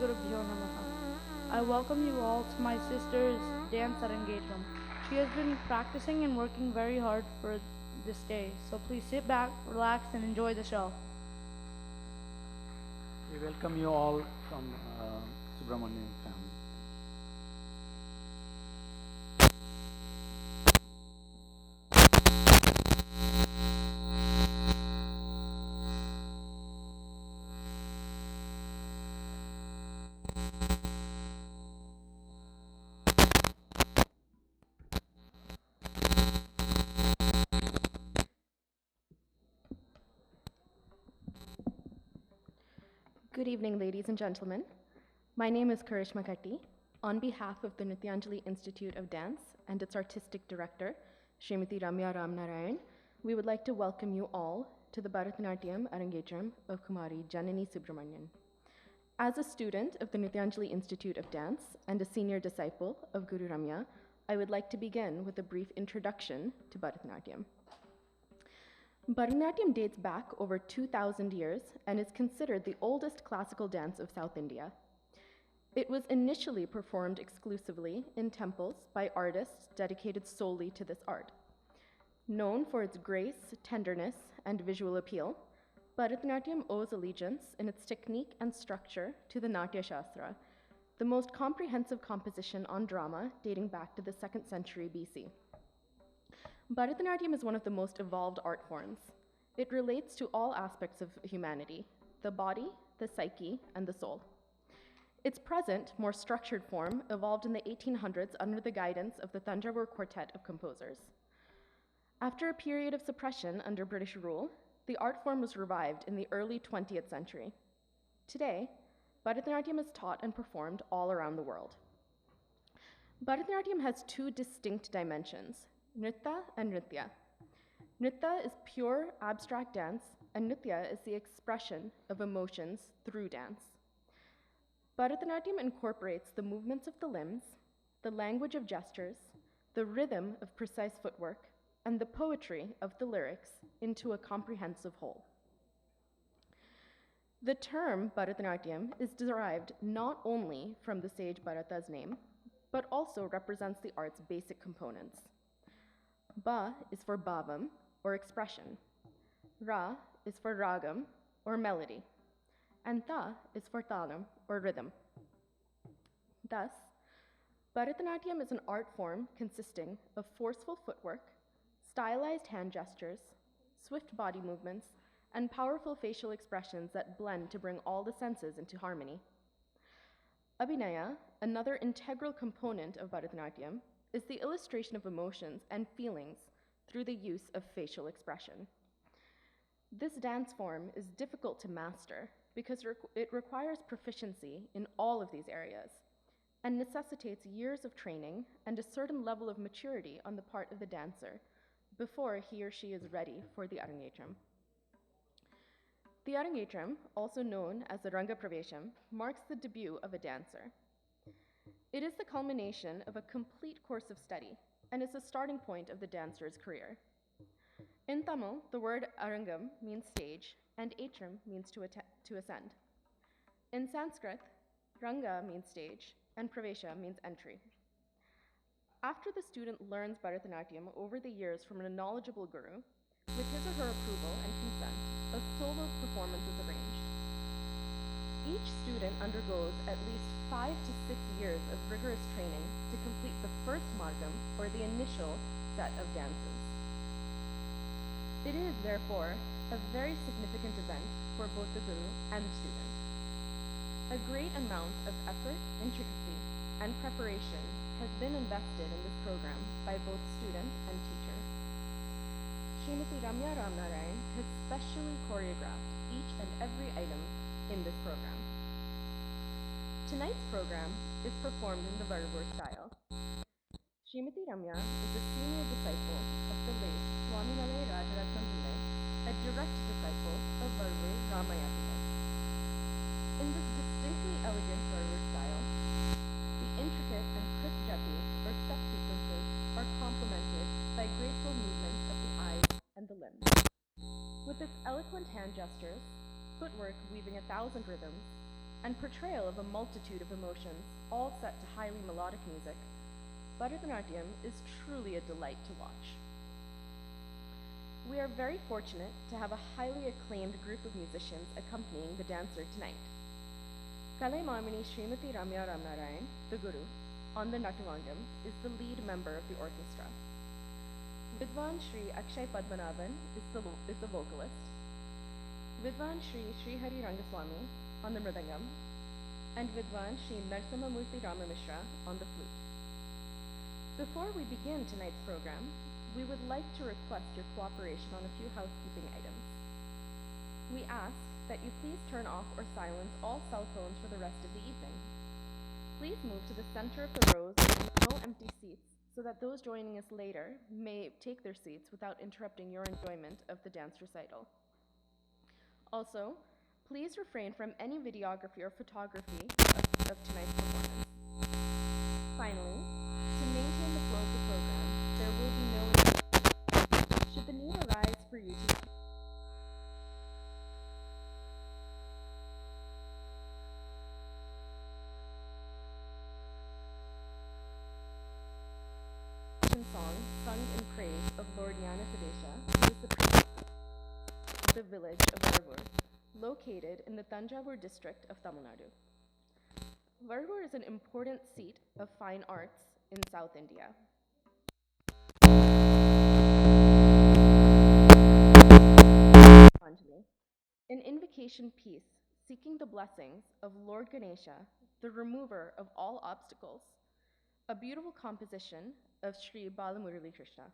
Gurubhyo Namaha. I welcome you all to my sister's dance Arangetram. She has been practicing and working very hard for this day, so please sit back, relax, and enjoy the show. We welcome you all from Subramanian family. Good evening, ladies and gentlemen. My name is Karishma Katti. On behalf of the Nityanjali Institute of Dance and its artistic director, Srimati Ramya Ramnarayan, we would like to welcome you all to the Bharatanatyam Arangetram of Kumari Janani Subramanian. As a student of the Nityanjali Institute of Dance and a senior disciple of Guru Ramya, I would like to begin with a brief introduction to Bharatanatyam. Bharatanatyam dates back over 2,000 years and is considered the oldest classical dance of South India. It was initially performed exclusively in temples by artists dedicated solely to this art. Known for its grace, tenderness, and visual appeal, Bharatanatyam owes allegiance in its technique and structure to the Natya Shastra, the most comprehensive composition on drama dating back to the 2nd century BC. Bharatanatyam is one of the most evolved art forms. It relates to all aspects of humanity, the body, the psyche, and the soul. Its present, more structured form evolved in the 1800s under the guidance of the Thanjavur Quartet of composers. After a period of suppression under British rule, the art form was revived in the early 20th century. Today, Bharatanatyam is taught and performed all around the world. Bharatanatyam has two distinct dimensions, Nritta and Nritya. Nritta is pure abstract dance, and Nritya is the expression of emotions through dance. Bharatanatyam incorporates the movements of the limbs, the language of gestures, the rhythm of precise footwork, and the poetry of the lyrics into a comprehensive whole. The term Bharatanatyam is derived not only from the sage Bharata's name, but also represents the art's basic components. Ba is for bhavam, or expression. Ra is for ragam, or melody. And ta is for talam, or rhythm. Thus, Bharatanatyam is an art form consisting of forceful footwork, stylized hand gestures, swift body movements, and powerful facial expressions that blend to bring all the senses into harmony. Abhinaya, another integral component of Bharatanatyam, is the illustration of emotions and feelings through the use of facial expression. This dance form is difficult to master because it requires proficiency in all of these areas and necessitates years of training and a certain level of maturity on the part of the dancer before he or she is ready for the Arangetram. The Arangetram, also known as the Ranga Pravesham, marks the debut of a dancer. It is the culmination of a complete course of study and is the starting point of the dancer's career. In Tamil, the word arangam means stage and atram means to ascend. In Sanskrit, ranga means stage and pravesha means entry. After the student learns Bharatanatyam over the years from a knowledgeable guru, with his or her approval and consent, a solo performance is arranged. Each student undergoes at least 5 to 6 years of rigorous training to complete the first margam, or the initial set of dances. It is, therefore, a very significant event for both the guru and the student. A great amount of effort, intricacy, and preparation has been invested in this program by both student and teacher. Srimati Ramya Ramnarayan has specially choreographed each and every item in this program. Tonight's program is performed in the Varavur style. Srimati Ramya is a senior disciple of the late Swaminalai Rajaratnam Pillai, a direct disciple of Varavur Ramaya Pillai. In this distinctly elegant Varavur style, the intricate and crisp jatis, or step sequences, are complemented by graceful movements of the eyes and the limbs. With its eloquent hand gestures, footwork weaving 1,000 rhythms, and portrayal of a multitude of emotions, all set to highly melodic music, Bharatanatyam is truly a delight to watch. We are very fortunate to have a highly acclaimed group of musicians accompanying the dancer tonight. Kalai Marmini Srimati Ramya Ramnarayan, the Guru, on the Natuvangam, is the lead member of the orchestra. Vidwan Shri Akshay Padmanabhan is the vocalist. Vidwan Shri Srihari Rangaswamy on the mridangam, and Vidwan Shri Narsamamurthy Ramamishra on the flute. Before we begin tonight's program, we would like to request your cooperation on a few housekeeping items. We ask that you please turn off or silence all cell phones for the rest of the evening. Please move to the center of the rows with no empty seats so that those joining us later may take their seats without interrupting your enjoyment of the dance recital. Also, please refrain from any videography or photography of tonight's performance. Finally, to maintain the flow of the program, there will be no interruptions. Should the need arise for you to song sung in praise of Lord Gnanasadesha, who is the priest of the village of Varvur, located in the Tanjavur district of Tamil Nadu. Varvur is an important seat of fine arts in South India. An invocation piece seeking the blessings of Lord Ganesha, the remover of all obstacles, a beautiful composition of Sri Balamurali Krishna.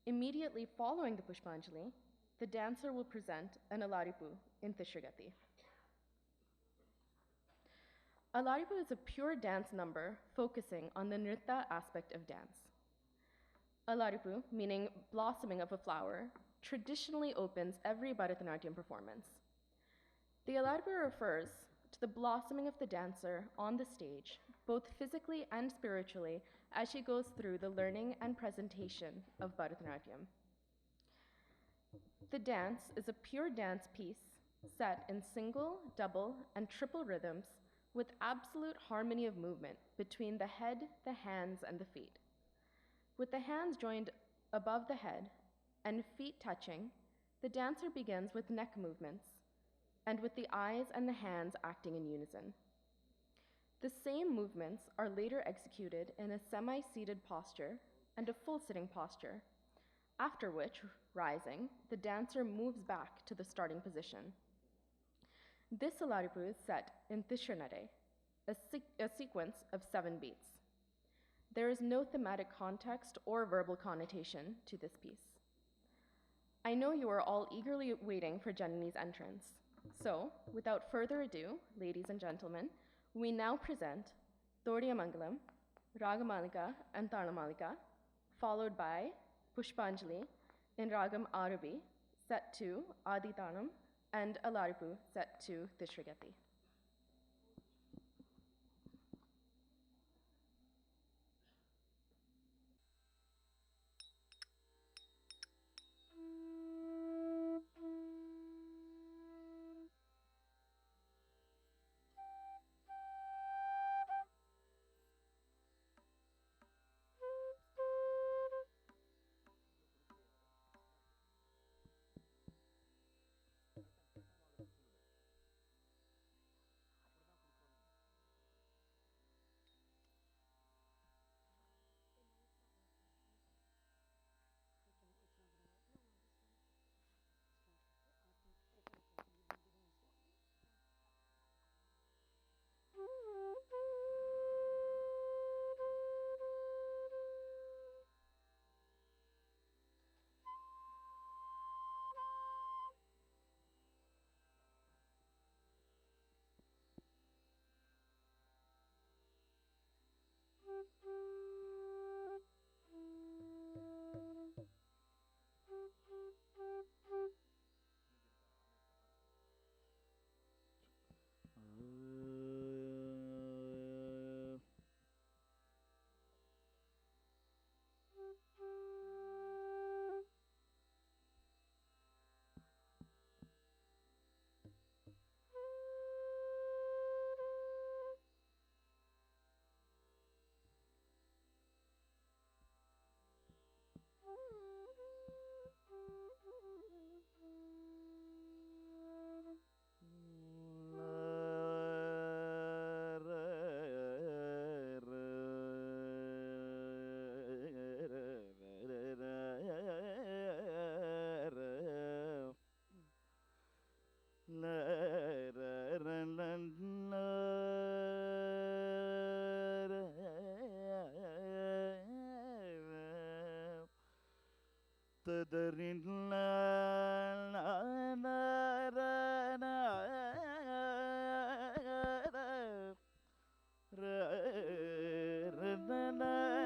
Immediately following the Pushpanjali, the dancer will present an Alaripu in Tishragati. Alaripu is a pure dance number focusing on the nritta aspect of dance. Alaripu, meaning blossoming of a flower, traditionally opens every Bharatanatyam performance. The Alaripu refers to the blossoming of the dancer on the stage, both physically and spiritually, as she goes through the learning and presentation of Bharatanatyam. The dance is a pure dance piece set in single, double, and triple rhythms with absolute harmony of movement between the head, the hands, and the feet. With the hands joined above the head and feet touching, the dancer begins with neck movements and with the eyes and the hands acting in unison. The same movements are later executed in a semi-seated posture and a full sitting posture, after which, rising, the dancer moves back to the starting position. This Alaripu is set in Tishanare, a sequence of 7 beats. There is no thematic context or verbal connotation to this piece. I know you are all eagerly waiting for Janani's entrance. So, without further ado, ladies and gentlemen, we now present Thodiya Mangalam, Ragamalika and Tanamalika, followed by Pushpanjali in Ragam Arabi, set to Aditanam, and Alaripu, set to Tishragati. la ra ra la la ra tadarin la la la ra ra ra ra ra la ra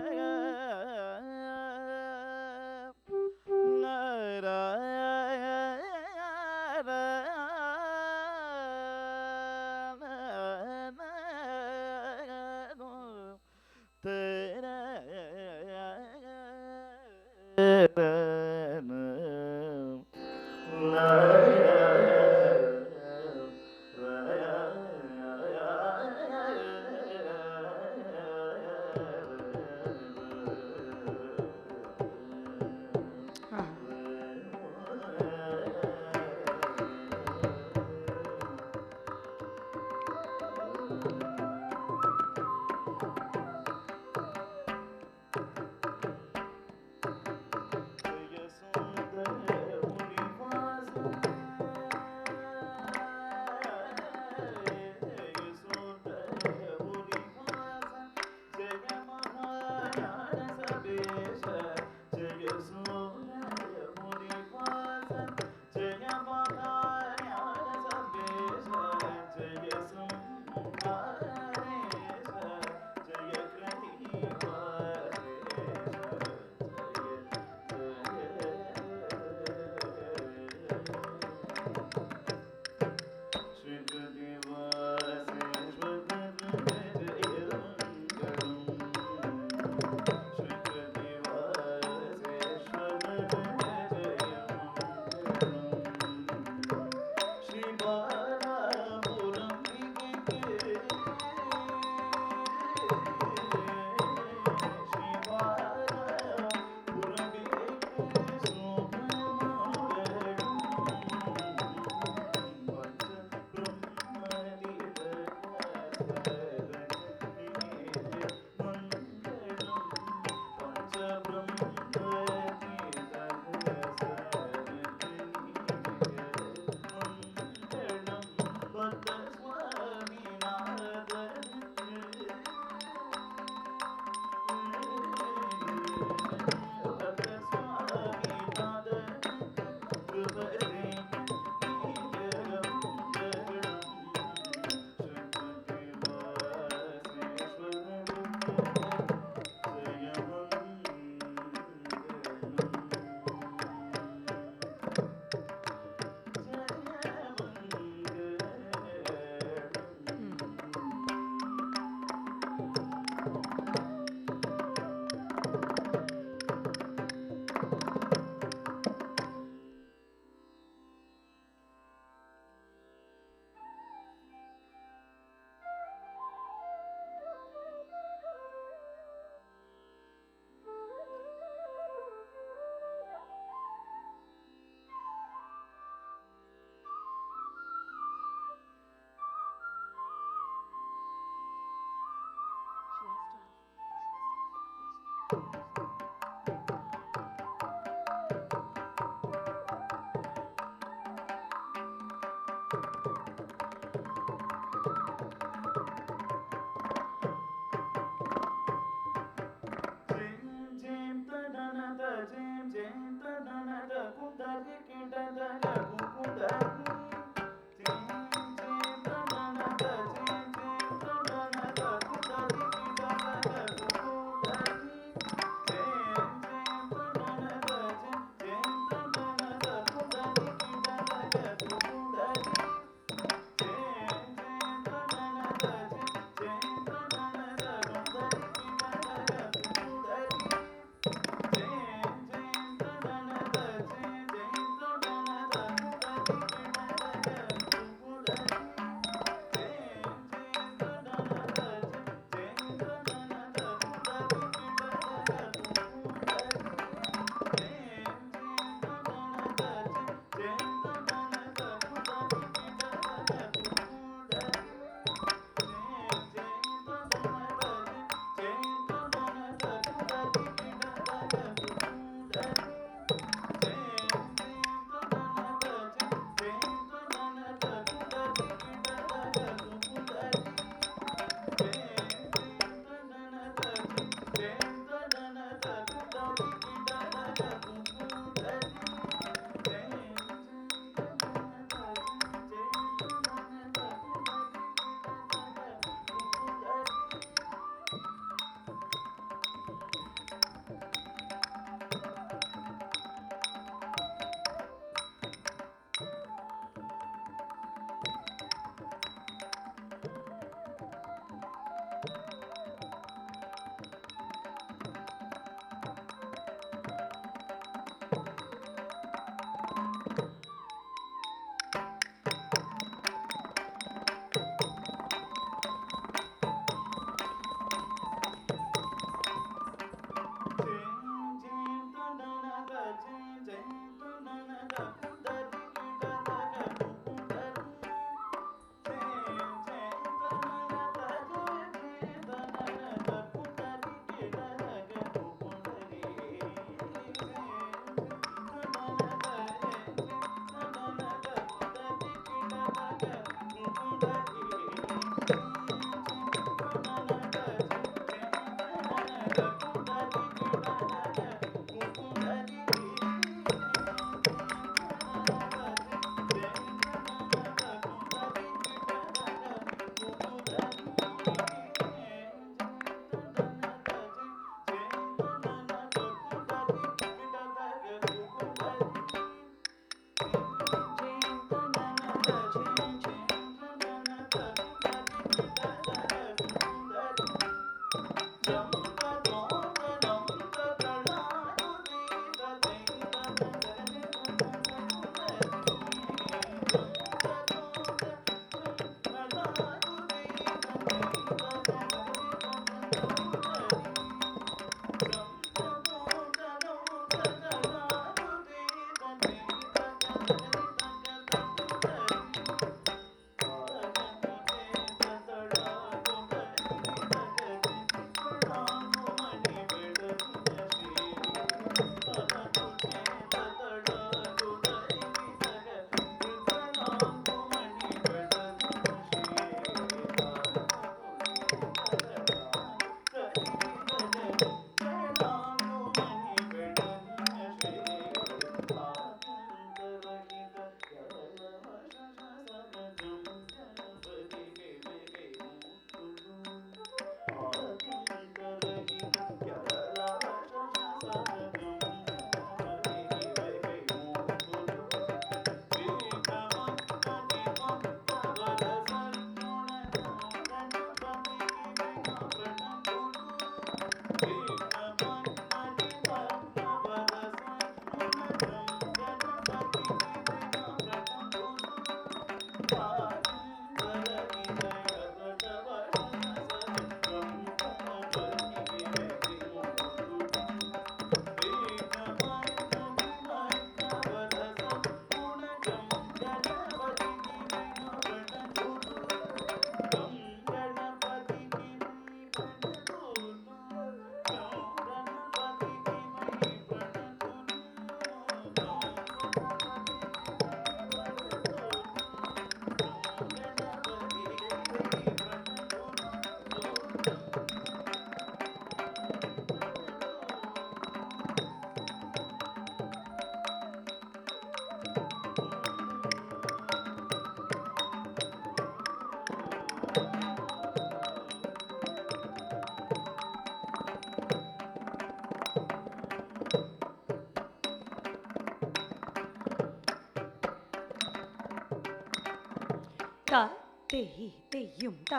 ta te hi te yum ta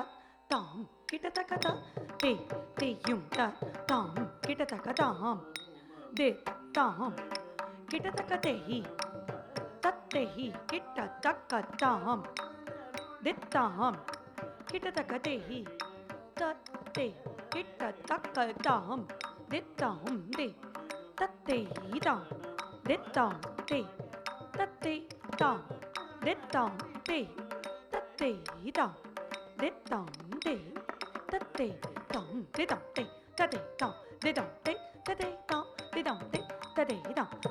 tam kita ta ka ta te yum ta tam kita ta ka tam de tam kita ta ka te hi kita ta ka tam de tam kita ta ka te hi te kita ta ka tam de tam de te hi tam de tam te tam de tam te hi tam de tam te tam de tam te tam de tam te tam de tam te tam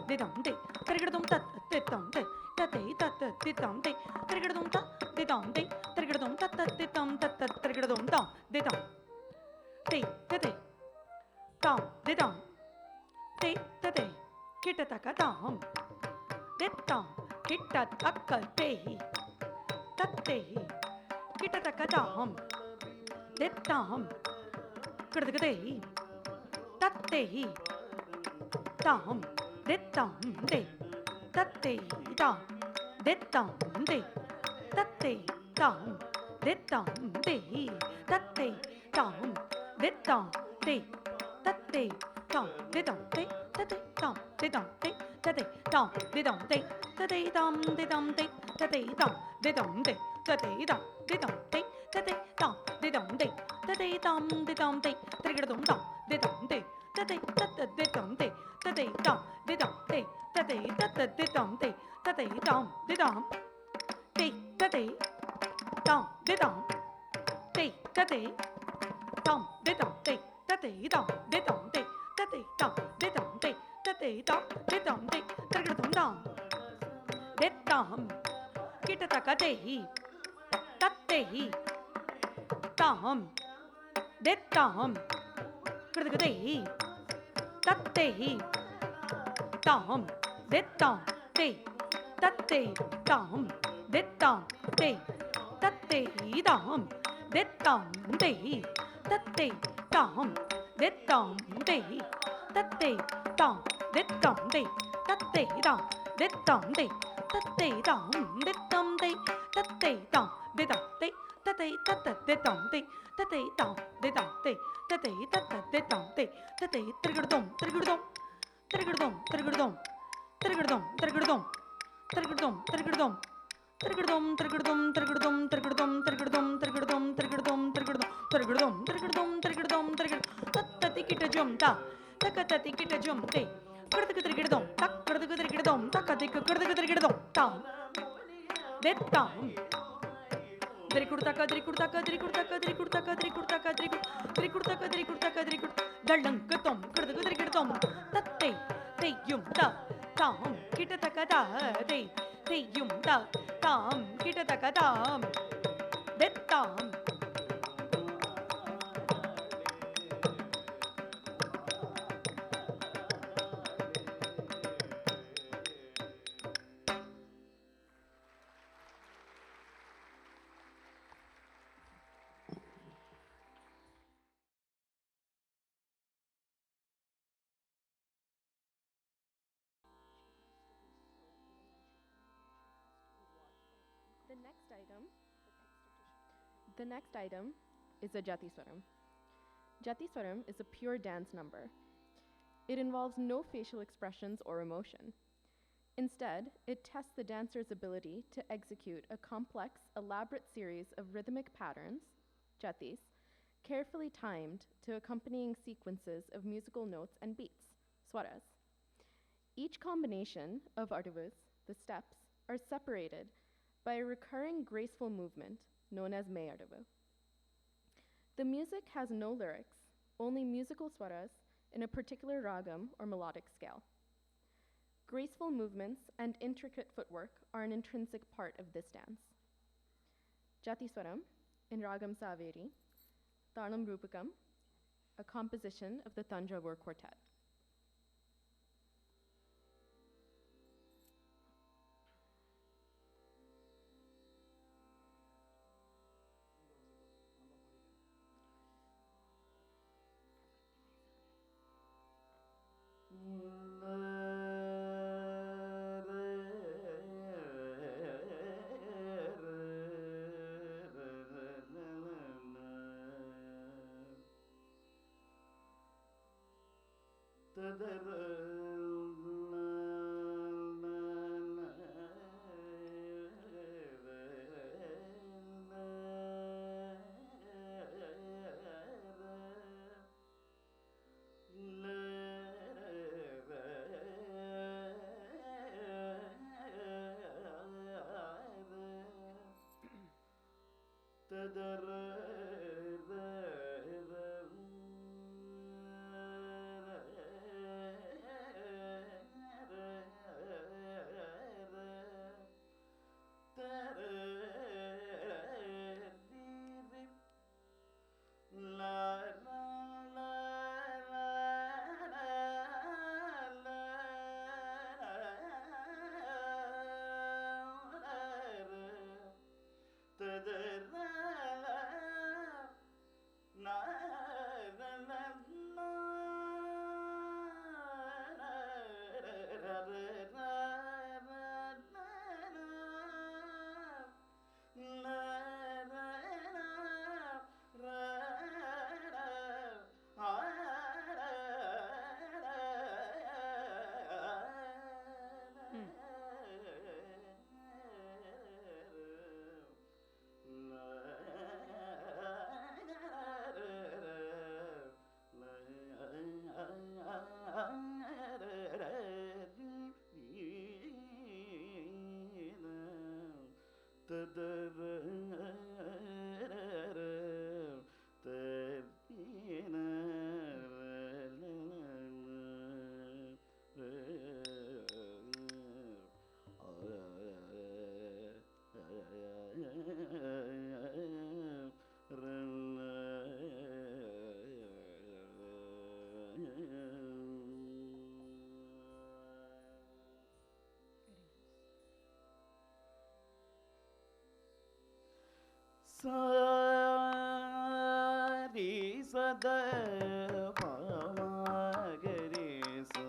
de tam te tarikadum tat te tam te de tam te tarikadum tat de tam te tarikadum tat de tam tarikadum tam de tam te tam de tam te kita taka tam de tam kita taka te kita taka tam de tam kita te tam de tam de tam de tam de tam de tam de tam de tam de tam de tam tam de tam tam de tam tam de tam tam de tam tam de tam de tam tarikadum tam de tam de tam de tam de tam de tam tam de tam tam de tam tam de tam tam de tam tarikadum tam de tam kita taka te hi tam de tam kita te hi tam de tam tam de tam tam de tam tam de tam tam de tam tam de tam de tam The next item is a Jati Swaram. Jati Swaram is a pure dance number. It involves no facial expressions or emotion. Instead, it tests the dancer's ability to execute a complex, elaborate series of rhythmic patterns, jatis, carefully timed to accompanying sequences of musical notes and beats, swaras. Each combination of ardavus, the steps, are separated by a recurring graceful movement known as May Ardavu. The music has no lyrics, only musical swaras in a particular ragam or melodic scale. Graceful movements and intricate footwork are an intrinsic part of this dance. Jati Swaram in Ragam Saveri, Tarnam Rupakam, a composition of the Tanjavur Quartet. Sari sada pamagari sa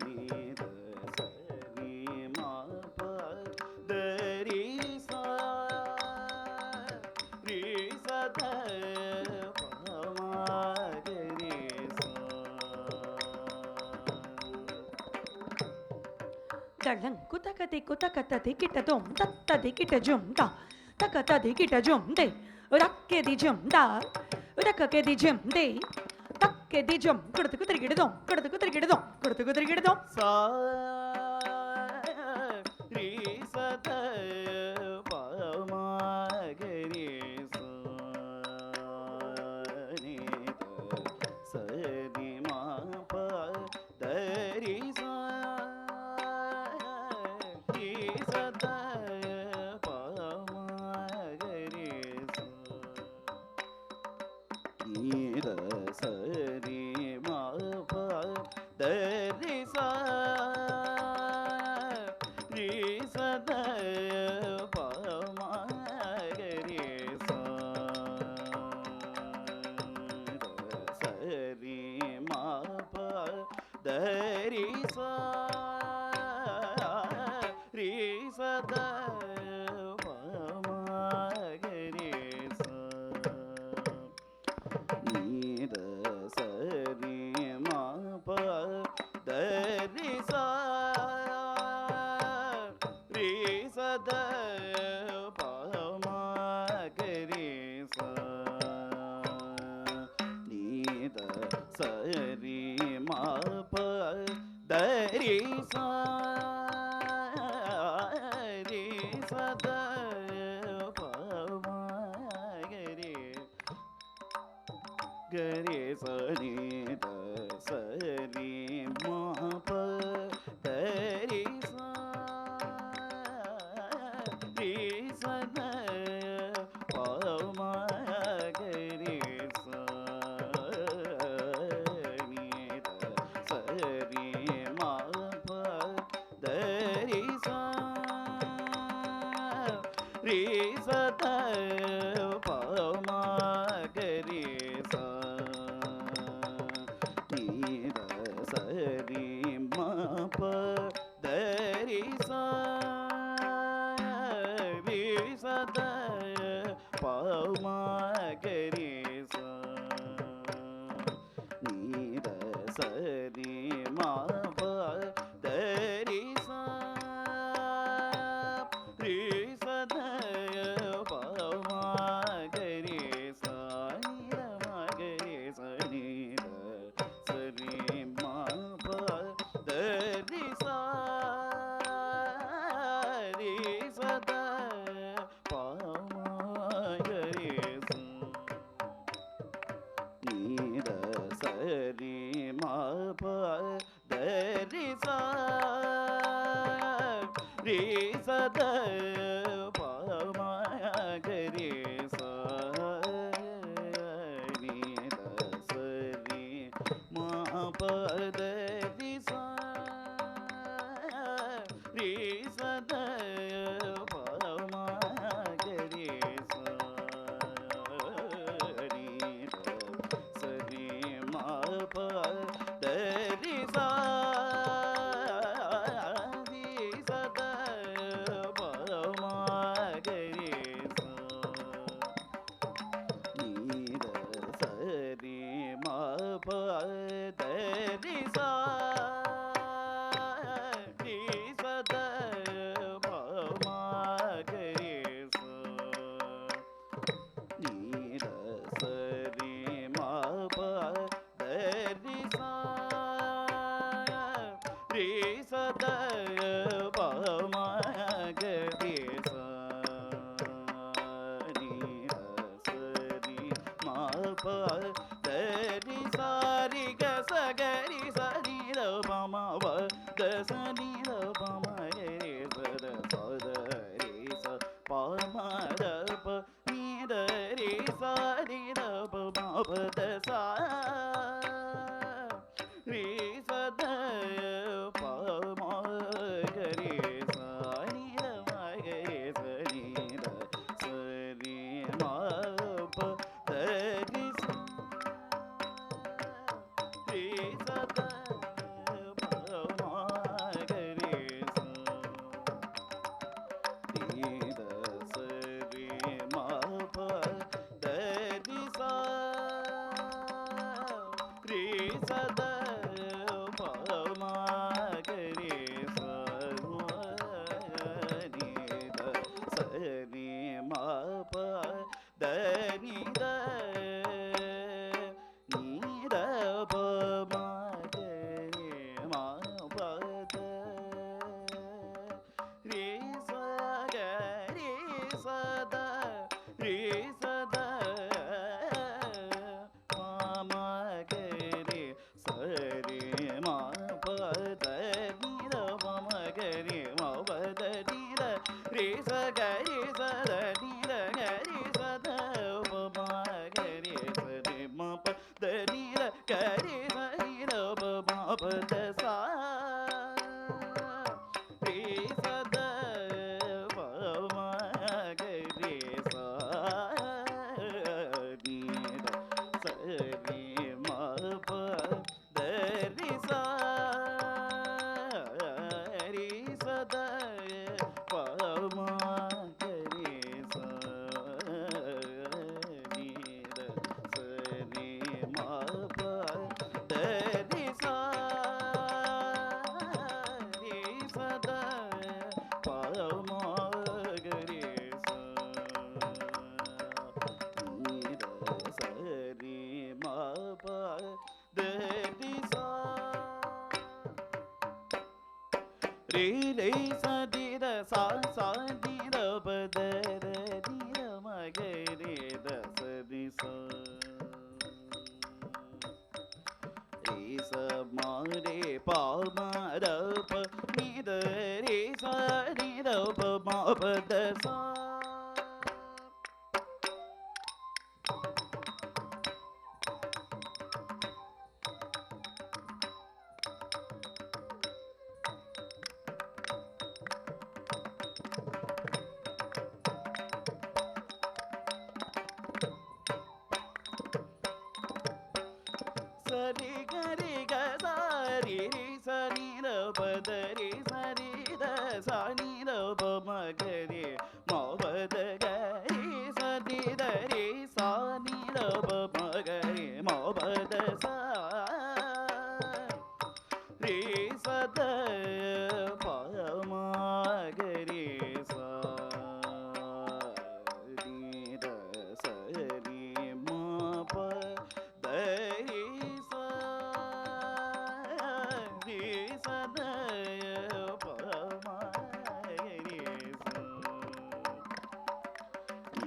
ni da sari ma pa dari sa ri sada pamagari sa Dalang kutakati kutakatati kitadum tattadi kitajum da takatadi kitajum de rakkedi jum da rakkedi jum de takkedi jum kuduku trigidum kuduku trigidum kuduku trigidum sa ri sada pamagari sa ni da sari ma pa dari sa ri sada pamagari sa ni da sari ma pa dari sa ri sada pamagari sa sari ma pa dari sa ri sada pamagari sa ni da sari ma pa dari sa ri sada pamagari sa ni da sari ma pa dari sa ri sada pamagari gari sa ni da sari ma pa dari sa ri sada pamagari sa ni da sari ma pa dari sa ri sada pamagari sa ni da sari ma pa dari sa ri sada pamagari sa ni da re sa da pa ma ga re sa ni da sa ni ma pa da ni sa re sa da pa ma ga re sa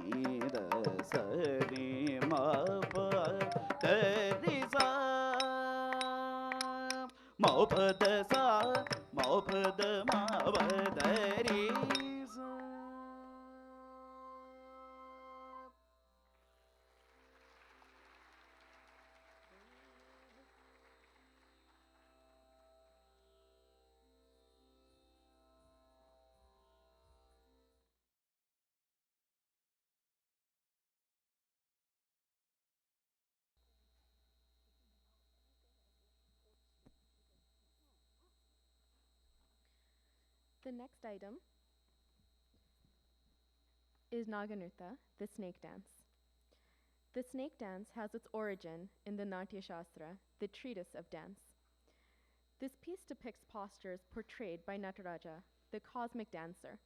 ni da sa ni ma pa da ni sa ma pa da sa ma pa da ma pa da ri The next item is Naganritya, the snake dance. The snake dance has its origin in the Natya Shastra, the treatise of dance. This piece depicts postures portrayed by Nataraja, the cosmic dancer.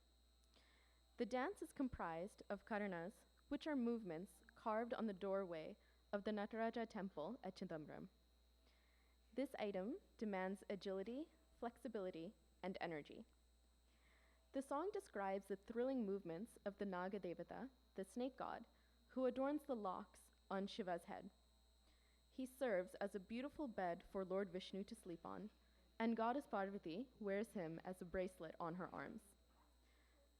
The dance is comprised of karanas, which are movements carved on the doorway of the Nataraja temple at Chidambaram. This item demands agility, flexibility, and energy. The song describes the thrilling movements of the Naga Devata, the snake god, who adorns the locks on Shiva's head. He serves as a beautiful bed for Lord Vishnu to sleep on, and goddess Parvati wears him as a bracelet on her arms.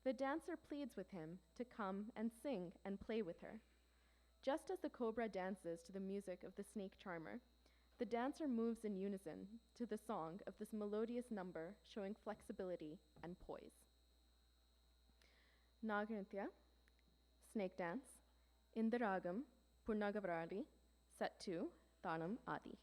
The dancer pleads with him to come and sing and play with her. Just as the cobra dances to the music of the snake charmer, the dancer moves in unison to the song of this melodious number showing flexibility and poise. Naganritya, snake dance, in the ragam Purnagavradi, set to Tanam Adi.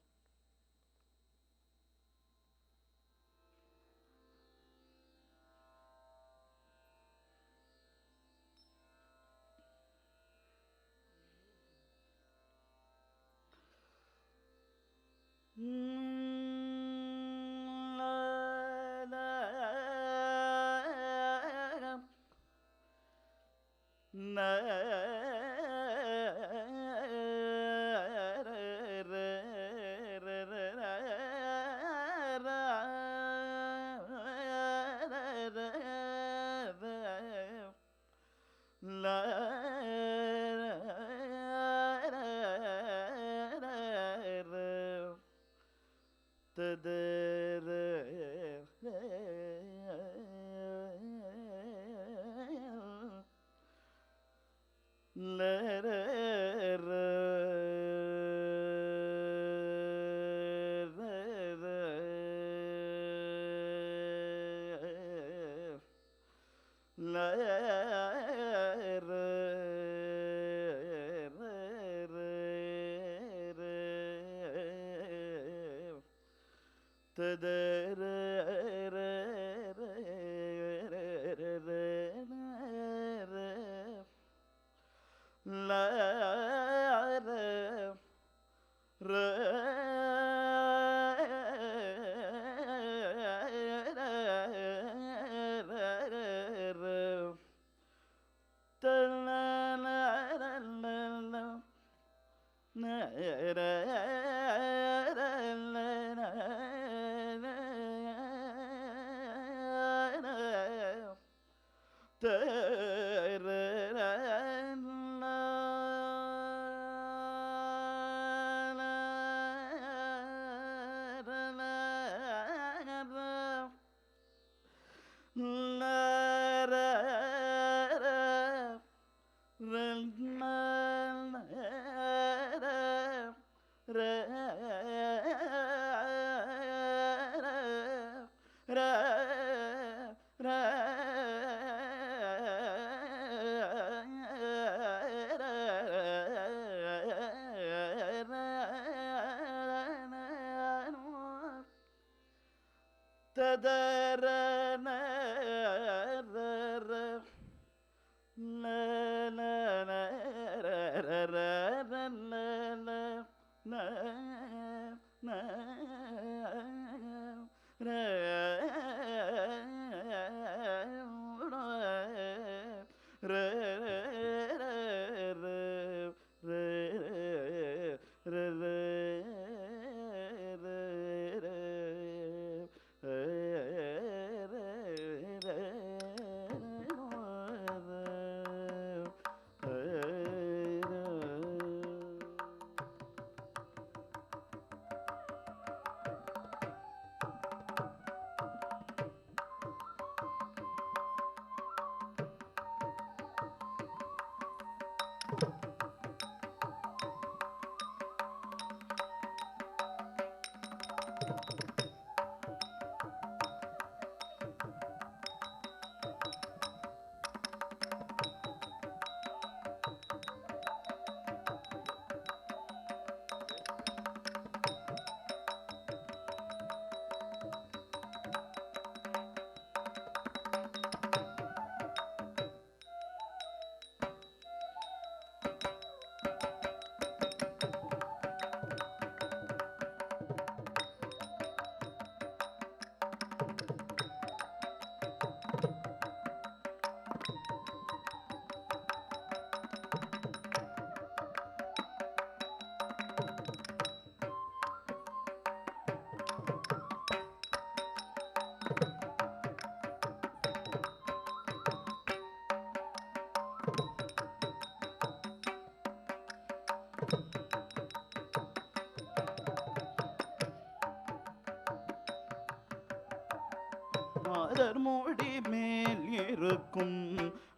மூடி மேல் இருக்கும்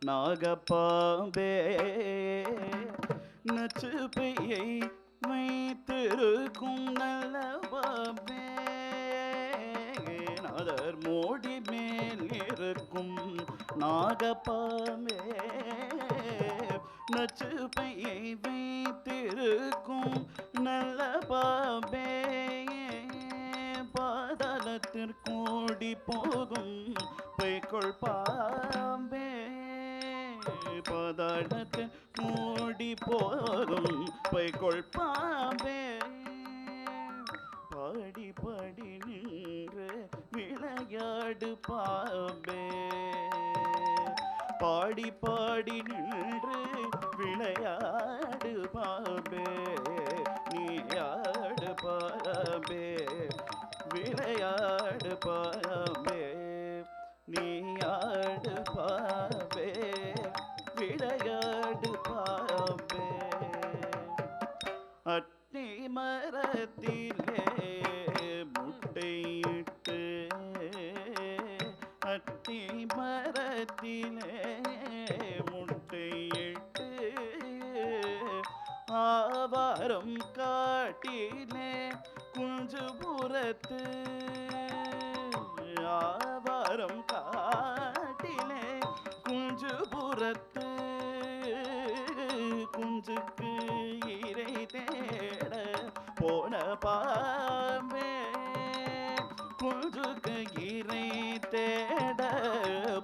நாகப்பாம்பே நச்சு பெய்யை வைத்திருக்கும் நல்ல பாம்பே நாதர் மூடி மேல் இருக்கும் நாகப்பாம்பே நச்சு பெய்யை வைத்திருக்கும் நல்ல பாம்பே பாதாளத்திற்கோடி போகும் பைக்கொள் பாம்பே பாதாளத்தில் மூடி போகும் பைக்கொள் பாம்பே பாடி பாடி நின்று விளையாடு பாம்பே பாடி பாடி நின்று விளையாடு பாம்பே நீயாடு பாம்பே விளையாடு பாம்பே நீயாடு பாம்பே விளையாடு பாம்பே அட்டி மரத்திலே முட்டையிட்டு அட்டி மரத்திலே முட்டையிட்டு ஆவாரம் காட்டிலே குஞ்சு புறத்து ஆவாரம் காட்டிலே குஞ்சு புறத்து குஞ்சுக்கு இறை தேட போன பாம்பே குஞ்சுக்கு இறை தேட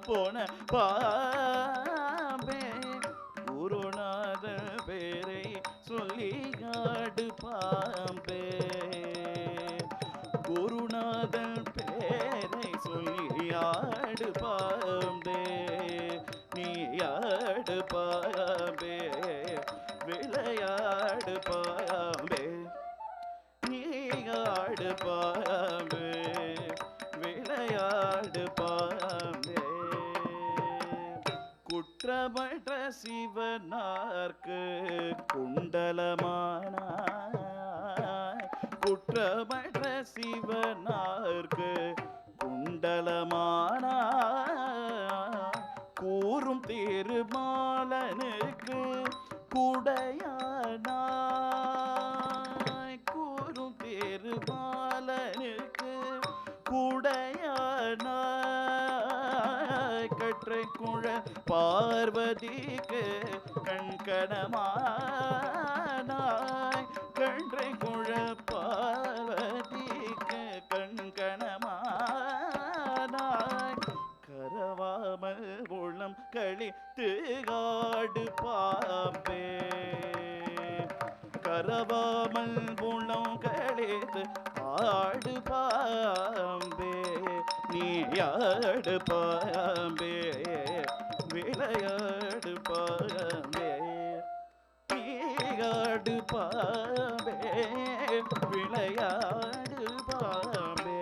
போன பாம்பே குருநாத பேரை சொல்லியாடு பாம்பே குருநாதன் பேரை சொல்லியாடு பாம்பே நீயாடு பாம்பே விளையாடு பாம்பே நீயாடு பாம்பே விளையாடு பாம்பே குற்றமற்ற சிவனார்க்கு குண்டலமானாய் குற்றமற்ற சிவனார்க்கு குண்டலமானாய் கூறும் திருமாலனுக்கு குடையானாய் கூறும் திருமாலனுக்கு குடையானாய் கற்றை குழ பார்வதிக்கு கண்கணமானாய் கன்றை குழ பார்வதிக்கு கண்கணமானாய் கரவாமல் உளம் கழித்து ஆடு பாம்பே கரவாமல் உளம் கழித்து ஆடு பாம்பே நீயாடு பாம்பே விளையாடு பாம்பே நீயாடு பாம்பே விளையாடு பாம்பே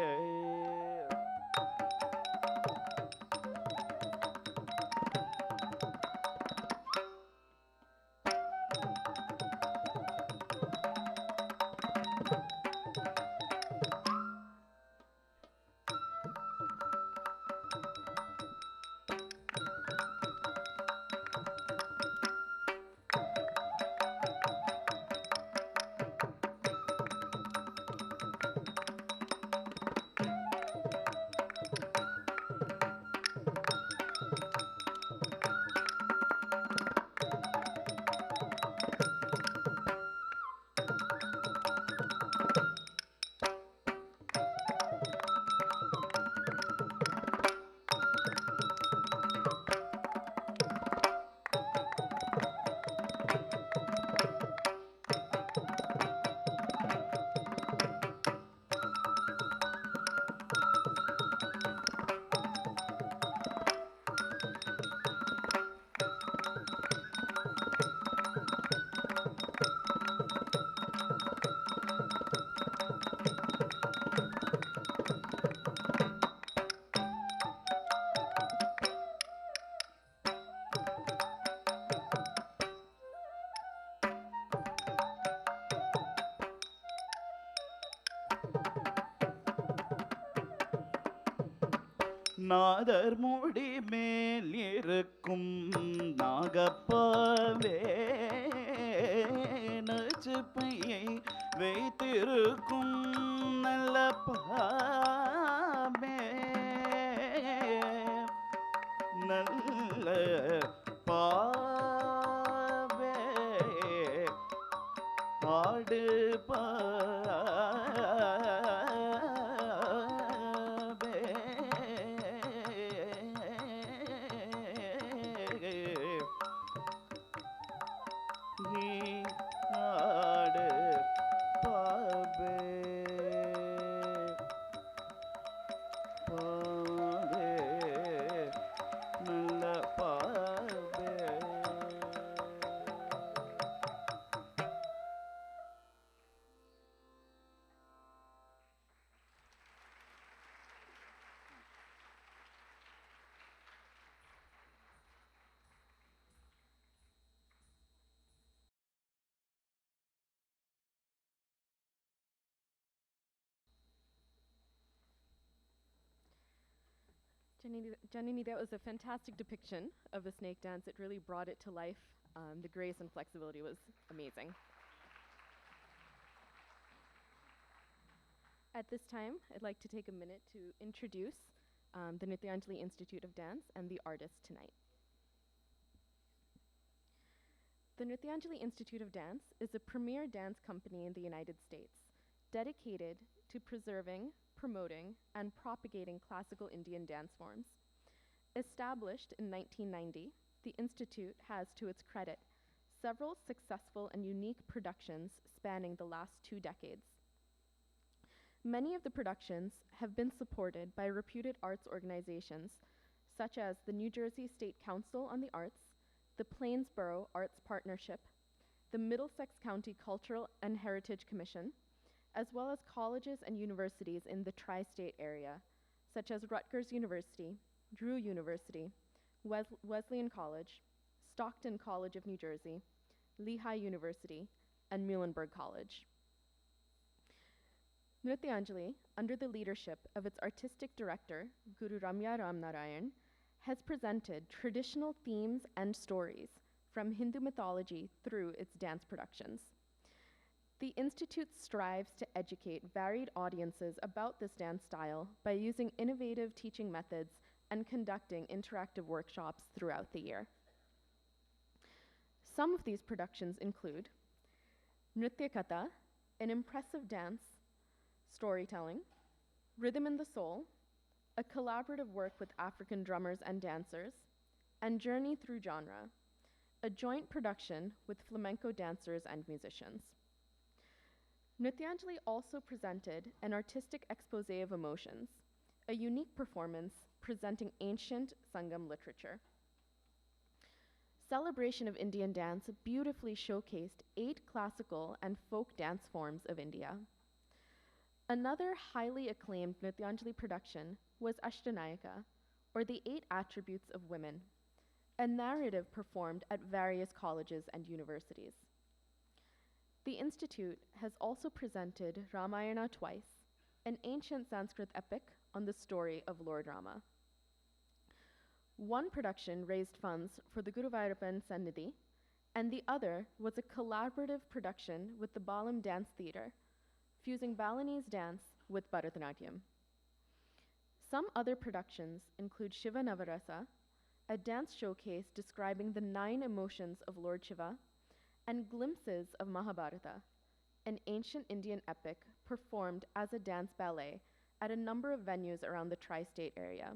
நாதர் முடி மேல் இருக்கும் நாகப்பாவே நச்சுப்பையை வைத்திருக்கும் நல்ல பாவே நல்ல பாவே ஆடு பாவே நீ ஆடு பாவே பாவே நல்ல Bhave. Janani, that was a fantastic depiction of the snake dance. It really brought it to life. The grace and flexibility was amazing. At this time, I'd like to take a minute to introduce the Nityanjali Institute of Dance and the artist tonight. The Nityanjali Institute of Dance is a premier dance company in the United States, dedicated to preserving, promoting, and propagating classical Indian dance forms. Established in 1990, the Institute has to its credit several successful and unique productions spanning the last 2 decades. Many of the productions have been supported by reputed arts organizations such as the New Jersey State Council on the Arts, the Plainsboro Arts Partnership, the Middlesex County Cultural and Heritage Commission, as well as colleges and universities in the tri-state area, such as Rutgers University, Drew University, Wesleyan College, Stockton College of New Jersey, Lehigh University, and Muhlenberg College. Nrityanjali, under the leadership of its artistic director, Guru Ramya Ramnarayan, has presented traditional themes and stories from Hindu mythology through its dance productions. The Institute strives to educate varied audiences about this dance style by using innovative teaching methods and conducting interactive workshops throughout the year. Some of these productions include Nritya Katha, an impressive dance storytelling, Rhythm in the Soul, a collaborative work with African drummers and dancers, and Journey Through Genre, a joint production with flamenco dancers and musicians. Nrityanjali also presented an artistic exposé of emotions, a unique performance presenting ancient Sangam literature. Celebration of Indian Dance beautifully showcased 8 classical and folk dance forms of India. Another highly acclaimed Nrityanjali production was Ashtanayaka, or the 8 Attributes of Women, a narrative performed at various colleges and universities. The Institute has also presented Ramayana twice, an ancient Sanskrit epic on the story of Lord Rama. One production raised funds for the Guruvayurappan Sannidhi, and the other was a collaborative production with the Balam Dance Theatre, fusing Balinese dance with Bharatanatyam. Some other productions include Shiva Navarasa, a dance showcase describing the 9 emotions of Lord Shiva, and glimpses of Mahabharata, an ancient Indian epic performed as a dance ballet at a number of venues around the tri-state area.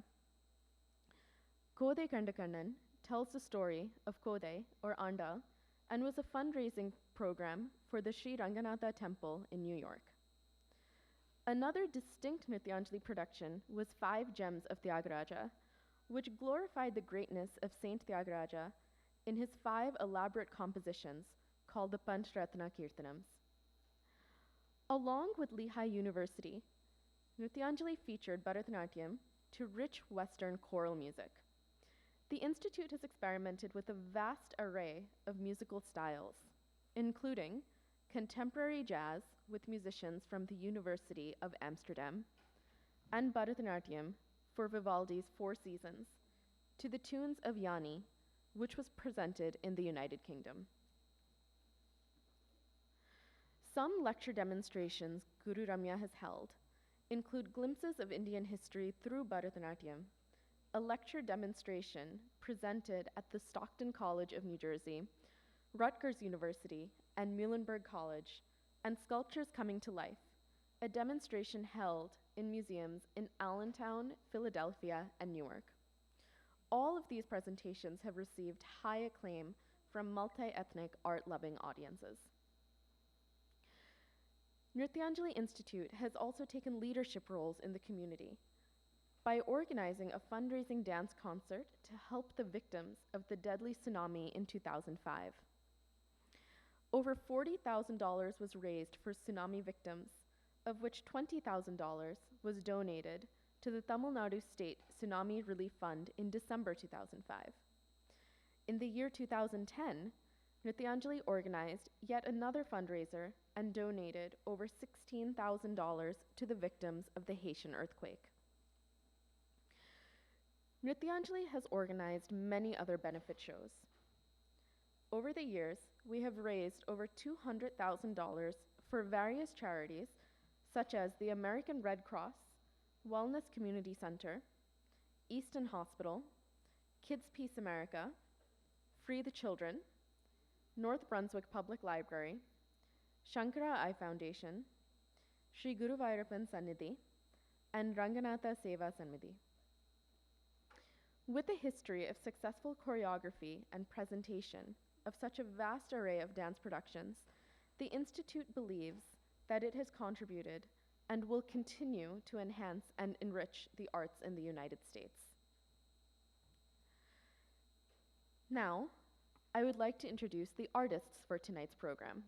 Kodai Kandakannan tells the story of Kodai, or Anda, and was a fundraising program for the Sri Ranganatha Temple in New York. Another distinct Nrityanjali production was 5 Gems of Tyagaraja, which glorified the greatness of Saint Tyagaraja in his 5 elaborate compositions called the Panchratna Kirtanams. Along with Lehigh University, Nrityanjali featured Bharatanatyam to rich Western choral music. The Institute has experimented with a vast array of musical styles, including contemporary jazz with musicians from the University of Amsterdam, and Bharatanatyam for Vivaldi's Four Seasons, to the tunes of Janani, which was presented in the United Kingdom. Some lecture demonstrations Guru Ramya has held include glimpses of Indian history through Bharatanatyam, a lecture demonstration presented at the Stockton College of New Jersey, Rutgers University, and Muhlenberg College, and Sculptures Coming to Life, a demonstration held in museums in Allentown, Philadelphia, and Newark. All of these presentations have received high acclaim from multi-ethnic art-loving audiences. Nrityanjali Institute has also taken leadership roles in the community by organizing a fundraising dance concert to help the victims of the deadly tsunami in 2005. Over $40,000 was raised for tsunami victims, of which $20,000 was donated to the Tamil Nadu State Tsunami Relief Fund in December 2005. In the year 2010, Nrityanjali organized yet another fundraiser and donated over $16,000 to the victims of the Haitian earthquake. Nrityanjali has organized many other benefit shows. Over the years, we have raised over $200,000 for various charities such as the American Red Cross, Wellness Community Center, Easton Hospital, Kids Peace America, Free the Children, North Brunswick Public Library, Shankara Eye Foundation, Sri Guru Vairappan Sannidhi, and Ranganatha Seva Sannidhi. With a history of successful choreography and presentation of such a vast array of dance productions, the Institute believes that it has contributed and will continue to enhance and enrich the arts in the United States. Now, I would like to introduce the artists for tonight's program.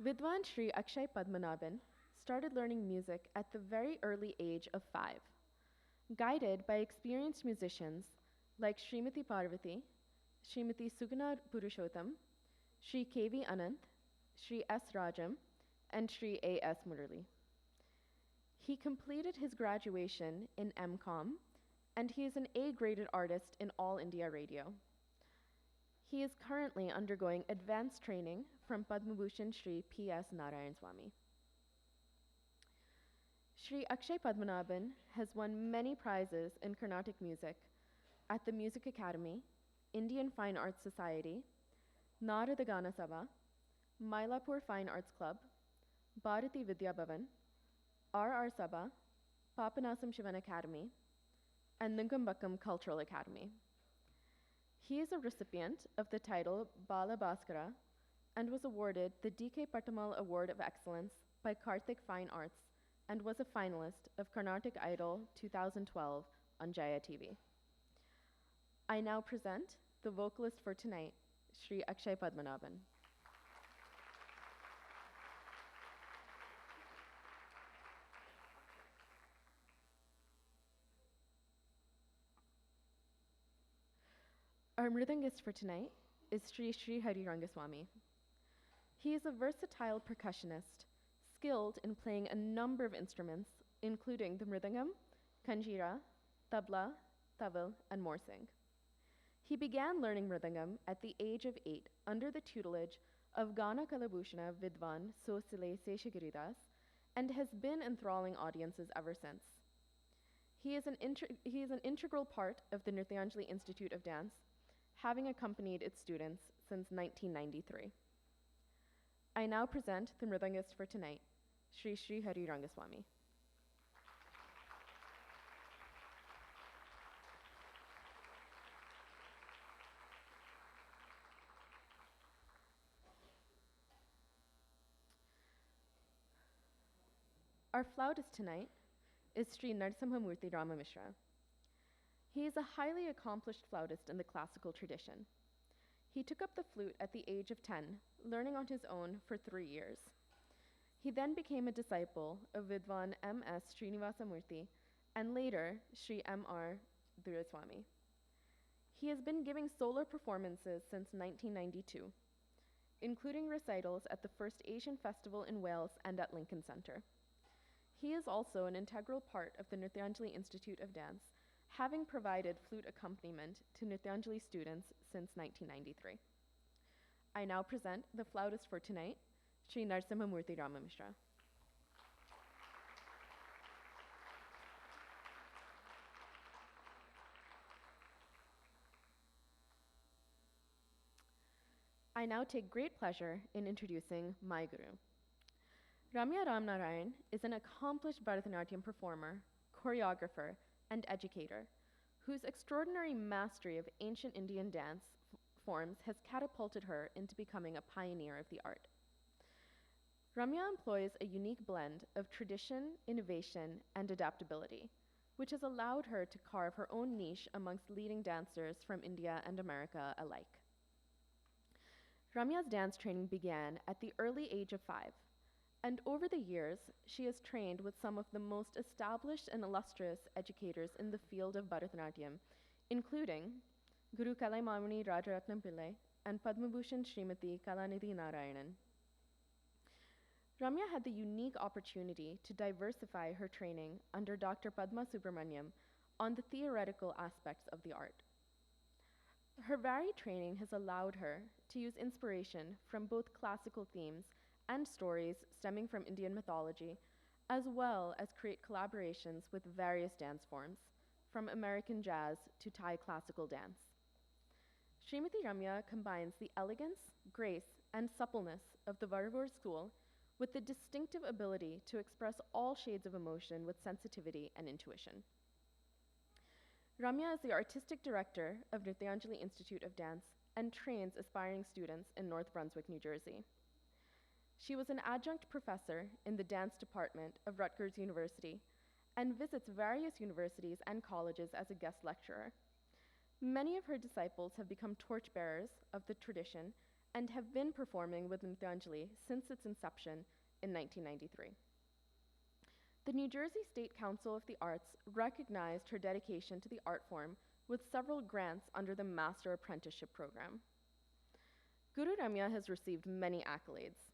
Vidwan Shri Akshay Padmanabhan started learning music at the very early age of 5, guided by experienced musicians like Srimati Parvati, Srimati Sugana Purushottam, Sri K.V. Anant, Sri S. Rajam, and Sri A.S. Murali. He completed his graduation in M.Com, and he is an A-graded artist in All India Radio. He is currently undergoing advanced training from Padma Bhushan Sri P.S. Narayan Swami. Sri Akshay Padmanabhan has won many prizes in Carnatic music at the Music Academy, Indian Fine Arts Society, Narada Gana Sabha, Mylapore Fine Arts Club, Bharati Vidya Bhavan, R.R. Sabha, Papanasam Shivan Academy, and Nungambakkam Cultural Academy. He is a recipient of the title Bala Bhaskara and was awarded the D.K. Patamal Award of Excellence by Karthik Fine Arts and was a finalist of Carnatic Idol 2012 on Jaya TV. I now present the vocalist for tonight, Sri Akshay Padmanabhan. Our mridangist for tonight is Sri Hari Rangaswamy. He is a versatile percussionist, skilled in playing a number of instruments, including the mridangam, kanjira, tabla, tawil, and morsing. He began learning mridangam at the age of 8 under the tutelage of Gana Kalabhushana Vidwan Sosile Seshagiridas and has been enthralling audiences ever since. He is an integral part of the Nrityanjali Institute of Dance, having accompanied its students since 1993. I now present the mridangist for tonight, Sri Hari Rangaswamy. Our flautist tonight is Sri Narasimhamurthy Ramamishra. He is a highly accomplished flautist in the classical tradition. He took up the flute at the age of 10, learning on his own for 3 years. He then became a disciple of Vidwan M.S. Srinivasamurthy and later Sri M.R. Duraswamy. He has been giving solo performances since 1992, including recitals at the First Asian Festival in Wales and at Lincoln Center. He is also an integral part of the Nrityanjali Institute of Dance, having provided flute accompaniment to Nrityanjali students since 1993. I now present the flautist for tonight, Sri Narsimhamurthy Ramamishra. I now take great pleasure in introducing my guru. Ramya Ramnarayan is an accomplished Bharatanatyam performer, choreographer, and educator whose extraordinary mastery of ancient Indian dance forms has catapulted her into becoming a pioneer of the art. Ramya employs a unique blend of tradition, innovation, and adaptability, which has allowed her to carve her own niche amongst leading dancers from India and America alike. Ramya's dance training began at the early age of 5, and over the years, she has trained with some of the most established and illustrious educators in the field of Bharatanatyam, including Guru Kalaimamani Rajaratnam Pillai and Padmabhushan Srimati Kalanidhi Narayanan. Ramya had the unique opportunity to diversify her training under Dr. Padma Subramaniam on the theoretical aspects of the art. Her varied training has allowed her to use inspiration from both classical themes and stories stemming from Indian mythology, as well as create collaborations with various dance forms, from American jazz to Thai classical dance. Srimati Ramya combines the elegance, grace, and suppleness of the Varavur school with the distinctive ability to express all shades of emotion with sensitivity and intuition. Ramya is the artistic director of Nrityanjali Institute of Dance and trains aspiring students in North Brunswick, New Jersey. She was an adjunct professor in the dance department of Rutgers University and visits various universities and colleges as a guest lecturer. Many of her disciples have become torchbearers of the tradition and have been performing with Nrityanjali since its inception in 1993. The New Jersey State Council of the Arts recognized her dedication to the art form with several grants under the Master Apprenticeship Program. Guru Ramya has received many accolades.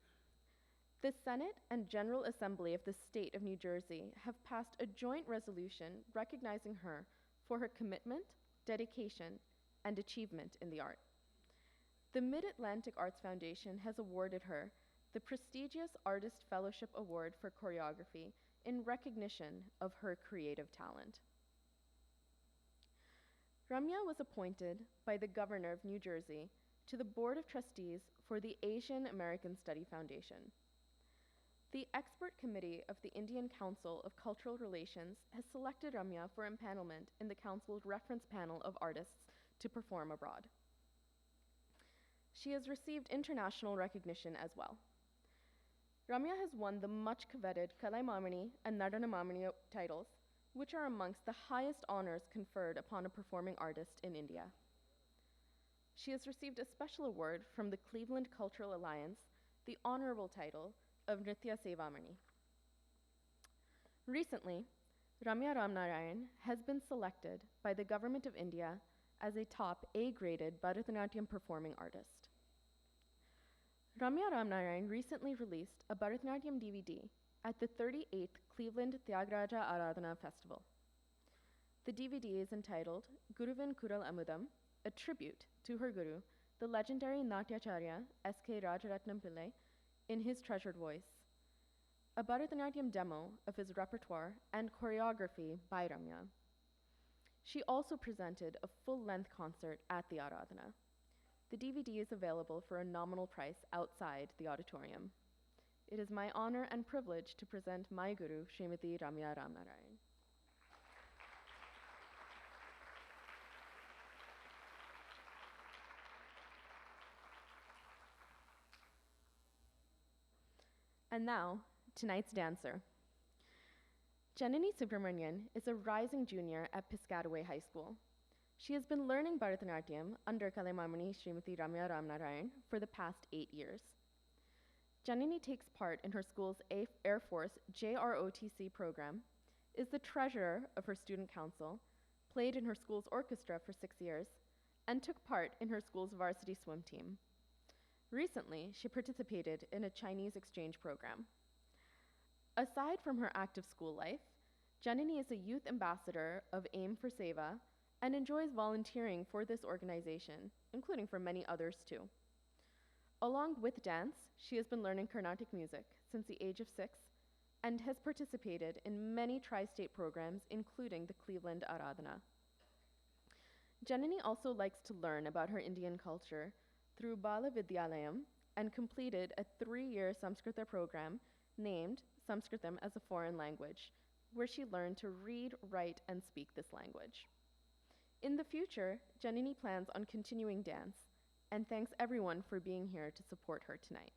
The Senate and General Assembly of the State of New Jersey have passed a joint resolution recognizing her for her commitment, dedication, and achievement in the art. The Mid-Atlantic Arts Foundation has awarded her the prestigious Artist Fellowship Award for Choreography in recognition of her creative talent. Ramya was appointed by the Governor of New Jersey to the Board of Trustees for the Asian American Study Foundation. The expert committee of the Indian Council of Cultural Relations has selected Ramya for empanelment in the Council's reference panel of artists to perform abroad. She has received international recognition as well. Ramya has won the much coveted Kalaimamani and Nadanamamani titles, which are amongst the highest honors conferred upon a performing artist in India. She has received a special award from the Cleveland Cultural Alliance, the honorable title of Nritya Sevamani. Recently, Ramya Ramnarayan has been selected by the Government of India as a top A-graded Bharatanatyam performing artist. Ramya Ramnarayan recently released a Bharatanatyam DVD at the 38th Cleveland Tyagaraja Aradhana Festival. The DVD is entitled Guruvin Kural Amudam, a tribute to her guru, the legendary Natyacharya S.K. Rajaratnam Pillai, in his treasured voice, a Bharatanatyam demo of his repertoire and choreography by Ramya. She also presented a full-length concert at the Aradhana. The DVD is available for a nominal price outside the auditorium. It is my honor and privilege to present my guru, Srimati Ramya Ramnarayan. And now, tonight's dancer. Janani Subramanian is a rising junior at Piscataway High School. She has been learning Bharatanatyam under Kalaimamani Srimati Ramya Ramnarayan for the past 8 years. Janani takes part in her school's Air Force JROTC program, is the treasurer of her student council, played in her school's orchestra for 6 years, and took part in her school's varsity swim team. Recently, she participated in a Chinese exchange program. Aside from her active school life, Janani is a youth ambassador of Aim for Seva and enjoys volunteering for this organization, including for many others too. Along with dance, she has been learning Carnatic music since the age of 6 and has participated in many tri-state programs, including the Cleveland Aradhana. Janani also likes to learn about her Indian culture through Bala Vidyalayam and completed a 3-year Samskrita program named Samskritam as a Foreign Language, where she learned to read, write, and speak this language. In the future, Janani plans on continuing dance and thanks everyone for being here to support her tonight.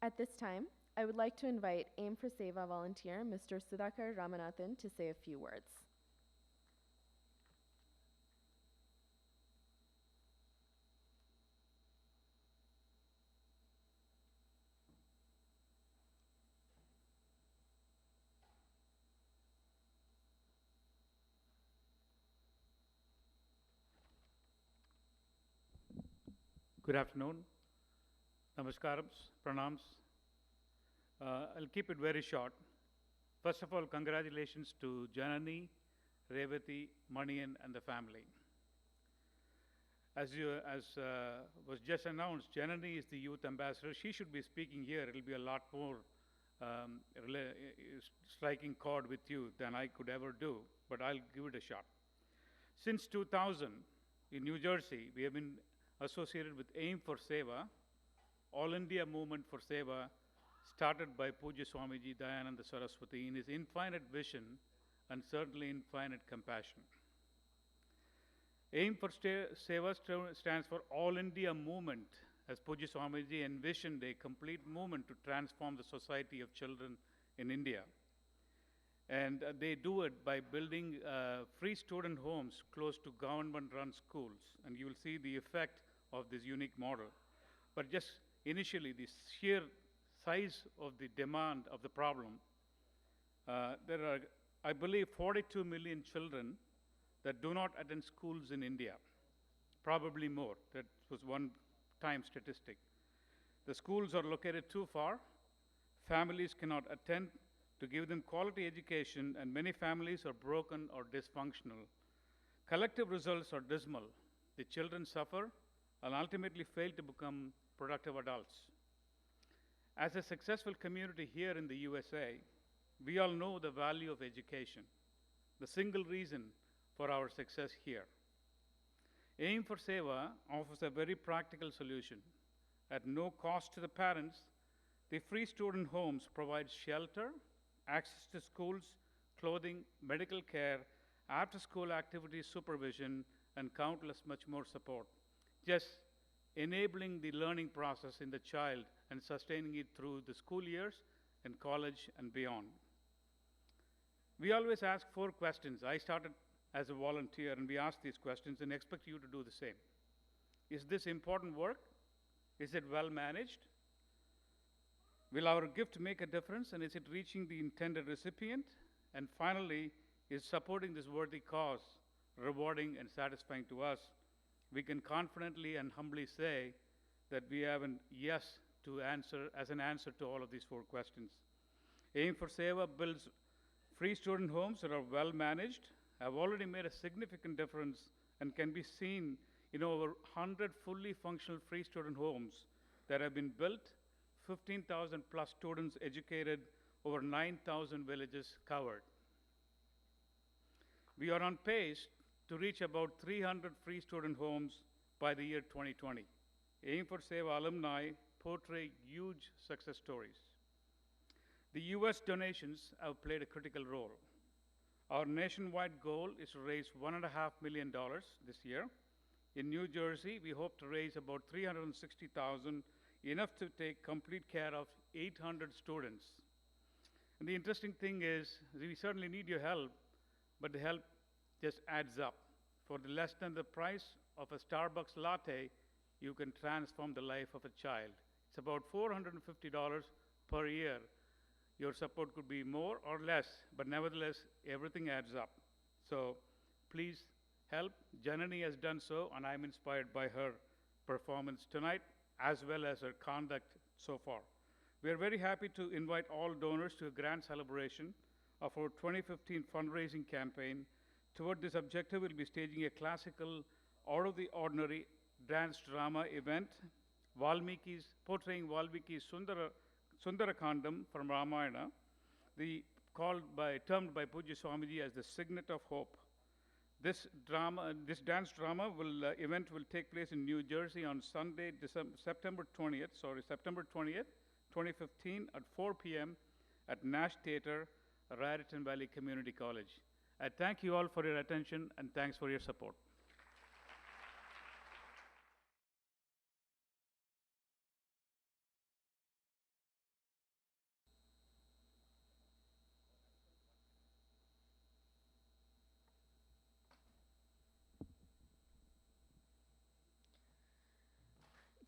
At this time, I would like to invite Aim for Seva volunteer Mr. Sudhakar Ramanathan to say a few words. Good afternoon. Namaskarams, pranams. I'll keep it very short. First of all, congratulations to Janani, Revati, Manian, and the family. As was just announced, Janani is the youth ambassador. She should be speaking here. It'll be a lot more striking chord with you than I could ever do, but I'll give it a shot. Since 2000, in New Jersey, we have been associated with Aim for Seva, All India Movement for Seva, started by Pujya Swamiji Dayananda Saraswati in his infinite vision and certainly infinite compassion. Aim for Seva stands for All India Movement, as Pujya Swamiji envisioned a complete movement to transform the society of children in India. And they do it by building free student homes close to government-run schools. And you will see the effect of this unique model. But just initially, the sheer size of the demand of the problem, there are, I believe, 42 million children that do not attend schools in India, probably more. That was one-time statistic. The schools are located too far. Families cannot attend to give them quality education, and many families are broken or dysfunctional. Collective results are dismal. The children suffer and ultimately fail to become productive adults. As a successful community here in the USA, we all know the value of education, the single reason for our success here. Aim for Seva offers a very practical solution. At no cost to the parents, the free student homes provide shelter, access to schools, clothing, medical care, after-school activities supervision, and countless much more support. Just enabling the learning process in the child and sustaining it through the school years and college and beyond. We always ask 4 questions. I started as a volunteer, and we ask these questions and expect you to do the same. Is this important work? Is it well managed? Will our gift make a difference, and is it reaching the intended recipient? And finally, is supporting this worthy cause rewarding and satisfying to us? We can confidently and humbly say that we have a yes to answer as an answer to all of these 4 questions. Aim for Seva builds free student homes that are well managed, have already made a significant difference, and can be seen in over 100 fully functional free student homes that have been built, 15,000 plus students educated, over 9,000 villages covered. We are on pace to reach about 300 free student homes by the year 2020. Aim for Seva alumni portray huge success stories. The US donations have played a critical role. Our nationwide goal is to raise $1.5 million this year. In New Jersey, we hope to raise about $360,000, enough to take complete care of 800 students. And the interesting thing is, we certainly need your help, but the help just adds up. For less than the price of a Starbucks latte, you can transform the life of a child. It's about $450 per year. Your support could be more or less, but nevertheless, everything adds up. So please help. Janani has done so, and I'm inspired by her performance tonight as well as her conduct so far. We are very happy to invite all donors to a grand celebration of our 2015 fundraising campaign. Toward this objective, we'll be staging a classical, out of the ordinary dance drama event, portraying Valmiki's Sundarakandam from Ramayana, termed by Pujya Swamiji as the signet of hope. This dance drama event will take place in New Jersey on Sunday, September 20th, 2015 at 4 p.m. at Nash Theatre, Raritan Valley Community College. I thank you all for your attention and thanks for your support.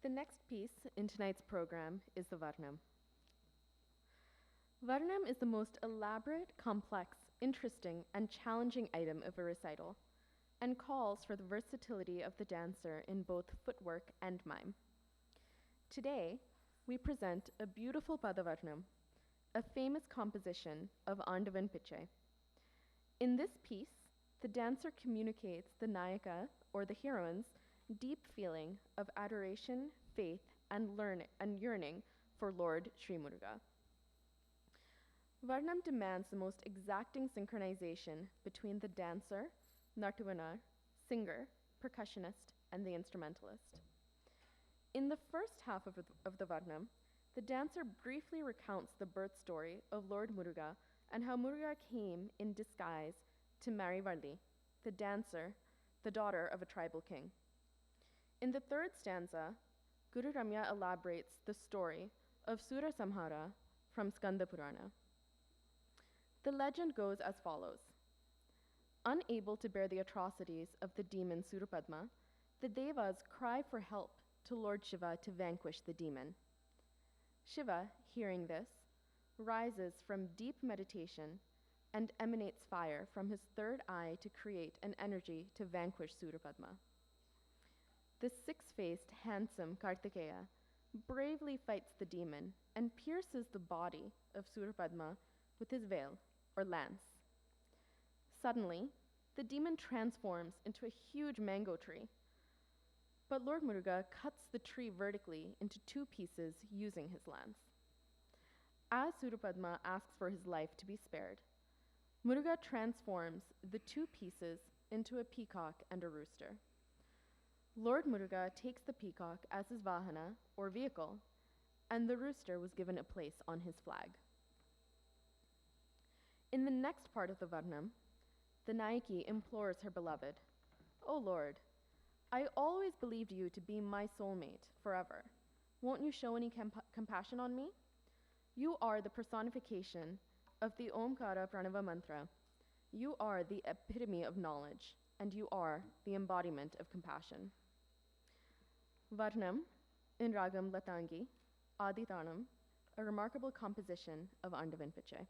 The next piece in tonight's program is the Varnam. Varnam is the most elaborate, complex, interesting, and challenging item of a recital, and calls for the versatility of the dancer in both footwork and mime. Today, we present a beautiful Padavarnam, a famous composition of Andavan Pichai. In this piece, the dancer communicates the Nayaka, or the heroine's, deep feeling of adoration, faith, and yearning for Lord Sri Muruga. Varnam demands the most exacting synchronization between the dancer, Nartuvanar, singer, percussionist, and the instrumentalist. In the first half of the Varnam, the dancer briefly recounts the birth story of Lord Muruga and how Muruga came in disguise to marry Valli, the dancer, the daughter of a tribal king. In the third stanza, Guru Ramya elaborates the story of Sura Samhara from Skanda Purana. The legend goes as follows. Unable to bear the atrocities of the demon Surapadma, the Devas cry for help to Lord Shiva to vanquish the demon. Shiva, hearing this, rises from deep meditation and emanates fire from his third eye to create an energy to vanquish Surapadma. The six-faced, handsome Kartikeya bravely fights the demon and pierces the body of Surapadma with his veil, or lance. Suddenly, the demon transforms into a huge mango tree, but Lord Muruga cuts the tree vertically into two pieces using his lance. As Surapadma asks for his life to be spared, Muruga transforms the two pieces into a peacock and a rooster. Lord Muruga takes the peacock as his vahana, or vehicle, and the rooster was given a place on his flag. In the next part of the Varnam, the Nayaki implores her beloved, "O Lord, I always believed you to be my soulmate forever. Won't you show any compassion on me? You are the personification of the Omkara Pranava mantra. You are the epitome of knowledge, and you are the embodiment of compassion." Varnam in Ragam Latangi, Aditanam, a remarkable composition of Andavan Pichai.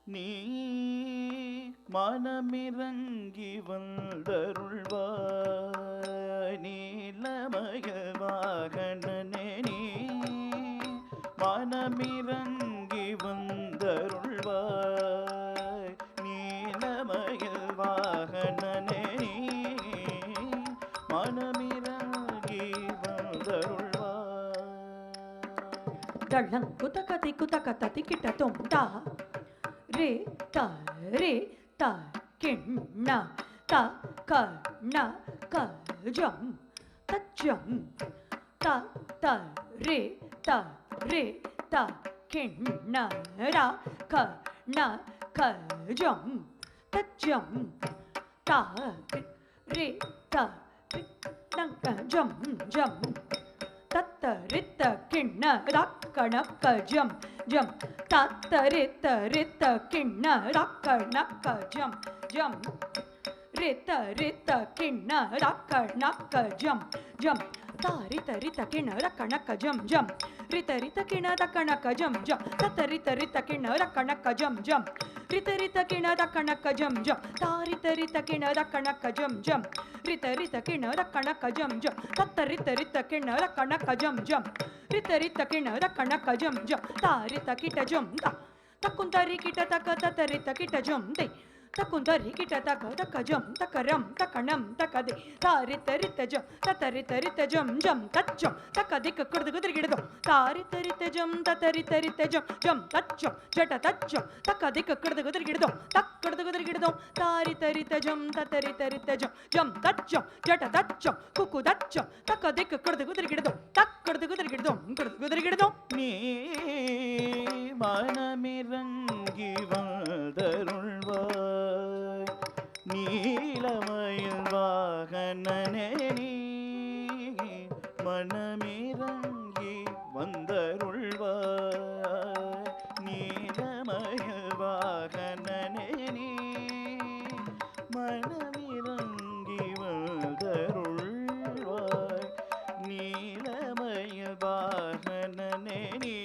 நீ மனமிறங்கி வந்தருள்வாய் நீலமய வாகனனே நீ மனமிறங்கி வந்தருள்வாய் நீலமய வாகனனே நீ மனமிறங்கி வந்தருள்வாய். தள்ளங் குதகதி குதகததி கிட்டதும் தா ரே த ரே த கிண்ண த கண்ண கஜம் தஜம் த த ரே த ரே த கிண்ண ர கண்ண கஜம் தஜம் த ரே த நங்க ஜம் ஜம் தத்தரித்த கிண்ண ரக்கணக்க ஜம் ஜம் தத்தரித்த ரித்த கிண்ண ரக்கணக்க ஜம் ஜம் ரித்த ரித்த கிண்ண ரக்கணக்க ஜம் ஜம் தாரித்த ரித்த கிண்ண ரக்கணக்க ஜம் ஜம் ரித்த ரித்த கிண்ண ரக்கணக்க ஜம் ஜம் தத்தரித்த ரித்த கிண்ண ரக்கணக்க ஜம் ஜம் ரித்த ரித்த கிண்ண ரக்கணக்க ஜம் ஜம் தாரித்த ரித்த கிண்ண ரக்கணக்க ஜம் ஜம் ரித்த ரித்த கிண்ண ரக்கணக்க ஜம் ஜம் தத்தரித்த ரித்த கிண்ண ரக்கணக்க ஜம் ஜம் ரித்த ரித்த கிண்ண ரக்கணக்க ஜம் ஜம் தாரித்த கிட்ட ஜம் த தக்குந்தரி கிட்ட தக்க தத்தரித்த கிட்ட ஜம் தை தக்குந்தரி கிட்ட தக்க தக்க ஜம் தக்கரம் தக்கணம் தக்கதி தாரித்த ரித்த ஜம் தத்தரித்த ரித்த ஜம் ஜம் தச்சம் தக்கதிக்கு குடுது குதிரிகிடுதோ தாரித்த ரித்த ஜம் தத்தரித்த ரித்த ஜம் ஜம் தச்சம் ஜட தச்சம் தக்கதிக்கு குடுது குதிரிகிடுதோ தக்குடுது குதிரிகிடுதோ தாரித்த ரித்த ஜம் தத்தரித்த ரித்த ஜம் ஜம் தச்சம் ஜட தச்சம் குக்கு தச்சம் தக்கதிக்கு குடுது குதிரிகிடுதோ தக்குடுது குதிரிகிடுதோ குடுது குதிரிகிடுதோ நீ மனமிறங்கி வந்தருள்வாய் நீலமயில் வாகனனே நீ மனமிறங்கி வந்தருள்வாய் நீலமயில் வாகனனே நீ மனமிறங்கி வந்தருள்வாய் நீலமயில் வாகனனே நீ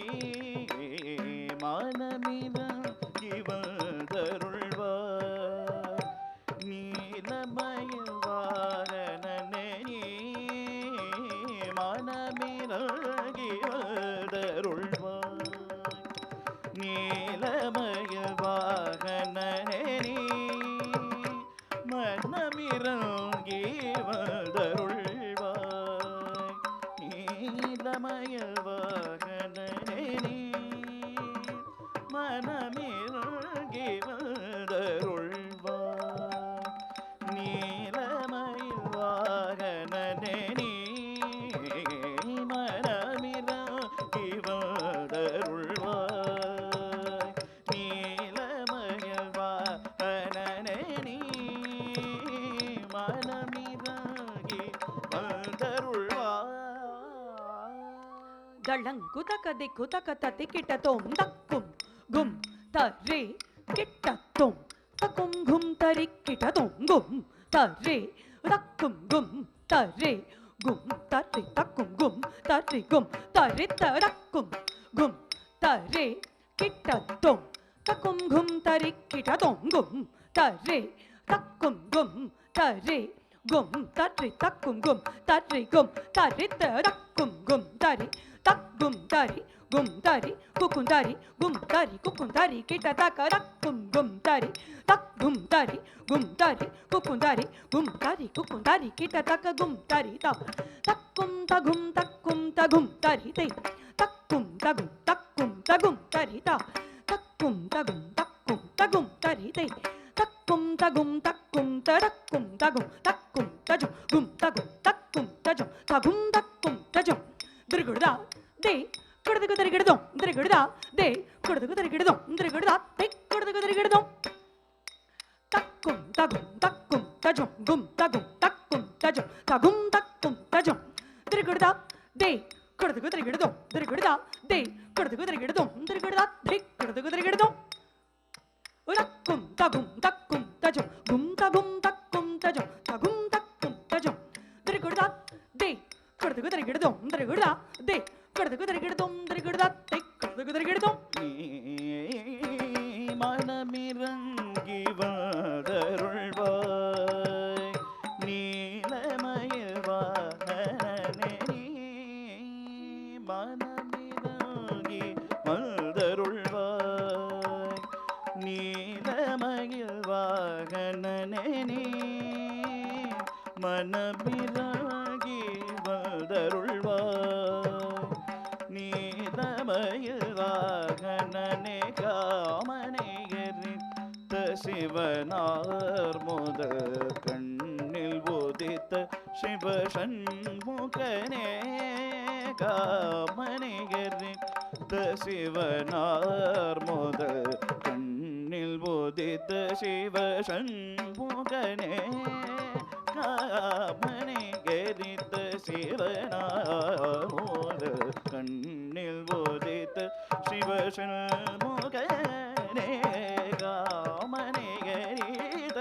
மனமிறங்கி வந்தருள்வாய் நீலமயில் வாகனனே நீ மனமிறங்கி வந்தருள்வாய் நீலமயில் வாகனனே நீ மனமிறங்கி வந்தருள்வாய் நீலமயில் வாகனனே நீ மனமிறங்கி வந்தருள்வாய் நீலமயில் வாகனனே நீ மனமிறங்கி வந்தருள்வாய் நீலமயில் வாகனனே நீ மனமிறங்கி வந்தருள்வாய். தள்ளங் குதகதி குதகததி கிட்டதோம் தக்கும் கும் தரே கிட்டதோம் தக்கும் கும் தரி கிட்டதோம் கும் தரே தக்கும் கும் தரே கும் தரி தக்கும் கும் தரி கும் தரி தரக்கும் கும் தரே கிட்டதோம் தக்கும் கும் தரி கிட்டதோம் கும் தரே தக்கும் கும் தரே கும் தரி தக்கும் கும் தரி கும் தரி தரக்கும் கும் தரி தக்கும் தரி கும் தரி குக்குந்தரி கும் தரி குக்குந்தரி கிட்ட தக்க ரக்கும் கும் தரி தக்கும் தரி கும் தரி குக்குந்தரி கும் தரி குக்குந்தரி கிட்ட தக்க கும் தரி த தக்கும் தகும் தக்கும் தகும் தரி தை தக்கும் தகும் தக்கும் தகும் தரி த தக்கும் தகும் தக்கும் தகும் தரி தை தக்கும் தகும் தக்கும் தரக்கும் தகும் தக்கும் தஜும் கும் தகும் தக்கும் தஜும் தகும் தக்கும் தஜும் திருகுடா தே குடுது குதிரிகிடுதோம் திருகுடா தே குடுது குதிரிகிடுதோம் திருகுடா தே குடுது குதிரிகிடுதோம் தக்கும் தகும் தக்கும் தஜும் கும் தகும் தக்கும் தஜும் தகும் தக்கும் தஜும் திருகுடா தே குடுது குதிரிகிடுதோம் திருகுடா தே குடுது குதிரிகிடுதோம் திருகுடா தே குடுது குதிரிகிடுதோம் ரக்கும் தகும் தக்கும் தஜும் கும் தகும் தக்கும் தஜும் தகும் தக்கும் தஜும் திருகுடா தே குடுது குதிரிகிடுதோம் திருகுடா தே குடுது குதிரிகிடுதோம் திருகுடா தே குடுது குதிரிகிடுதோம் மனமி மனமிறங்கி வந்தருள்வாய் நீதமயில் வாகனனே காமனை எரித்த சிவனார் முதல் கண்ணில் உதித்த சிவசண்முகனே காமனை எரித்த சிவனார் முதல் கண்ணில் உதித்த சிவசண்முகனே காமனை எரித்த சிவனார் முதல் கண்ணில் உதித்த சிவசண்முகனே காமனை எரித்த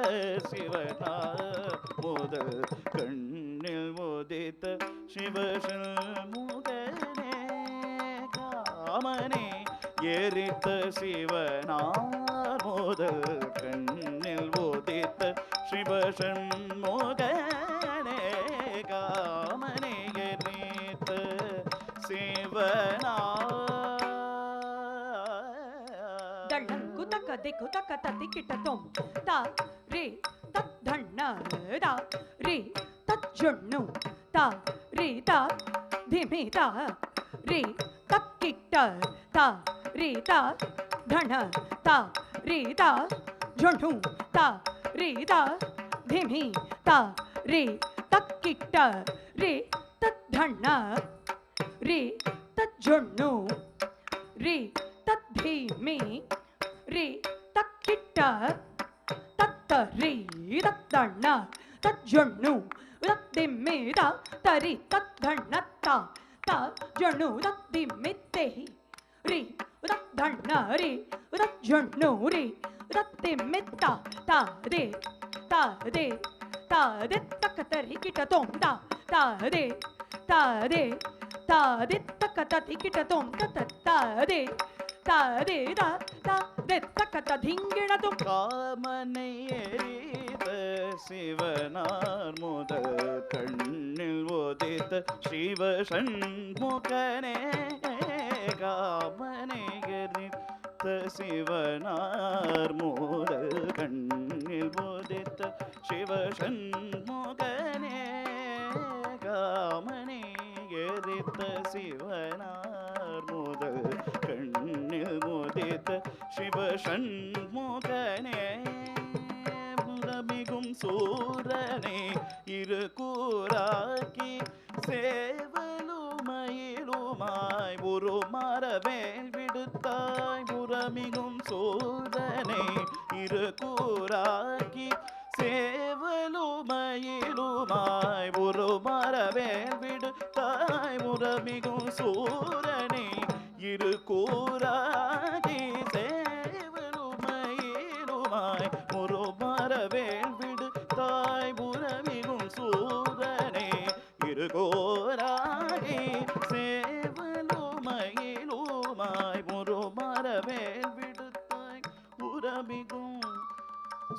சிவனார் முதல் கண்ணில் உதித்த சிவசண்முகனே காமனை எரித்த சிவனார் முதல் கண்ணில் உதித்த சிவசண்முகனே காமனை எரித்த சிவனார் ದಳ್ಳಂಕು ತಕ್ಕ ದಿಕ್ಕು ತಕ್ಕ ತತ್ತಿ ಕಿಟ್ಟ ತೊಂ ತ ರೇ ತತ್ ಧಣ್ಣ ದ ರೇ ತತ್ ಜೊಣ್ಣು ತ ರೇ ತ ಧಿಮಿ ತ ರೇ ತಕ್ ಕಿಟ್ಟ ತ ರೇ ತ ಧಣ ತ ರೇ ತ ಜೊಣ್ಣು ತ ರೇ ತ ಧಿಮಿ ತ ರೇ ತಕ್ ಕಿಟ್ಟ ರೇ ತತ್ ಧಣ್ಣ ರೇ ತತ್ ಜೊಣ್ಣು ರೇ ತತ್ ಧಿಮಿ ರೇ ತಕ್ಕಿಟ್ಟ ತತ್ತ ರೇ ತತ್ತಣ್ಣ ತಜ್ಜೊಣ್ಣು ತದ್ದಿಮ್ಮಿದ ತರಿ ತದ್ದಣ್ಣ ತ ಜೊಣ್ಣು ತದ್ದಿಮ್ಮಿತ್ತೆ ರೇ ತದ್ದಣ್ಣ ರೇ ತಜ್ಜೊಣ್ಣು ರೇ ತದ್ದಿಮ್ಮಿತ್ತ ತಾದೆ ತಾದೆ ತಾದೆ ತಕ್ಕ ತರಿ ಕಿಟ ತೊಂ ತಾದೆ ತಾದೆ ತಾದೆ ತಕ್ಕ ತರಿ ಕಿಟ ತೊಂ ತಾದೆ தாதே தா தா தே தக்கத திங்கிணது காமனை எரித்த சிவனார் முதல் கண்ணில் உதித்த சிவசண்முகனே காமனை எரித்த சிவனார் முதல் கண்ணில் உதித்த சிவசண்முகனே காமனை எரித்த சிவனார் முதல் கண்ணில் உதித்த சிவசண்முகனே புறமிகும் சூரனை இரு கூறாக்கி சேவலுமயிலுமாய் ஒரு மரவேல் விடுத்தாய் புறமிகும் சூரனை இரு கூறாக்கி சேவலுமயிலுமாய் ஒரு மரவேல் விடுத்தாய் புறமிகும் சூரனை இரு கூறாகி சேவலுமயிலுமாய் ஒரு மரவேல் விடுத்தாய் புறமிகும் சூரனே இரு கூறாகி சேவலுமயிலுமாய் ஒரு மரவேல் விடுத்தாய் புறமிகும்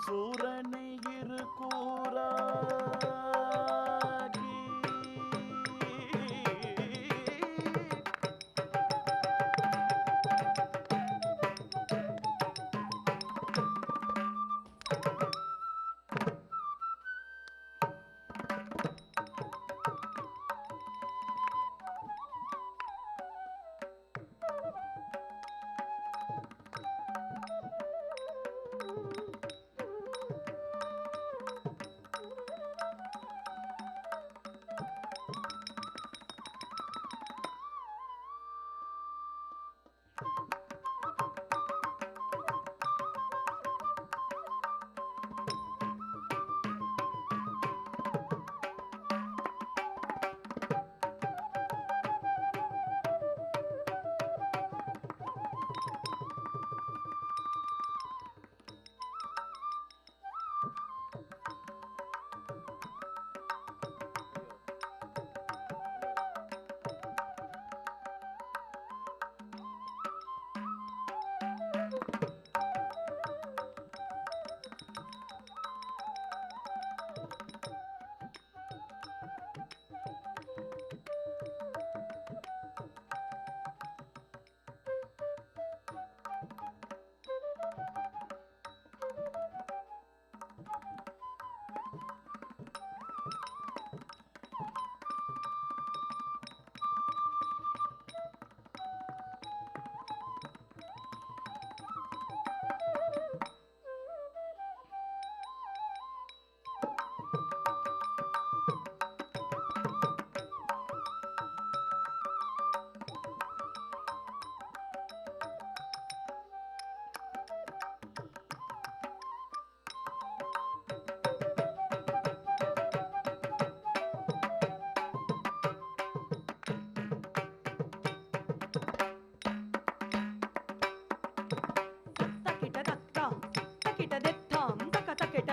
சூரனை இரு கூறாகி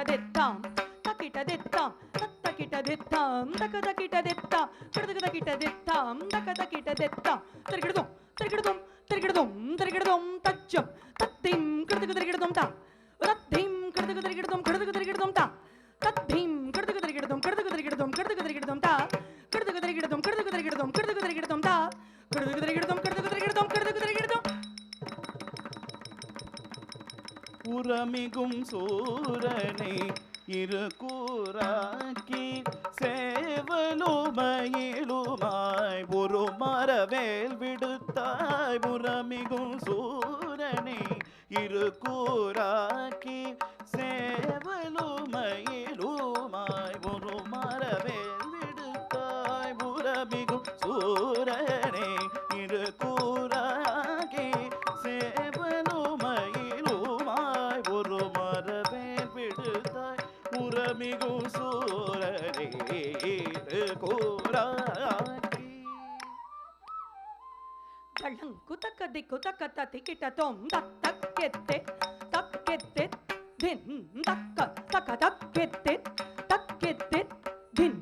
dittam, takita dittam, takita dittam, takita dittam, takita dittam, takita dittam, tarikidum, tarikidum, tarikidum, tarikidum, tachum, tatim, tarikidum ta, tatim, tarikidum ta, tatim, tarikidum ta, tarikidum ta, tarikidum ta, உரமிகும் சூரனை இரு கூறாக்கி சேவலுமயிலுமாய் ஒரு மரவேல் விடுத்தாய். உரமிகும் சூரனை இரு கூறாக்கி சேவலுமயிலுமாய் ஒரு மரவேல் விடுத்தாய். உரமிகும் சூரனை இரு கூறாக்கி சேவலுமயிலுமாய் ஒரு மரவேல் விடுத்தாய். உரமிகும் சூரனை இரு கூறாக்கி Talanku takadiku takatati kitatom takkette takkette din takka takatakkette takkette din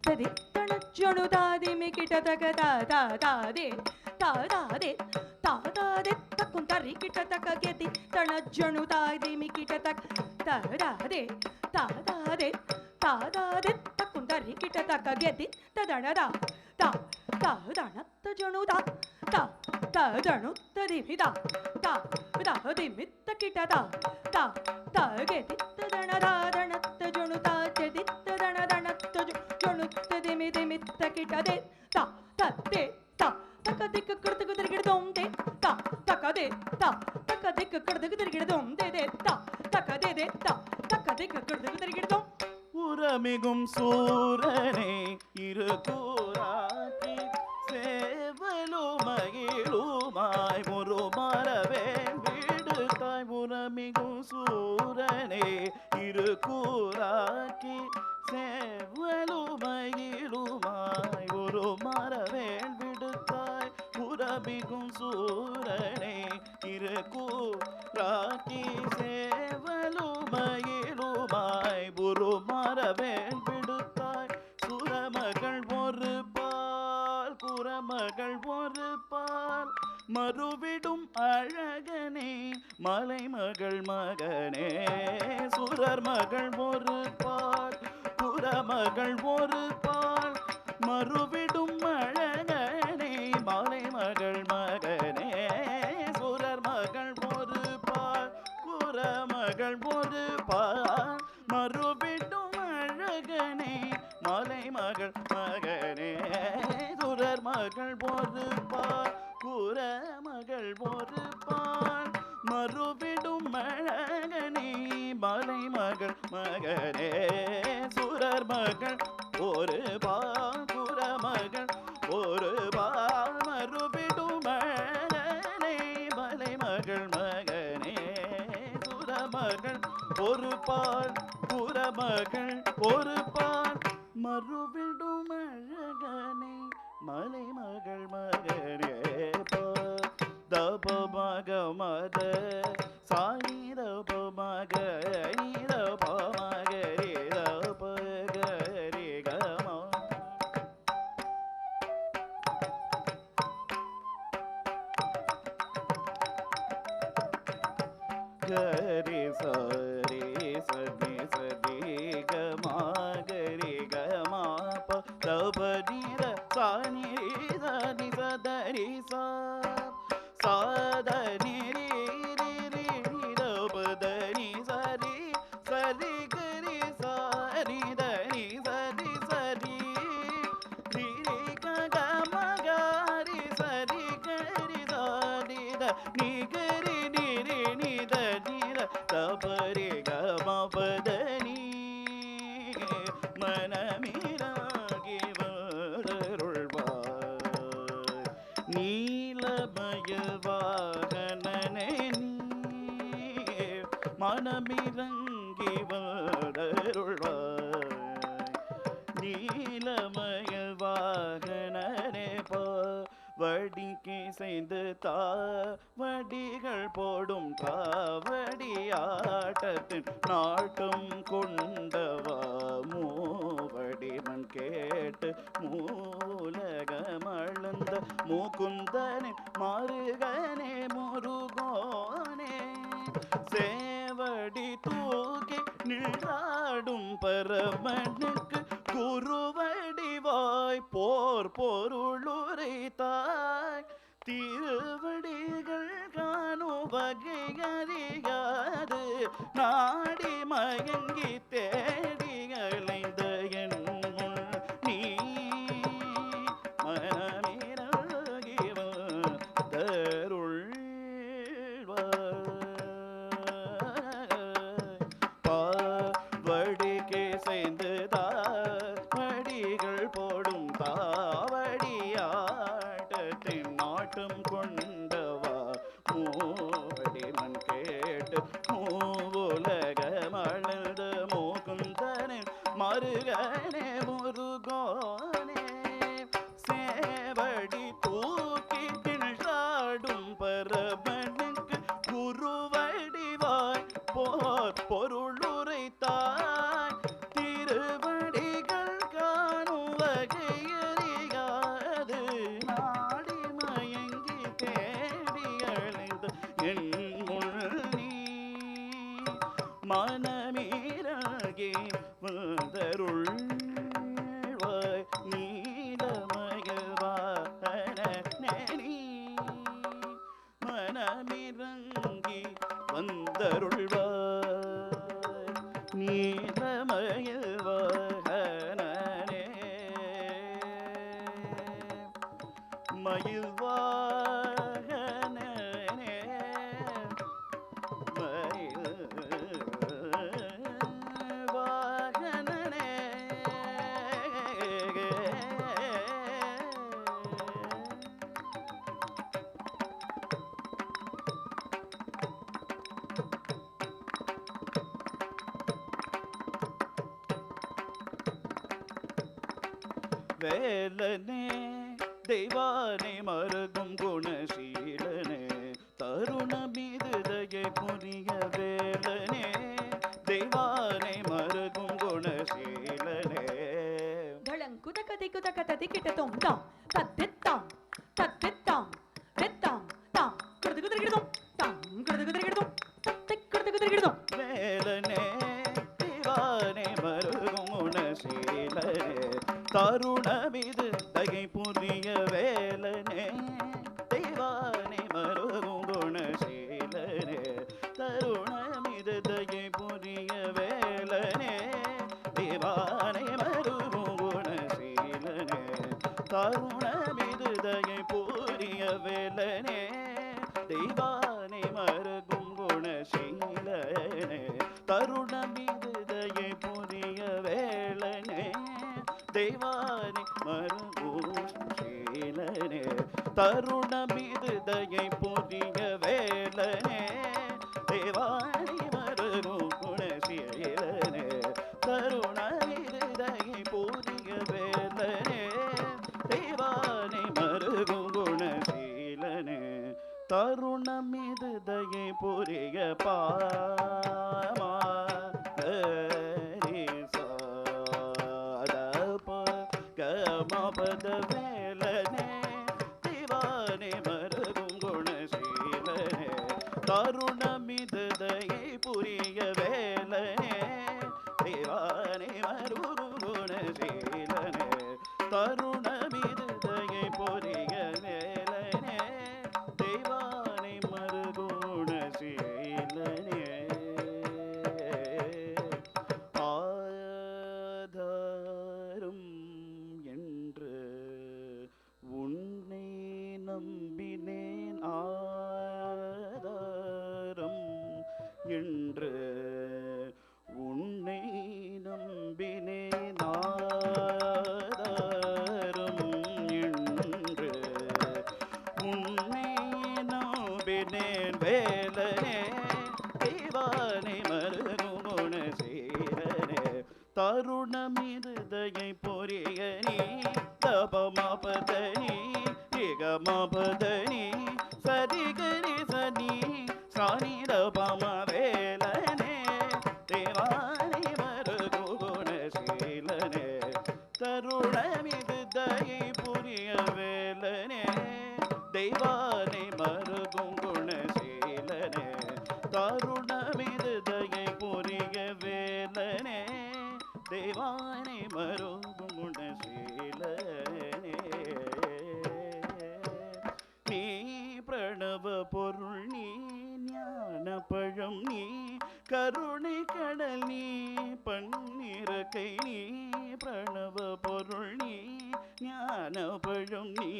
tadi tanachanu dadi mikita takata tadade tadade tadade takuntari kita takageti tanachanu dadi mikita tak tadade tadade tadade takuntari kita takageti tadanada ta tadanatta januda ta tadανutta dimida ta dimitta kitata ta geditta danadanatta januta geditta danadanatta janutta dimitta kitade ta tatte ta takadikka kurtuku dirgidom de ta takade ta takadikka kurtuku dirgidom de ta takade de ta takadikka kurtuku dirgidom. உரமிகும் சூரனை இரு கூறாக்கி சேவலுமயிலுமாய் ஒரு மரவேல் விடுத்தாய். உரமிகும் சூரனை இரு கூறாக்கி சேவலுமயிலுமாய் ஒரு மரவேல் விடுத்தாய். உரமிகும் சூரனை இரு கூறாக்கி சேவலுமயிலுமாய் ஒரு மரவேல் விடுத்தாய். சுரமகள் ஒரு பால் குரமகள் ஒரு பால் மறுவிடும் அழகனே மலைமகள் மகனே. சுரர் மகள் ஒரு பால் குரமகள் ஒரு பால் மறுவிடும் அழகனே மலைமகள் மகனே. சுரர் மகள் ஒரு பால் குரமகள் ஒரு பால் மறுவிடும் அழகனே மலைமகள் மகனே. சுரர் மகள் ஒரு பால் குரமகள் ஒரு பால் மறுவிடும் அழகனே மலைமகள் மகனே. சுரர் மகள் ஒரு பால் குரமகள் ஒரு பால் மறுவிடும் அழகனே மலைமகள் மகனே. சுரமகள் ஒரு பால் குரமகள் ஒரு பால் மறுவிடும் அழகனே மலைமகள் மகனே. தப மக மத சாணி தப மக நீர பமகரி தப கரி கம கரி சரி சதி சதி கமா கரி கமா ப தப நீர சாணி சதி சதரி சா சாதனி ரி ரி ரி தபதனி சரி சரி கரி சரி தனி சரி சரி ரி ரி கமகரி சரி கரி சரி த நி கரி நி ரி நி த நி ர தபரி கமபதனி மனமிராகி வருள்வார் நீலமய வாகனனே மனமிரங்கி வருள்வாய். நீலமய வாகனனே வடிவேலவனே வடிக்கு செய்து தாவடிகள் போடும் காவடி ஆட்டத்தின் நாட்டம் கொண்டவா மூவடிமன் கேட்டு மூலகமளந்த முகுந்தனே மருகனே முருகோனே சேவடி தூக்கி நின்றாடும் பரமனுக்கு குருவடிவாய் போர் பொருளுரைத்தாய் திருவடிகள் காணும் வகை அறியாது நாடி மயங்கி தேடி அலைந்த என் முன் நீ மனமிறங்கி வந்தருள்வாய் பாவடிக்கு செய்து தாவடிகள் போடும் தாவடியாட்டத்தின் நாட்டம் கொண்டவா மூவடி மண் கேட்டு மூவுலகமளந்த முகுந்தனின் மருகனே முருகோனே சேவடி தூக்கி தின்றாடும் பரமனுக்கு குருவடிவாய் போர் பொருளுரைத்தாய் திருவடிகள் காணும் வகையறியாது நாடி மயங்கி தேடி அழைந்த என் முன் நீ மனமீரகி வந்தருள்வாய் நீலமயவானே மனமிறங்கி வந்தருள்வாய் நீலமயவானே மயில்வாகனே மயில்வாகனே வேலனே தெய்வானை மருகும் குணசீலனே தருணமீது தயை புரிய வேலனே தெய்வானை மருகும் குணசீலனே ಧಳಂಕುದಕದಿ ಕುದಕತದಿ ಕಿಟತೊಂ ತಾಂ ತದ್ದಿತ್ತಾಂ ತದ್ದಿತ್ತಾಂ ದಿತ್ತಾಂ ತಾಂ ಕುದಕುದರಿಗಿಡತೊಂ ತಾಂ ಕುದಕುದರಿಗಿಡತೊಂ ತತ್ತಿಕ್ಕುದಕುದರಿಗಿಡತೊಂ வேலனே தெய்வானை மருகும் குணசீலனே தருணமிது தகை புரிய வேலனே தெய்வானை மருகும் குணசீலனே தருணமிது தகை புரிய வேலனே தெய்வானை மருகும் குணசீலனே தருணமிது தகை புரிய வேலனே தெய்வானை மருகும் குணசீலனே தருணமிது தகை புரிய வேலனே தெய்வானை மருகும் சீலனே தருணமிது தயை புரிய வேலனே தெய்வானை மருகும் குணசீலனே தருணமிது தயை புரிய வேலனே தெய்வானை மருகும் குணசீலனே தருணமிது தயை புரிய பாமா கமபத வேலனே தெய்வானை மருகும் குணசீலனே தருணமிது தயை புரிய வேலனே தெய்வானை மருகும் குணசீலனே தருணமிது தயை புரிய வேலனே தெய்வானை மருகும் குணசீலனே ஆதாரம் என்று உன்னை நம்பினேன் ஆதாரம் என்று உன்னை நம்பினேன் ஆதாரம் என்று உன்னை நம்பினேன் வேலனே தெய்வானை மருகும் குணசீலனே தருணமிது தயை பொரிய நீ தபமபதனி ಗಮಪದನಿ ಸರಿ ಗರಿ ಸನಿ ಸಾನಿ ದ ಪಮ ವೇಲನೆ ದೇವಾನಿ ಮರುಗು ಗುಣಶೀಲನೆ ತರುಣಮಿದು ದಯೆ ಪುರಿಯ ವೇಲನೆ ದೈವಾನಿ ಮರುಗು ಗುಣಶೀಲನೆ ತರುಣಮಿದು ದಯೆ ಪುರಿಯ ವೇಲನೆ ದೇವಾನಿ ಮರುಗು ಗುಣಶೀಲನೆ நீ பிரணவ பொருள் நீ ஞான பழம் நீ கருணை கடல் நீ பன்னிறக்கை நீ பிரணவ பொருள் நீ ஞான பழம் நீ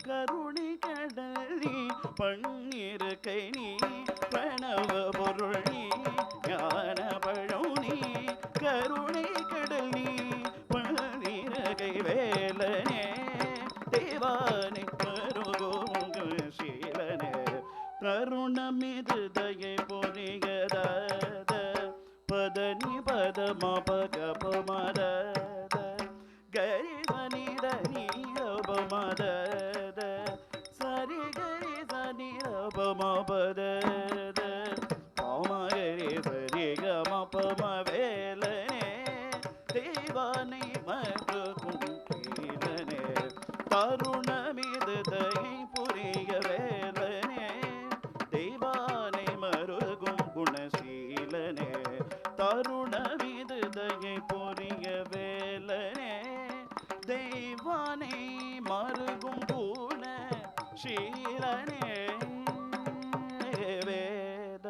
கருணை கடல் நீ பன்னிறக்கை நீ பிரணவ பொருள் நீ ஞான பழம் நீ கருணை கடல் நீ பன்னிறக்கை வேலனே தேவானை மருகோங்கீலனே கருணமிது தயை பொறிகத பதனி பத மபக பமத கரி சனித நீரபமத சரி கரி சனிரபமபத பாமகரி சரி கமபம வேலனே தேவானை மருகும் கீலனே தருணமிது தயை புரிய வேலனே தெய்வானை மருகும் குணசீலனே தருணமிது தயை புரிய வேலனே தெய்வானை மருகும் குணசீலனே வேத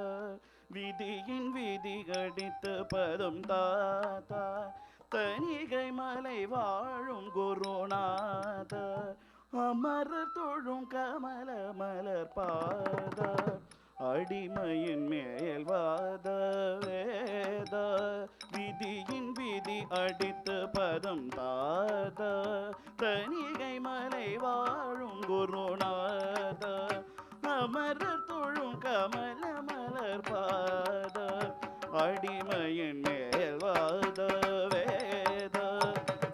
விதியின் விதி கடித்த பதம் தாத்தா தனிகை மலை வாழும் குருநாத அமரர் தொழும் கமல மலர் பாத அடிமையின் மேல் வாத வேத விதியின் விதி அடித்த பதம் தாத தனிகை மலை வாழும் குருநாத அமரர் தொழும் கமல மலர் பாத அடிமையின் மேல் வாத வேத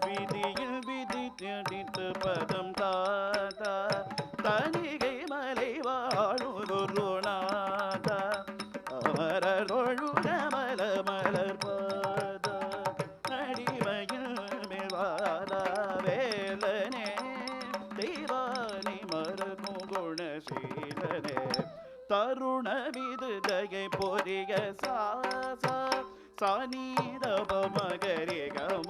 விதியில் விதி அடித்து பதம் தாதா தனிகை மலை வாழும் குருநாத அமரர் தொழும் கமல மலர் பாத அடிமையில் மேல் வாத வேலனே தெய்வானை மருகும் குணசீலனே தருணமிது தயை பொறிய சாசா சானிரப மகரி கம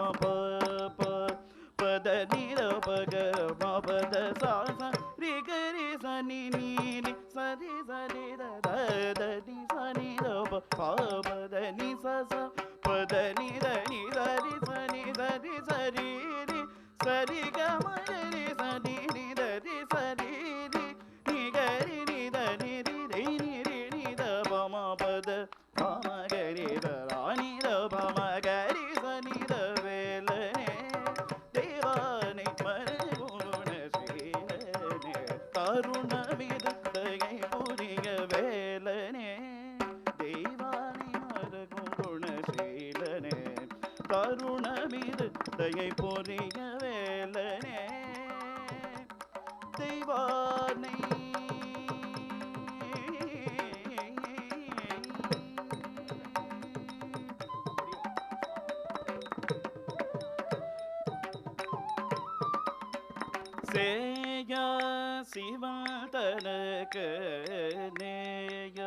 பத நிரப கமபத சாசா ரிகரி சனி நீனி சரி சரி ததி சனிரப பத நி சச பத நித நிதரி சனி சரி சரி சரி கமரி சனி நிதரி சரி நிகரி நித நிரி நிரி நித பம பத பமகரி ராணி பமகரி சனித வேலனே தேவானை மருகுணசீலனே கருணமித தயை புரிய வேலனே தெய்வானை மருகுணசீலனே கருணமித தயை புரிய வேலனே தெய்வானை சேயா சிவன் தனக்கு நேய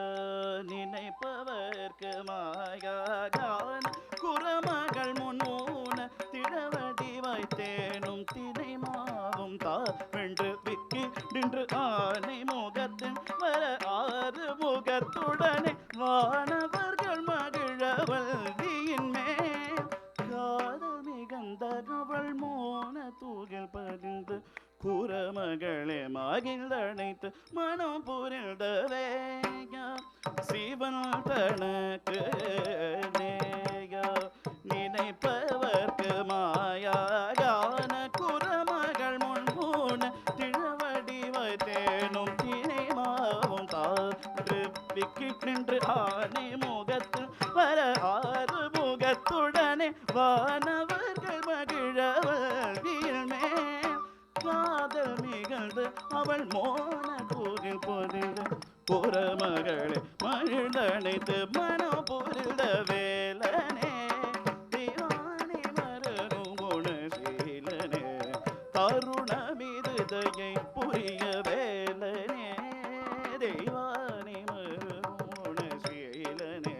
நினைப்பவர்க்கு மாயாகான் குரமகள் முன்னூன திழவடி வைத்தேனும் தினை மாவும் தாவென்று விக்கி நின்று ஆனை முகத்தின் வர ஆறு முகத்துடனே வானவர்கள் மகிழவல்லியின் மேல் காதல் மிகுந்த அவள் மோன தூகில் பதிந்து குரமகளே மகிழ்ந்தனைத்து மனம் புரிந்தவேயா சிவன் தனக்கு நேயா நினைப்பவர்க்கு மாயாகான குரமகள் முன்பூன திழவடி வைத்தேனும் தினை மாவும் தாறு விக்கி நின்று ஆனை முகத்தில் வர ஆறு முகத்துடனே வானவர்கள் மகிழவல்லியில் மேல் காதல் மிகழ்ந்து மகிழ்ந்தனைத்து மனம் புரிந்த வேலனே திவானி மருகும் குணசீலனே கருணமிதுதையை புரிய வேலனே தெய்வானி மருகும் குணசீலனே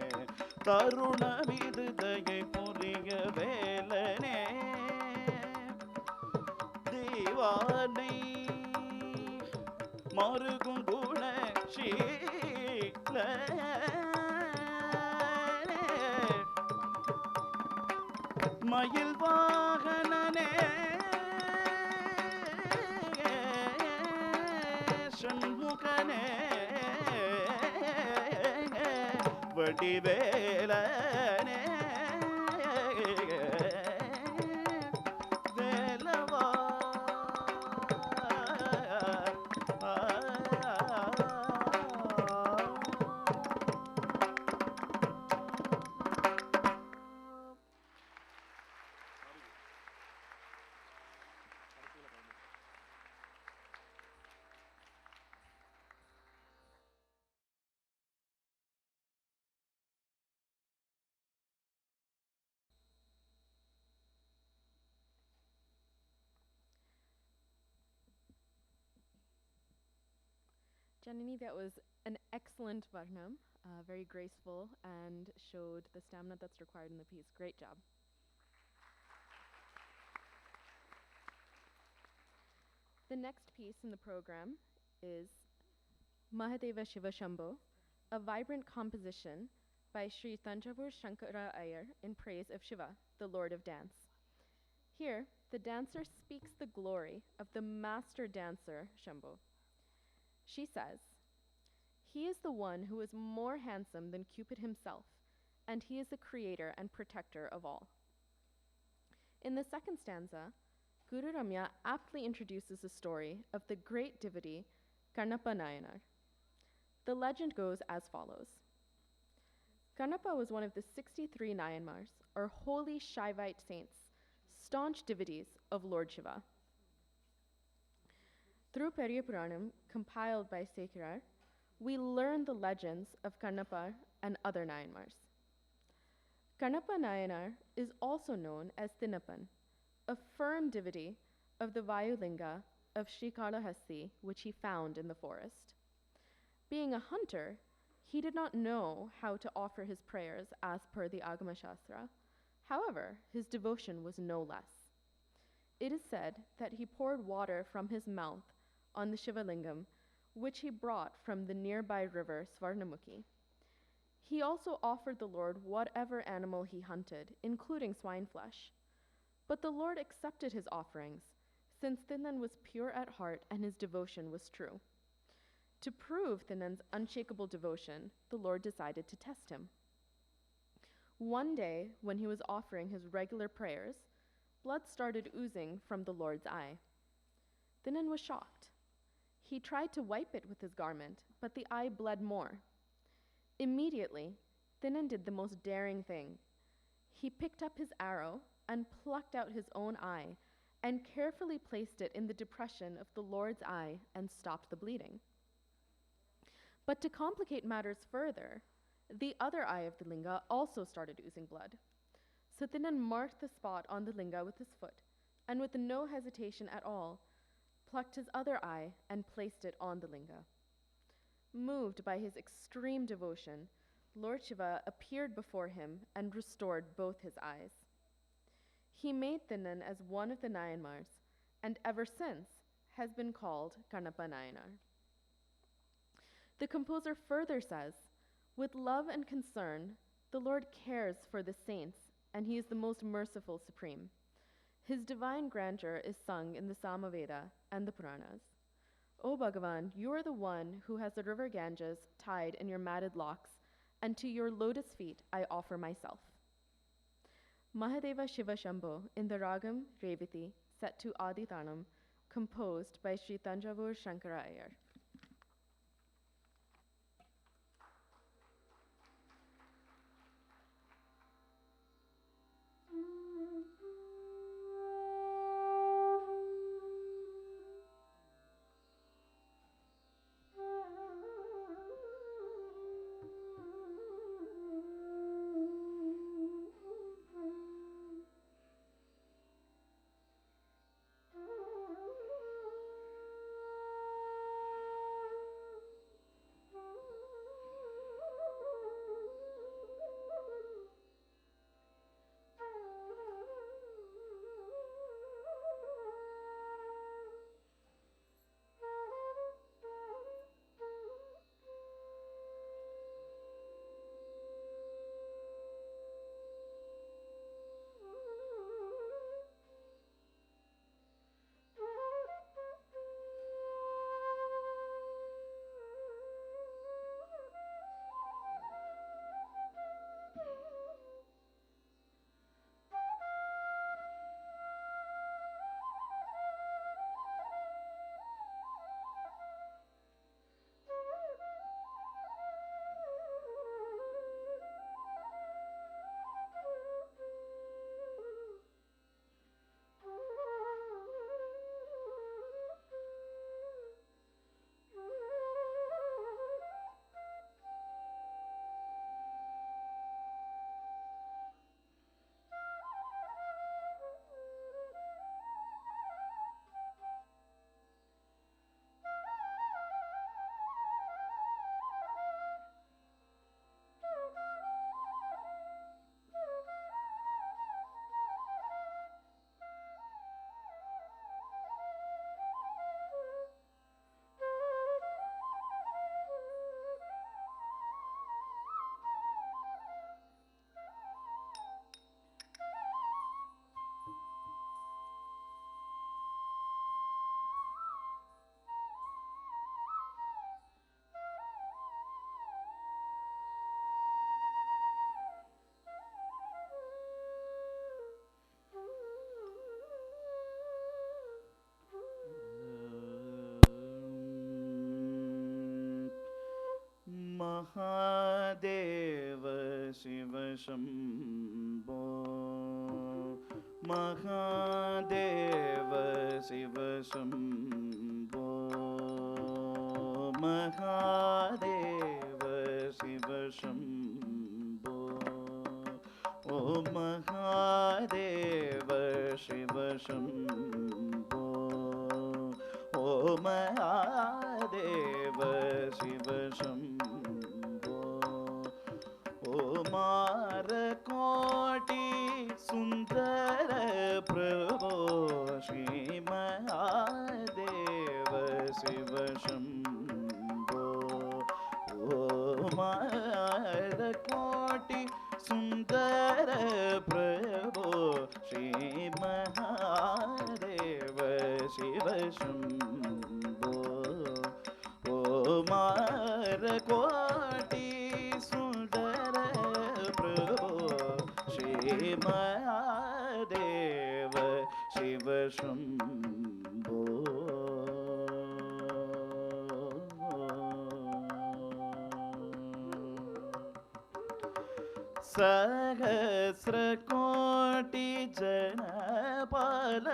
கருணமிதுதையை புரிய வேலனே தெய்வானை மருகும் குணசீலனே மயில் வாகனனே சண்முகனே வடிவேலனே வேலவா Janani, that was an excellent varnam, very graceful, and showed the stamina that's required in the piece. Great job. The next piece in the program is Mahadeva Shiva Shambho, a vibrant composition by Sri Tanjavur Shankara Iyer in praise of Shiva, the Lord of Dance. Here, the dancer speaks the glory of the master dancer Shambho. She says, "He is the one who is more handsome than Cupid himself, and he is the creator and protector of all." In the second stanza, Guru Ramya aptly introduces the story of the great devotee Kannappa Nayanar. The legend goes as follows. Kannappa was one of the 63 Nayanmars, or holy Shaivite saints, staunch devotees of Lord Shiva. Through Periya Puranam, compiled by Sekirar, we learn the legends of Kannappa and other Nayanmars. Kannappa Nayanar is also known as Thinnappan, a firm devotee of the Vayulinga of Srikalahasti, which he found in the forest. Being a hunter, he did not know how to offer his prayers as per the Agama Shastra. However, his devotion was no less. It is said that he poured water from his mouth on the Shivalingam, which he brought from the nearby river Swarnamukhi. He also offered the Lord whatever animal he hunted, including swine flesh. But the Lord accepted his offerings, since Thinnan was pure at heart and his devotion was true. To prove Thinnan's unshakable devotion, the Lord decided to test him. One day, when he was offering his regular prayers, blood started oozing from the Lord's eye. Thinnan was shocked. He tried to wipe it with his garment, but the eye bled more. Immediately, Thinnan did the most daring thing. He picked up his arrow and plucked out his own eye and carefully placed it in the depression of the Lord's eye and stopped the bleeding. But to complicate matters further, the other eye of the linga also started oozing blood. So Thinnan marked the spot on the linga with his foot, and with no hesitation at all, plucked his other eye and placed it on the linga. Moved by his extreme devotion, Lord Shiva appeared before him and restored both his eyes. He made Thinnan as one of the Nayanmars, and ever since has been called Kannappa Nayanar. The composer further says, "With love and concern, the Lord cares for the saints, and he is the most merciful supreme. His divine grandeur is sung in the Samaveda and the Puranas. O Bhagavan, you are the one who has the river Ganges tied in your matted locks, and to your lotus feet I offer myself." Mahadeva Shiva Shambho in the Ragam Revati, set to Aditanam, composed by Sri Tanjavur Shankara Iyer. Mahadev Shiv Shambho Mahadev Shiv Shambho Mahadev Shiv Shambho ओ महादेव शिव शम्भो ओ महादेव शिव शम्भो ओ मारकोटि सुन्दर प्रभो श्री महादेव शिव शम्भो ओ मारकोटि सुन्दर प्रभो श्री महादेव शिव शम्भो ओ मारकोटि सुन्दर प्रभो Shri Mahadev Shiv Shambho सहस्रकोटि जनपालना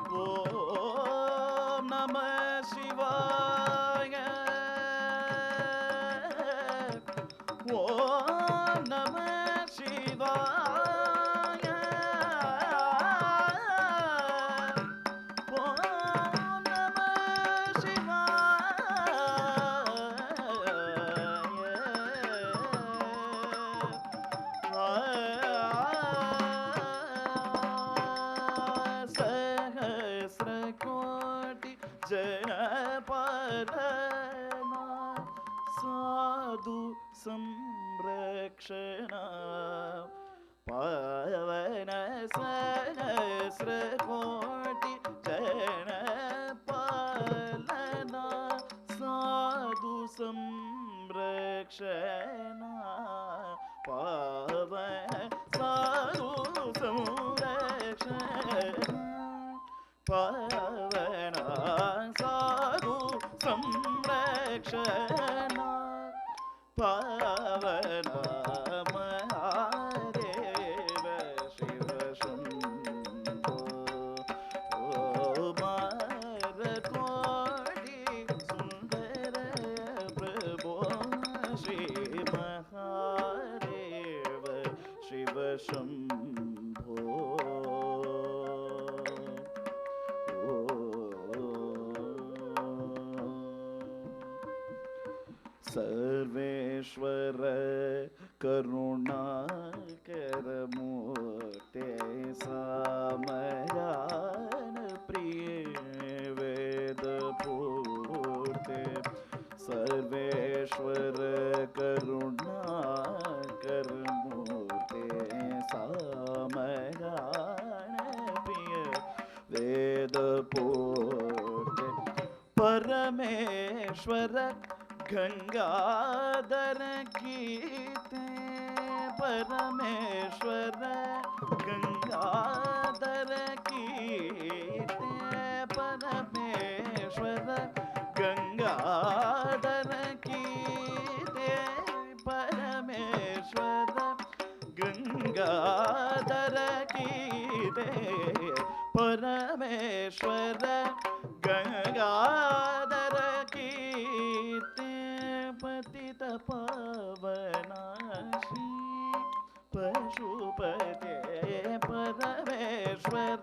Om Namah Shivaya. Om Namah Shivaya. Om Namah सहस्रकोटि जनपालना साधु संरक्षणा पावन सहस्रकोटि जनपालना साधु संरक्षणा पावन साधु संरक्षणा पावना साधु संरक्षणा पावना महादेव शिव शम्भो ओ मारकोटि सुन्दर प्रभो श्री महादेव शिव शम्भो सर्वेश्वर करुणाकर मूर्ते सामगान प्रिय वेद पूर्ते सर्वेश्वर करुणाकर मूर्ते सामगान प्रिय वेद पूर्ते परमेश परमेश्वर गंगाधर कीते परमेश्वर गंगाधर कीते परमेश्वर गंगाधर कीते परमेश्वर गंगाधर कीते परमेश्वर गंगाधर कीते पतित पावनाशी पशुपते परमेश्वर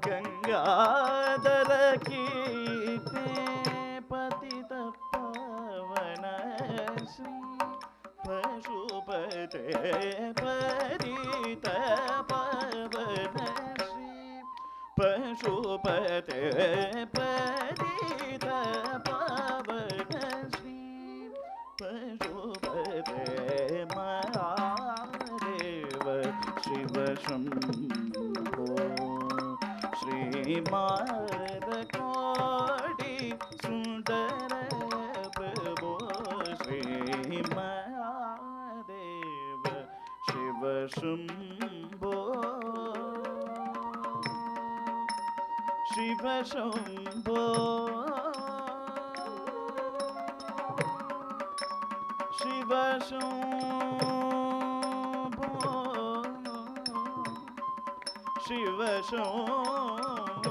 गंगाधर कीते पतित पावनाशी पशुपते पतित पावनाशी पशुपते पतित पावनश्री पशुपते महादेव शिव शंभो श्रीमारकोटि सुंदर प्रभो Shri Mahadev Shiv Shambho Shiv Shambho Shiv Shambho Shiv Shambho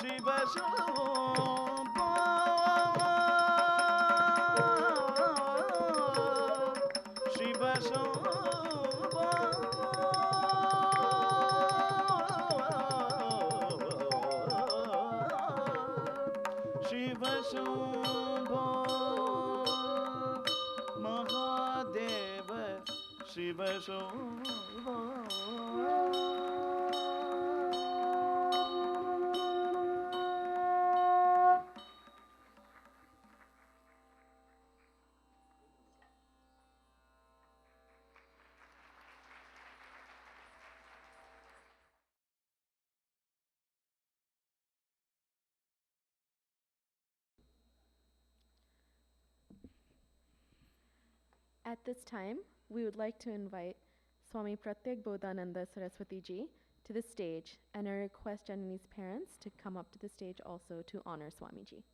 Shiv Shambho Shiv Shambho Shiv Shambho Mahadev Shiv Shambho At this time, we would like to invite Swami Pratyek Bodhananda Saraswati Ji to the stage and I request Janani's parents to come up to the stage also to honor Swami Ji.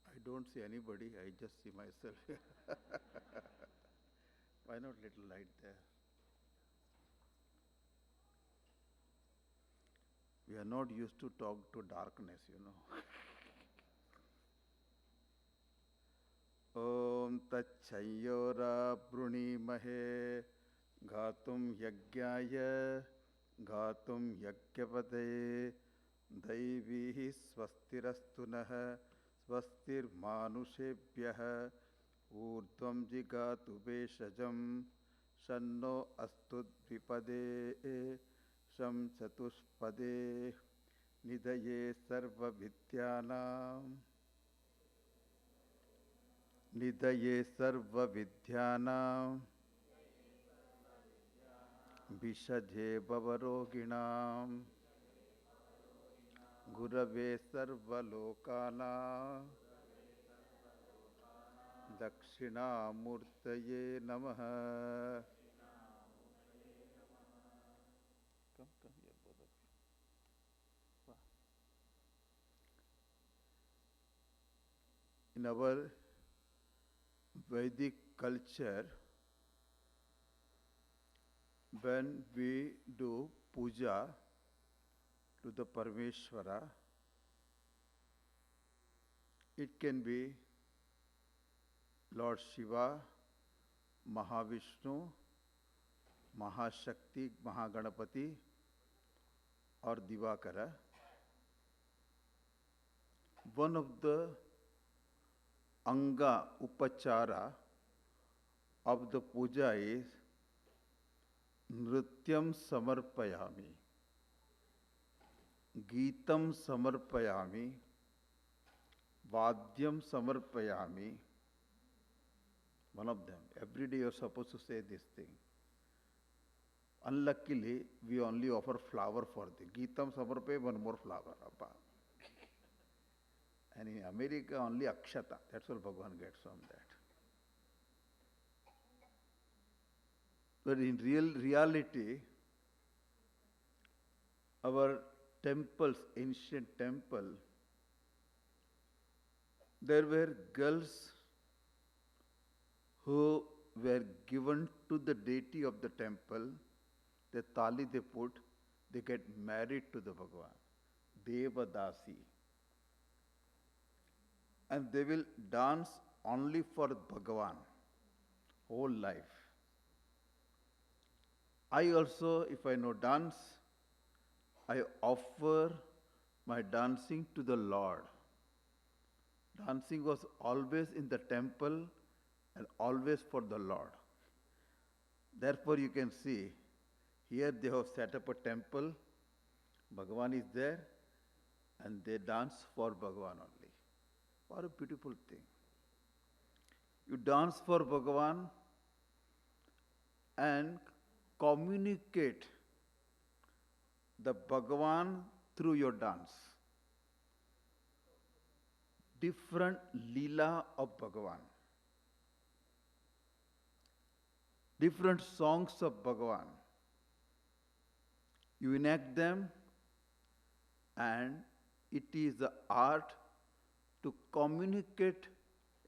I don't see anybody, I just see myself. Why not little light there? We are not used to talk to darkness, you know. तच्छयोरा वृणीमहे घातुं यज्ञाय घातुं यज्ञपते दैवीः स्वस्तिरस्तु नः स्वस्तिर्मानुषेभ्यः ऊर्ध्वं जिगातु भेषजं शन्नो अस्तु द्विपदे शं चतुष्पदे निधये सर्वविद्यानां विषजे भवरोगिणां गुरवे सर्वलोकानां दक्षिणामूर्तये नमः. Come here, both of you. Wow. In our Vedic culture, when we do puja to the Parmeshwara, it can be Lord Shiva, Mahavishnu, Mahashakti, Mahaganapati, or Divakara. One of the Anga Upachara of the puja is Nrityam Samarpayami, Geetam Samarpayami, Vadyam Samarpayami. One of them. Every day you are supposed to say this thing. Unluckily, we only offer flower for the Geetam Samarpay, one more flower. Abba. And in America, only Akshata. That's all Bhagavan gets from that. But in reality, our temples, ancient temple, there were girls who were given to the deity of the temple, the tali they put, they get married to the Bhagavan, Devadasi. And they will dance only for Bhagavan, whole life. I also, if I know dance, I offer my dancing to the Lord. Dancing was always in the temple and always for the Lord. Therefore, you can see, here they have set up a temple, Bhagavan is there, and they dance for Bhagavan only. What a beautiful thing. You dance for Bhagavan and communicate the Bhagavan through your dance. Different Leela of Bhagavan. Different songs of Bhagavan. You enact them, and it is the art to communicate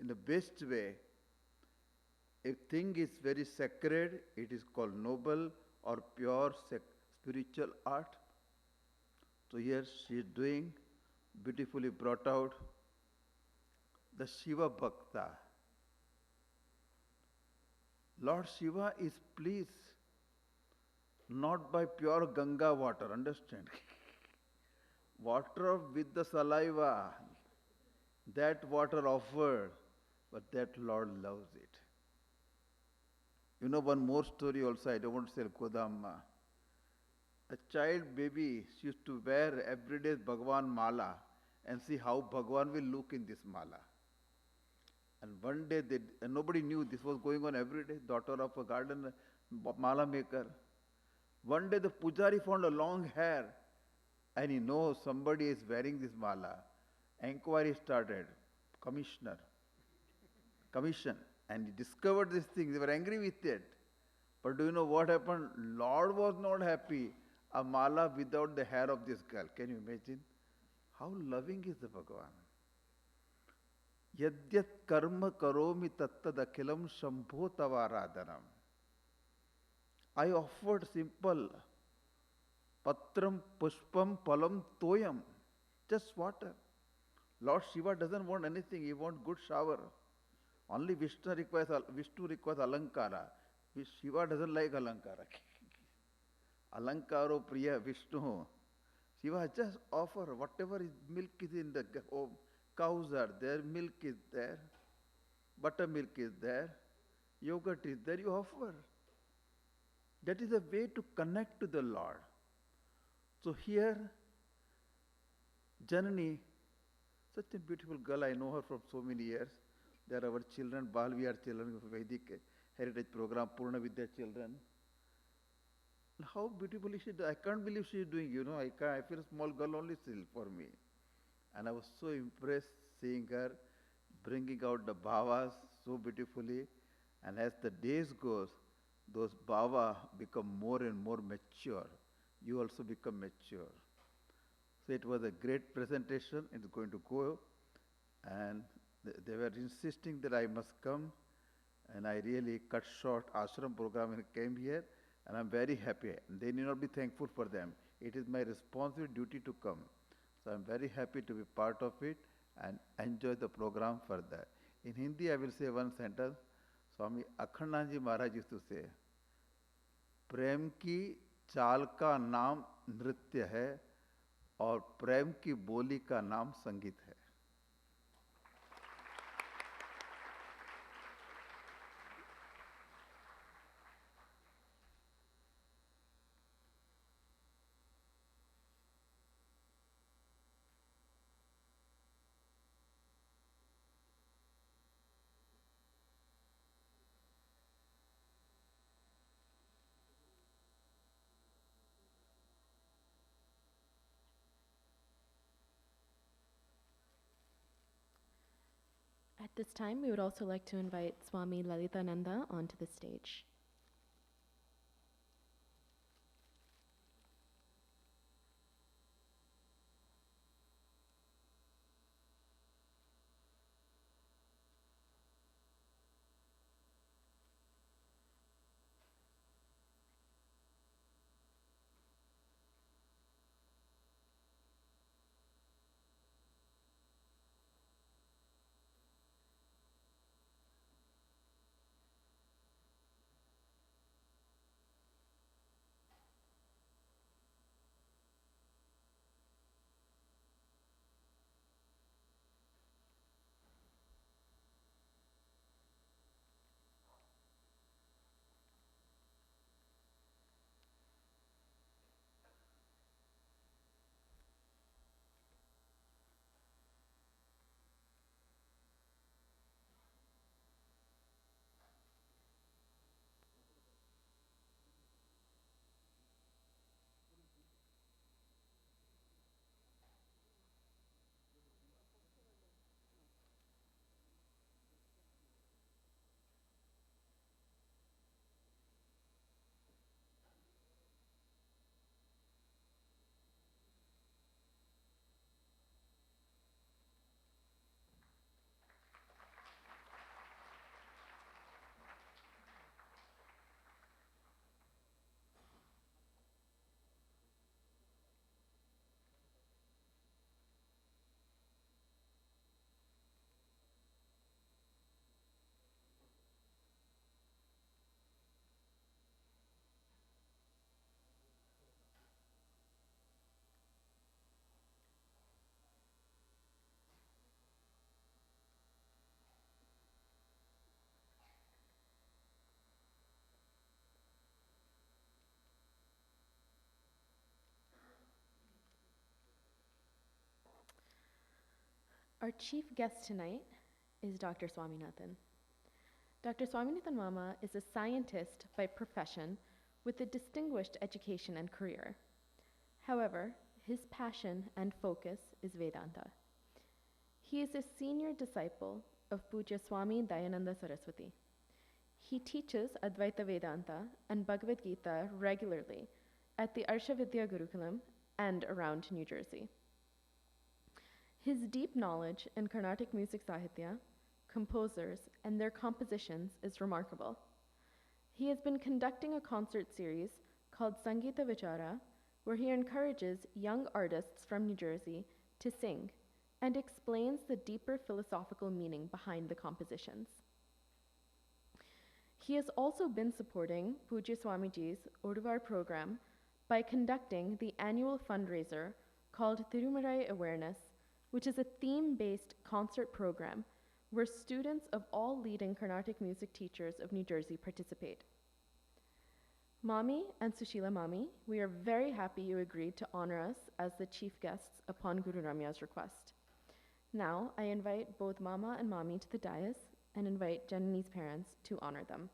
in the best way. A thing is very sacred, it is called noble or pure spiritual art. So here she is doing, beautifully brought out, the Shiva Bhakta. Lord Shiva is pleased not by pure Ganga water, understand? Water with the saliva, that water offered, but that Lord loves it. You know one more story also, I don't want to say Kodamma. A child baby, she used to wear every day Bhagavan mala and see how Bhagavan will look in this mala. And one day, nobody knew this was going on every day, daughter of a gardener, mala maker. One day the pujari found a long hair and he knows somebody is wearing this mala. Inquiry started, commission, and he discovered this thing. They were angry with it. But do you know what happened? Lord was not happy. A mala without the hair of this girl. Can you imagine? How loving is the Bhagavan? Yadyat karma karomi tattadakilam shambho tavaradhanam. I offered simple patram pushpam palam toyam, just water. Lord Shiva doesn't want anything, he wants good shower. Only Vishnu requires alankara. Shiva doesn't like alankara. Alankaro Priya Vishnu. Shiva just offer whatever is milk is in the home. Cows are there, milk is there, buttermilk is there, yogurt is there, you offer. That is a way to connect to the Lord. So here, Janani, such a beautiful girl, I know her from so many years. They are our children, Balvihar children of Vedic Heritage Program, Purna Vidya children. How beautifully she does. I can't believe she is doing, I feel a small girl only still for me. And I was so impressed seeing her bringing out the bhavas so beautifully. And as the days goes, those bhava become more and more mature. You also become mature. So it was a great presentation. It's going to go. And they were insisting that I must come. And I really cut short ashram program and came here. And I'm very happy. They need not be thankful for them. It is my responsible duty to come. So I'm very happy to be part of it and enjoy the program further. In Hindi, I will say one sentence. Swami Akhandanji Maharaj used to say, प्रेम की चाल का नाम नृत्य है और प्रेम की बोली का नाम संगीत है. At this time, we would also like to invite Swami Lalitananda onto the stage. Our chief guest tonight is Dr. Swaminathan. Dr. Swaminathan Mama is a scientist by profession with a distinguished education and career. However, his passion and focus is Vedanta. He is a senior disciple of Pujya Swami Dayananda Saraswati. He teaches Advaita Vedanta and Bhagavad Gita regularly at the Arsha Vidya Gurukulam and around New Jersey. His deep knowledge in Carnatic music sahitya, composers, and their compositions is remarkable. He has been conducting a concert series called Sangeeta Vichara, where he encourages young artists from New Jersey to sing and explains the deeper philosophical meaning behind the compositions. He has also been supporting Pujya Swamiji's Oduvar program by conducting the annual fundraiser called Thirumarai Awareness, which is a theme-based concert program where students of all leading Carnatic music teachers of New Jersey participate. Mami and Sushila Mami, we are very happy you agreed to honor us as the chief guests upon Guru Ramya's request. Now, I invite both Mama and Mami to the dais and invite Janani's parents to honor them.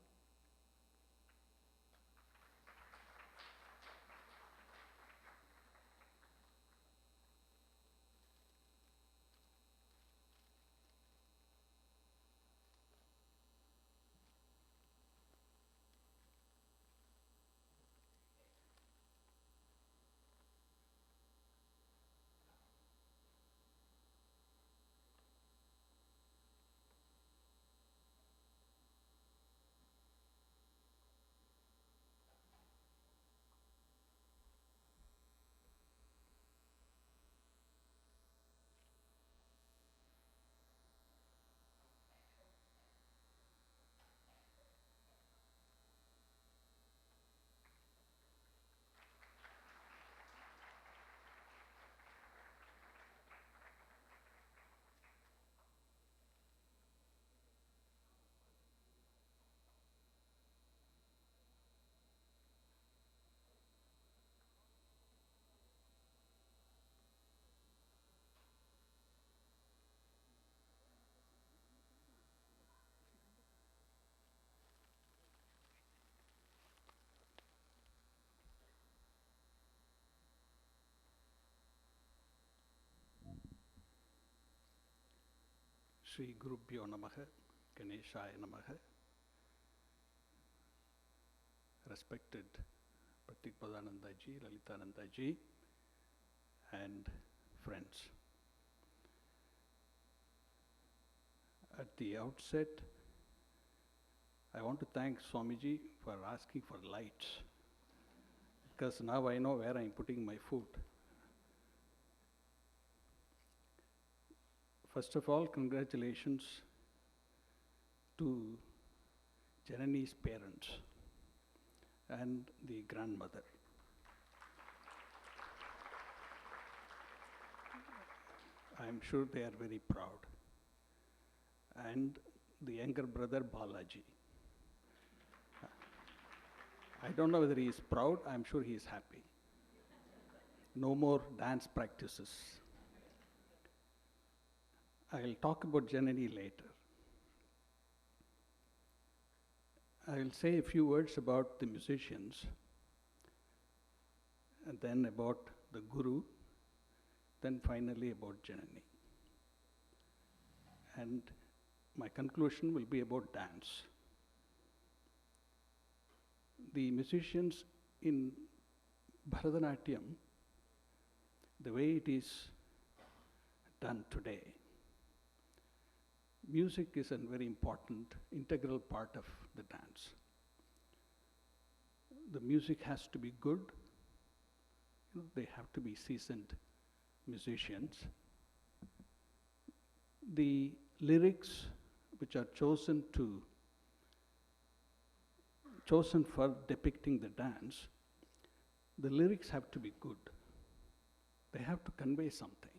Shri Gurubhyo Namaha, Ganeshaya Namaha. Respected Pratik Padananda ji, Lalitananda ji, and friends. At the outset, I want to thank Swamiji for asking for lights, because now I know where I'm putting my food. First of all, congratulations to Janani's parents and the grandmother. I'm sure they are very proud. And the younger brother Balaji. I don't know whether he is proud, I'm sure he is happy. No more dance practices. I'll talk about Janani later. I'll say a few words about the musicians, and then about the Guru, then finally about Janani. And my conclusion will be about dance. The musicians in Bharatanatyam, the way it is done today, music is a very important, integral part of the dance. The music has to be good. They have to be seasoned musicians. The lyrics which are chosen for depicting the dance, the lyrics have to be good. They have to convey something.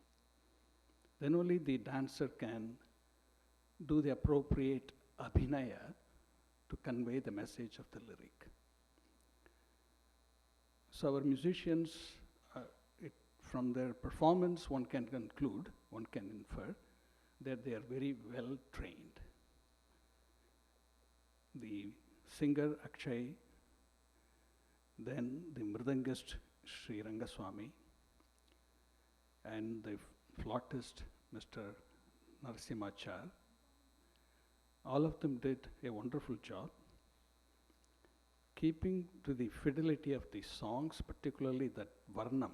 Then only the dancer can do the appropriate abhinaya to convey the message of the lyric. So our musicians, from their performance, one can conclude, one can infer that they are very well trained. The singer Akshay, then the mridangist Sri Rangaswamy, and the flautist Mr. Narasimhachar, all of them did a wonderful job, keeping to the fidelity of the songs, particularly that Varnam,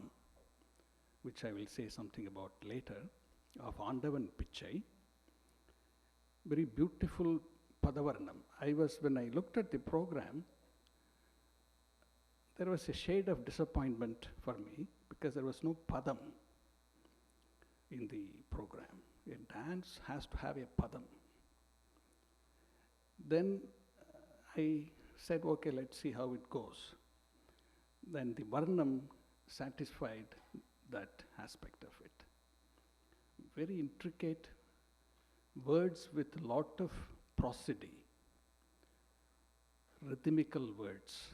which I will say something about later, of Andavan Pichai. Very beautiful Padavarnam. When I looked at the program, there was a shade of disappointment for me because there was no Padam in the program. A dance has to have a Padam. Then I said, okay, let's see how it goes. Then the Varnam satisfied that aspect of it. Very intricate words with a lot of prosody, rhythmical words,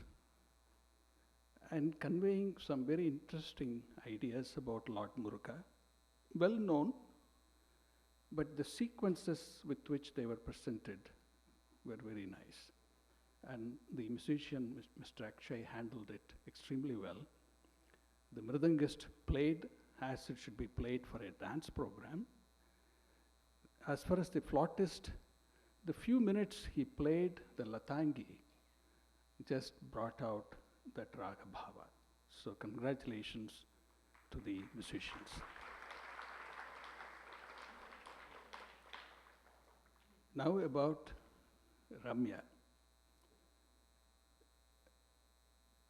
and conveying some very interesting ideas about Lord Muruga, well known, but the sequences with which they were presented were very nice. And the musician, Mr. Akshay, handled it extremely well. The mridangist played as it should be played for a dance program. As far as the flautist, the few minutes he played the latangi just brought out that raga bhava. So congratulations to the musicians. Now about Ramya.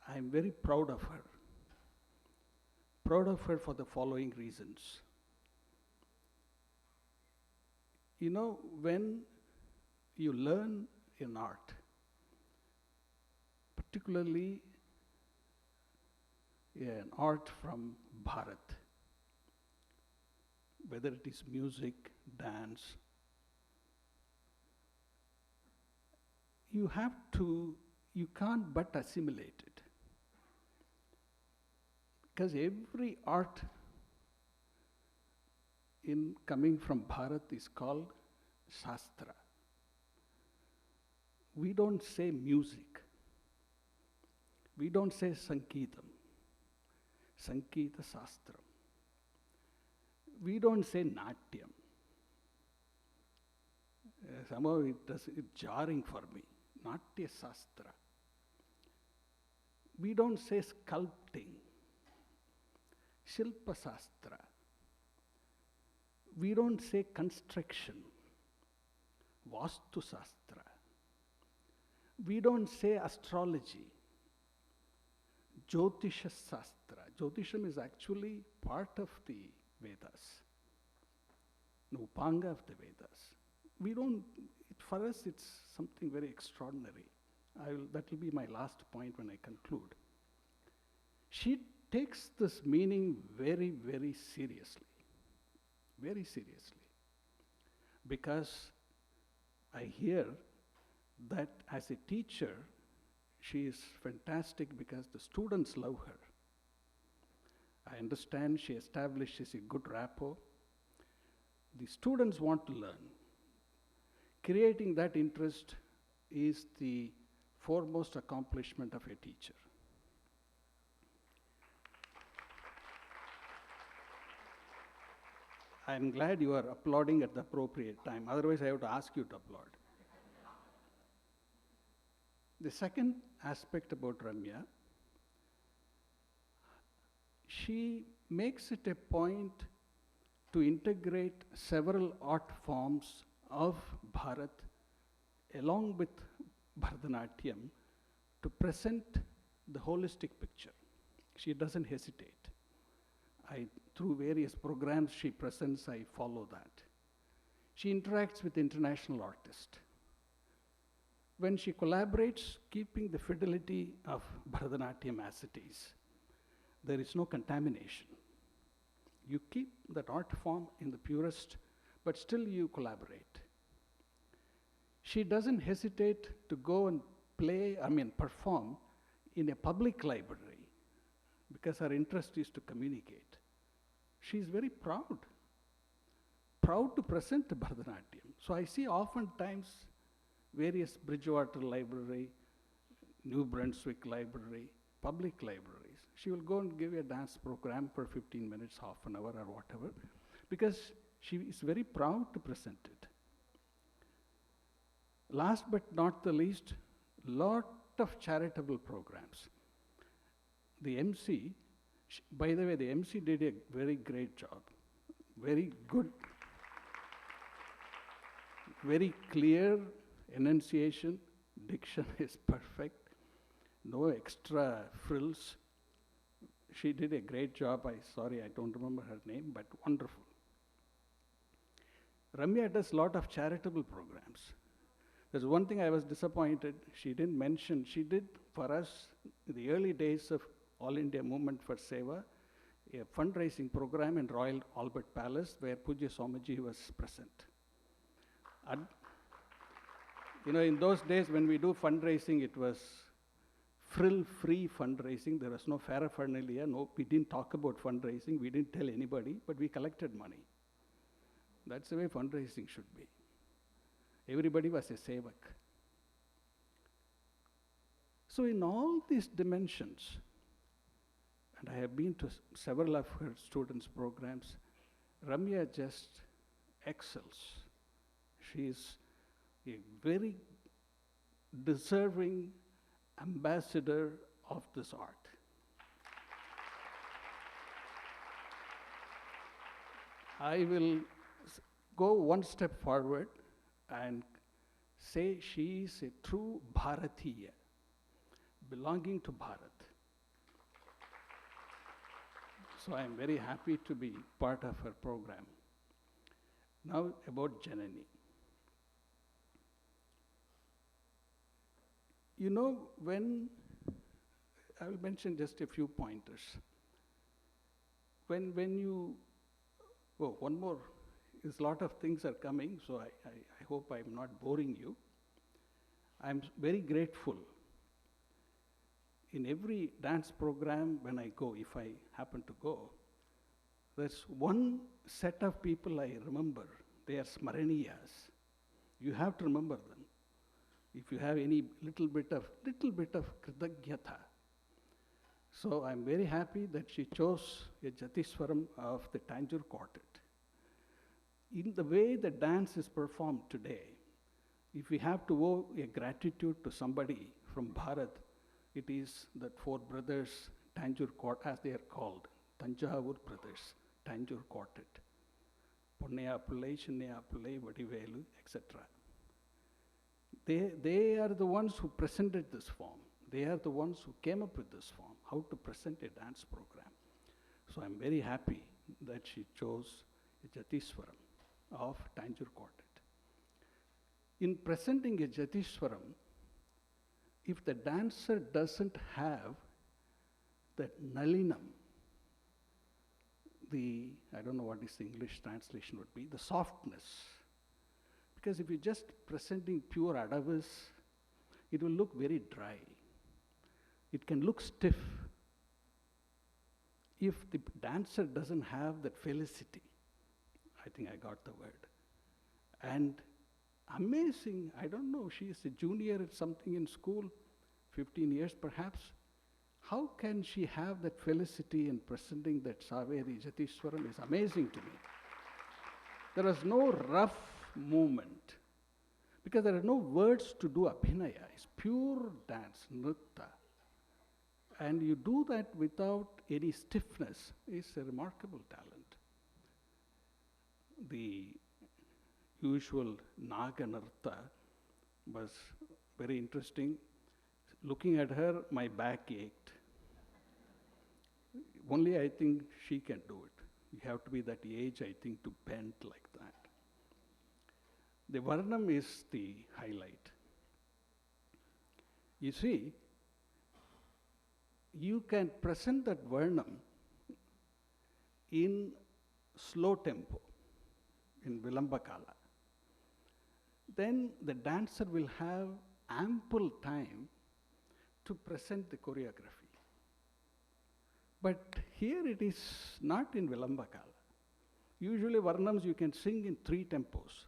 I am very proud of her. Proud of her for the following reasons. You know, when you learn an art, particularly an art from Bharat, whether it is music, dance, you can't but assimilate it. Because every art in coming from Bharat is called Shastra. We don't say music. We don't say Sangeetam, Sangeeta Shastram. We don't say Natyam. Somehow it's jarring for me. Natya Shastra. We don't say sculpting, Shilpa Shastra. We don't say construction, Vastu Shastra. We don't say astrology, Jyotisha Shastra. Jyotisham is actually part of the Vedas, an Upanga of the Vedas. We don't, for us it's something very extraordinary. That will be my last point when I conclude. She takes this meaning very, very seriously. Very seriously. Because I hear that as a teacher, she is fantastic because the students love her. I understand she establishes a good rapport. The students want to learn. Creating that interest is the foremost accomplishment of a teacher. I am glad you are applauding at the appropriate time. Otherwise, I have to ask you to applaud. The second aspect about Ramya, she makes it a point to integrate several art forms of Bharat along with Bharatanatyam to present the holistic picture. She doesn't hesitate. Through various programs she presents, I follow that. She interacts with international artists. When she collaborates, keeping the fidelity of Bharatanatyam as it is, there is no contamination. You keep that art form in the purest, but still you collaborate. She doesn't hesitate to go and perform in a public library because her interest is to communicate. She is very proud to present Bharatanatyam. So I see oftentimes various Bridgewater Library, New Brunswick Library, public libraries. She will go and give a dance program for 15 minutes, half an hour or whatever, because she is very proud to present it. Last but not the least, lot of charitable programs. The MC, by the way, the MC did a very great job. Very good, very clear enunciation, diction is perfect, no extra frills. She did a great job. Sorry, I don't remember her name, but wonderful. Ramya does a lot of charitable programs. There's one thing I was disappointed. She didn't mention, she did for us, in the early days of All India Movement for Seva, a fundraising program in Royal Albert Palace where Pujya Swamiji was present. In those days when we do fundraising, it was frill-free fundraising. There was no paraphernalia. No, we didn't talk about fundraising. We didn't tell anybody, but we collected money. That's the way fundraising should be. Everybody was a sevak. So in all these dimensions, and I have been to several of her students' programs, Ramya just excels. She is a very deserving ambassador of this art. I will go one step forward and say she is a true Bharatiya, belonging to Bharat. So I am very happy to be part of her program. Now about Janani. When I will mention just a few pointers. When you, one more, a lot of things are coming, so I hope I'm not boring you. I'm very grateful. In every dance program when I go, if I happen to go, there's one set of people I remember. They are Smaraniyas. You have to remember them. If you have any little bit of Krithagyata. So I'm very happy that she chose a Jatiswaram of the Tanjore Quartet. In the way the dance is performed today, if we have to owe a gratitude to somebody from Bharat, it is that four brothers, Tanjore Quartet, as they are called, Tanjavur brothers, Tanjore Quartet, Ponnaya Pillai, Chinnaya Pillai, Vadivelu, etc. They are the ones who presented this form. They are the ones who came up with this form, how to present a dance program. So I'm very happy that she chose a Jatiswaram of Tanjore Quartet. In presenting a Jatiswaram, if the dancer doesn't have that nalinam, I don't know what is the English translation would be, the softness. Because if you're just presenting pure adavis, it will look very dry. It can look stiff. If the dancer doesn't have that felicity, I think I got the word. And amazing, I don't know, she is a junior at something in school, 15 years perhaps. How can she have that felicity in presenting that Saveri Jatiswaram is amazing to me. There was no rough movement, because there are no words to do abhinaya. It's pure dance, nritta. And you do that without any stiffness. It's a remarkable talent. The usual Naga nritta was very interesting. Looking at her, my back ached. Only I think she can do it. You have to be that age, I think, to bend like that. The Varnam is the highlight. You see, you can present that Varnam in slow tempo, in Vilambakala. Then the dancer will have ample time to present the choreography. But here it is not in Vilambakala. Usually Varnams you can sing in 3 tempos.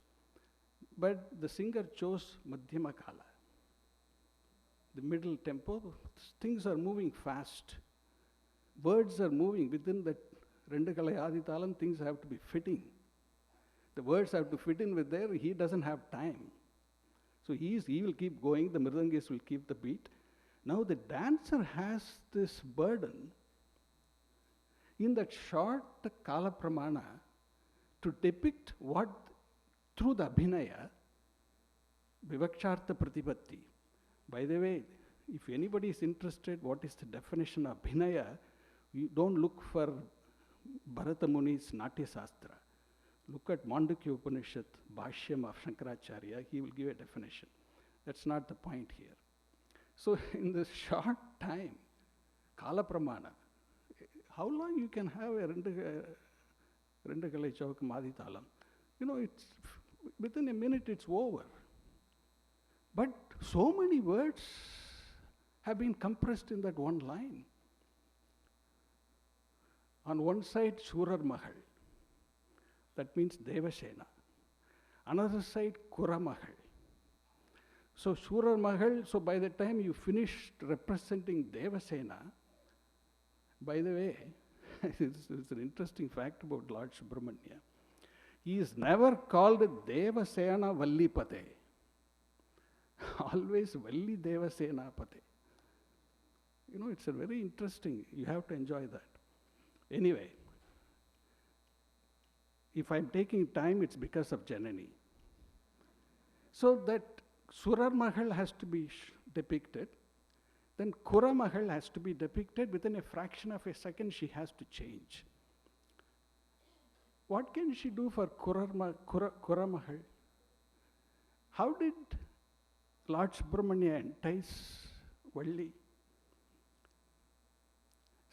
But the singer chose Madhyamakala, the middle tempo. Things are moving fast. Words are moving within that Rendakalai Aditalam, things have to be fitting. The words have to fit in with there, he doesn't have time. So he will keep going, the Mridangis will keep the beat. Now the dancer has this burden in that short Kala Pramana to depict what through the Abhinaya, Vivakshartha Pratipatti. By the way, if anybody is interested what is the definition of Abhinaya, you don't look for Bharata Muni's Natya Sastra. Look at Mandukya Upanishad, Bhashyam of Shankaracharya, he will give a definition. That's not the point here. So in this short time, Kala Pramana, how long you can have a Rendakalai Chowk Madi Talam? You know, it's within a minute it's over. But so many words have been compressed in that one line. On one side, Surar Mahal. That means Devasena. Another side, Kura Mahal. So Surar Mahal, so by the time you finished representing Devasena, by the way, it's an interesting fact about Lord Subramanya. He is never called Devasena Vallipate. Always Valli Devasena Pate. You know, it's a very interesting, you have to enjoy that. Anyway, if I'm taking time, it's because of Janani. So that Surar Mahal has to be depicted, then Kura Mahal has to be depicted. Within a fraction of a second, she has to change. What can she do for Kura Mahal? How did Lord Subramanya entice Valli?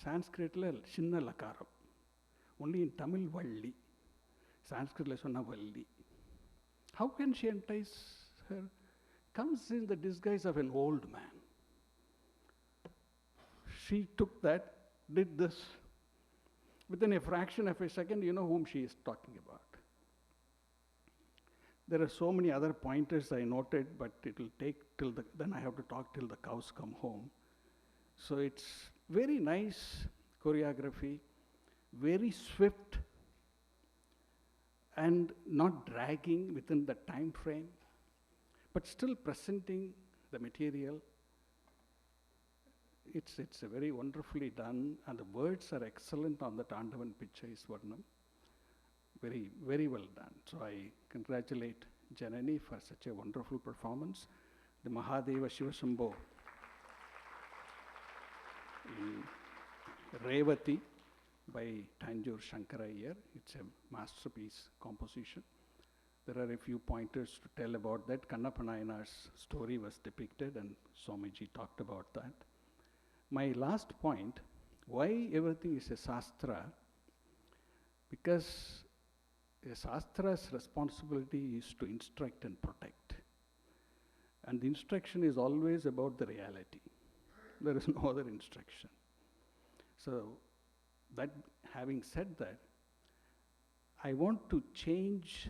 Sanskrit la Shinna Lakaram. Only in Tamil Valli. Sanskrit la Sonna Valli. How can she entice her? Comes in the disguise of an old man. She took that, did this. Within a fraction of a second, you know whom she is talking about. There are so many other pointers I noted, but it will take till then I have to talk till the cows come home. So it's very nice choreography, very swift, and not dragging within the time frame, but still presenting the material. It's a very wonderfully done, and the words are excellent on the Tandavan Pichai Swarnam. Very, very well done. So I congratulate Janani for such a wonderful performance. The Mahadeva Shivashambho in Revati by Tanjore Shankara Iyer. It's a masterpiece composition. There are a few pointers to tell about that. Kannappa Nayanar's story was depicted, and Swamiji talked about that. My last point, why everything is a Shastra? Because a Shastra's responsibility is to instruct and protect. And the instruction is always about the reality. There is no other instruction. So, that having said that, I want to change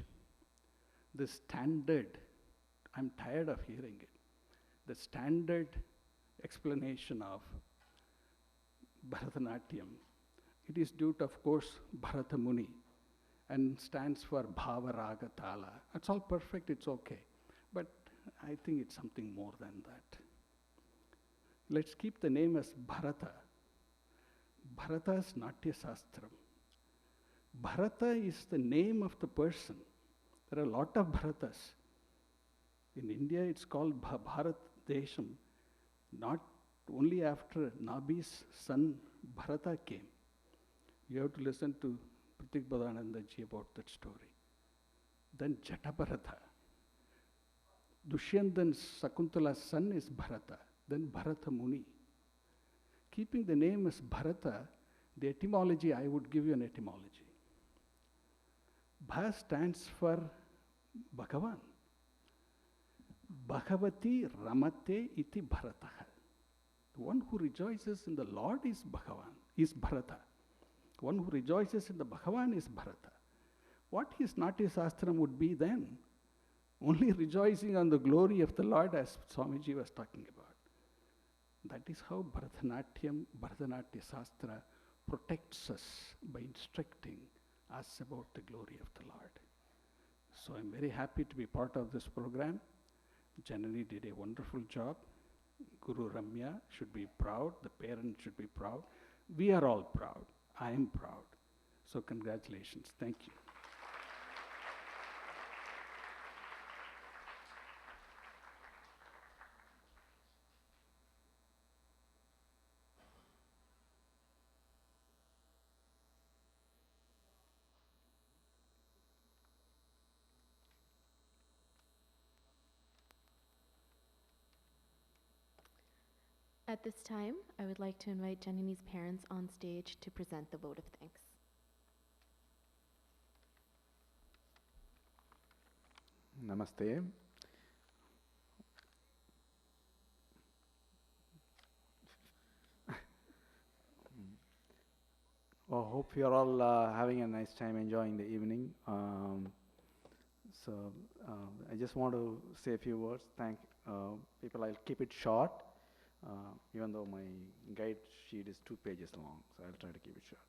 the standard. I'm tired of hearing it. The standard explanation of Bharatanatyam. It is due to, of course, Bharata Muni and stands for Bhava Raga Tala. It's all perfect, it's okay. But I think it's something more than that. Let's keep the name as Bharata. Bharata's Natya Shastram. Bharata is the name of the person. There are a lot of Bharatas. In India, it's called Bharat Desham. Not only after Nabi's son Bharata came. You have to listen to Pratik Badananda ji about that story. Then Jatabharata. Dushyantan's Sakuntala's son is Bharata. Then Bharata Muni. Keeping the name as Bharata, the etymology, I would give you an etymology. Bha stands for Bhagavan. Bhagavati Ramate iti Bharataha. The one who rejoices in the Lord is Bhagavan, is Bharata. The one who rejoices in the Bhagavan is Bharata. What his Natya Shastram would be then? Only rejoicing on the glory of the Lord, as Swamiji was talking about. That is how Bharatanatyam Shastra protects us by instructing us about the glory of the Lord. So I'm very happy to be part of this program. Janani did a wonderful job. Guru Ramya should be proud. The parents should be proud. We are all proud. I am proud. So congratulations. Thank you. At this time, I would like to invite Janani's parents on stage to present the vote of thanks. Namaste. Well, hope you're all having a nice time enjoying the evening. So I just want to say a few words. Thank people. I'll keep it short, even though my guide sheet is 2 pages long. So I'll try to keep it short.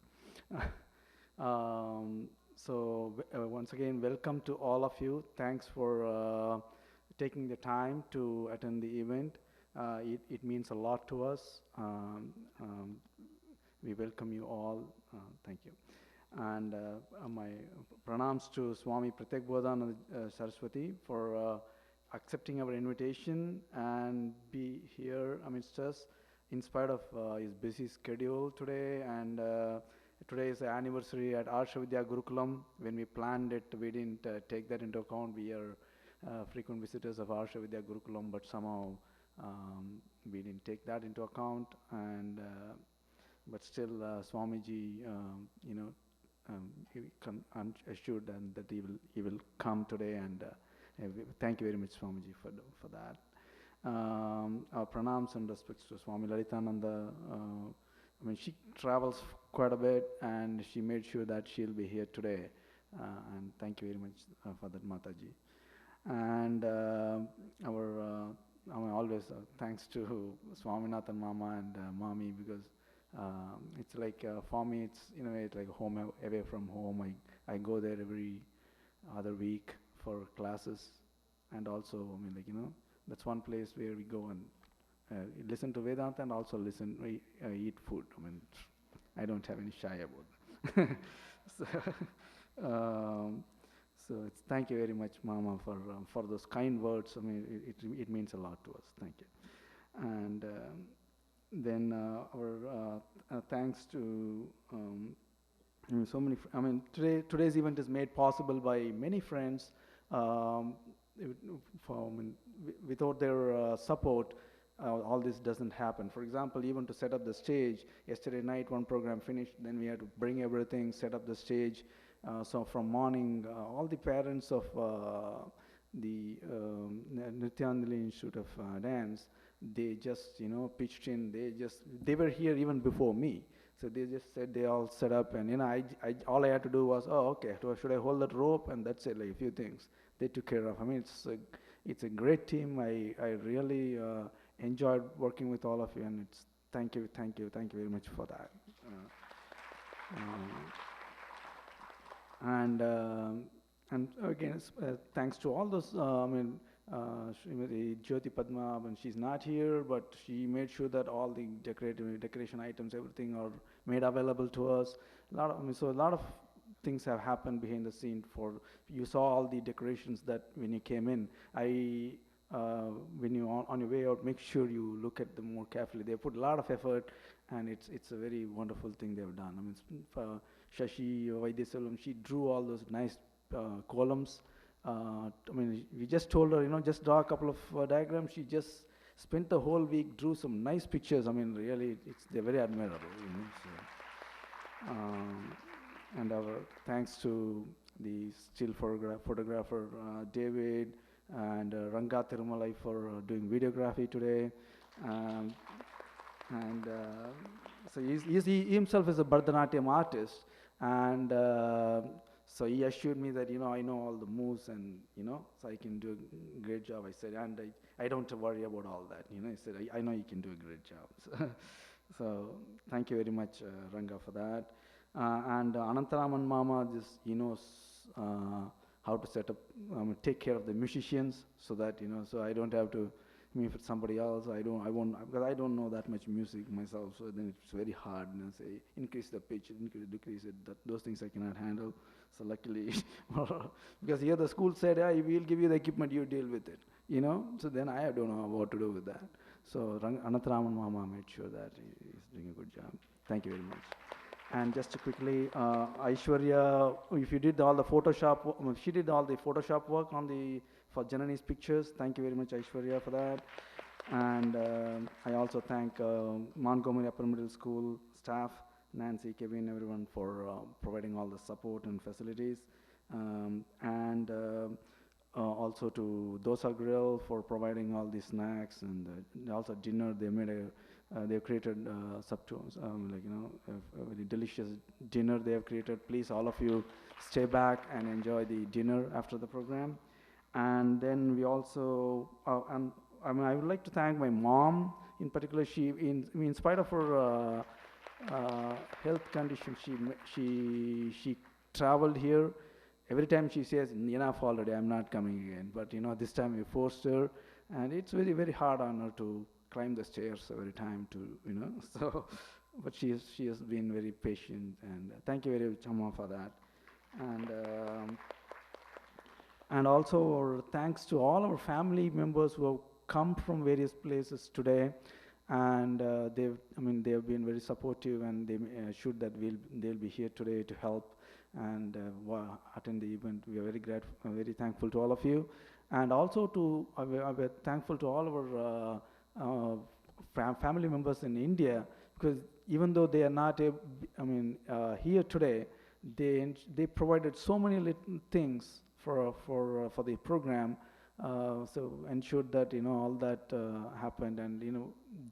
Once again, welcome to all of you. Thanks for taking the time to attend the event. It means a lot to us. We welcome you all. Thank you. And my pranams to Swami Pratyek Bodhananda Saraswati for accepting our invitation and be here amidst us in spite of his busy schedule today. And today is the anniversary at Arsha Vidya Gurukulam. When we planned it, we didn't take that into account. We are frequent visitors of Arsha Vidya Gurukulam, but somehow we didn't take that into account. And but still, Swamiji, he assured and that he will come today, and thank you very much, Swamiji, for that. Our pranams and respects to Swami Lalitananda. She travels quite a bit, and she made sure that she'll be here today. And thank you very much for that, Mataji. And always thanks to Swaminathan Mama and Mami, because it's like for me, it's in a way it's like home away from home. I go there every other week for classes, and also that's one place where we go and listen to Vedanta and also eat food. I don't have any shy about that. So it's thank you very much, Mama, for those kind words. It means a lot to us. Thank you. And then our thanks to so many. Today's event is made possible by many friends. Without their support, all this doesn't happen. For example, even to set up the stage, yesterday night one program finished, then we had to bring everything, set up the stage. So from morning, all the parents of the Nrityanjali Institute of Dance, they just pitched in. They were here even before me. So they just said they all set up, and all I had to do was, okay, should I hold that rope, and that's it, like a few things they took care of. It's a great team. I really enjoyed working with all of you, and it's thank you very much for that. And again, thanks to all those. Srimati Jyoti Padma, she's not here, but she made sure that all the decoration items, everything are made available to us. So a lot of things have happened behind the scene. You saw all the decorations that when you came in. When you on your way out, make sure you look at them more carefully. They put a lot of effort, and it's a very wonderful thing they've done. Shashi Vaidyasalam, she drew all those nice columns. We just told her, just draw a couple of diagrams. She just spent the whole week, drew some nice pictures. Really, they're very admirable. And our thanks to the still photographer David and Ranga Tirumalai for doing videography today. So he himself is a Bharatanatyam artist, and so he assured me that I know all the moves, and so I can do a great job. I said, and I don't worry about all that. He said, I know you can do a great job. So thank you very much, Ranga, for that. And Anantaraman Mama just he knows how to set up, take care of the musicians, so that so I don't have to. If it's somebody else, I won't, because I don't know that much music myself. So then it's very hard. Say increase the pitch, decrease it. Those things I cannot handle. So luckily, because here the school said, yeah, we'll give you the equipment, you deal with it. So then I don't know what to do with that. So Anantaraman Mama made sure that he's doing a good job. Thank you very much. And just quickly, Aishwarya, if you did all the Photoshop, she did all the Photoshop work for Janani's pictures. Thank you very much, Aishwarya, for that. And I also thank Montgomery Upper Middle School staff, Nancy, Kevin, everyone for providing all the support and facilities. And also to Dosa Grill for providing all the snacks and also dinner. They made they've created a very delicious dinner they have created. Please, all of you, stay back and enjoy the dinner after the program. And then we also, I would like to thank my mom in particular. In spite of her health condition, she traveled here. Every time she says, enough already, I'm not coming again. But this time we forced her, and it's very, very hard on her to climb the stairs every time so, but she has been very patient, and thank you very much, Amma, for that. And also our thanks to all our family members who have come from various places today, and they have been very supportive, and they assured that they'll be here today to help and attend the event. We are very grateful, very thankful to all of you, and also we're thankful to all our family members in India, because even though they are not here today, they provided so many little things for the program, so ensured that all that happened, and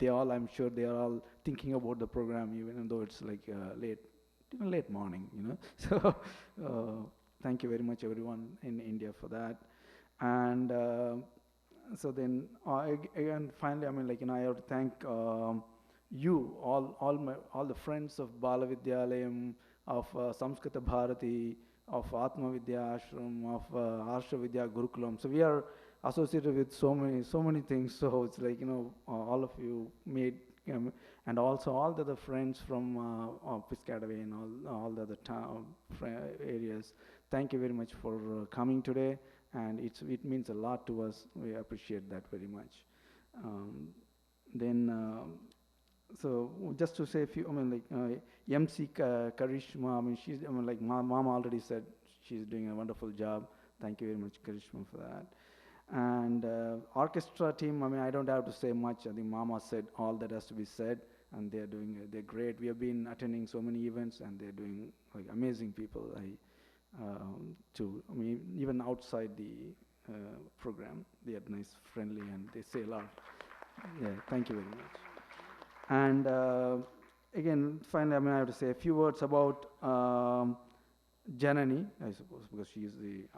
I'm sure they are all thinking about the program, even though it's like late morning, So thank you very much, everyone in India, for that. And so then again, finally, I have to thank you all the friends of Bala Vidyalayam, of Samskrita Bharati, of Atma Vidya Ashram, of Harsha Vidya Gurukulam. So we are associated with so many things. So it's like all of you made, and also all the other friends from Piscataway and all the other town areas. Thank you very much for coming today, and it means a lot to us. We appreciate that very much. So just to say a few, MC Karishma, she's, Mama already said she's doing a wonderful job. Thank you very much, Karishma, for that. And orchestra team, I don't have to say much. I think Mama said all that has to be said, and they're great. We have been attending so many events, and they're doing amazing people. Even outside the program, they are nice, friendly, and they say a lot. Yeah, thank you very much. And again, finally, I have to say a few words about Janani, I suppose, because she is the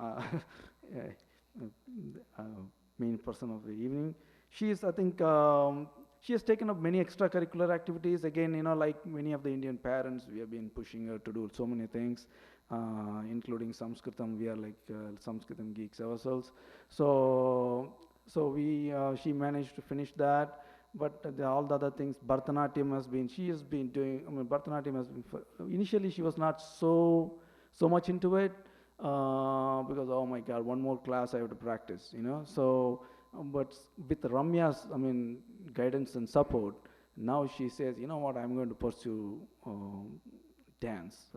main person of the evening. She is, I think, she has taken up many extracurricular activities. Again, like many of the Indian parents, we have been pushing her to do so many things, including Sanskritam. We are like Sanskritam geeks ourselves. So she managed to finish that. But all the other things, Bharatanatyam she has been doing, Bharatanatyam has been, initially she was not so much into it, because, oh my God, one more class I have to practice, So, but with Ramya's, guidance and support, now she says, you know what, I'm going to pursue dance.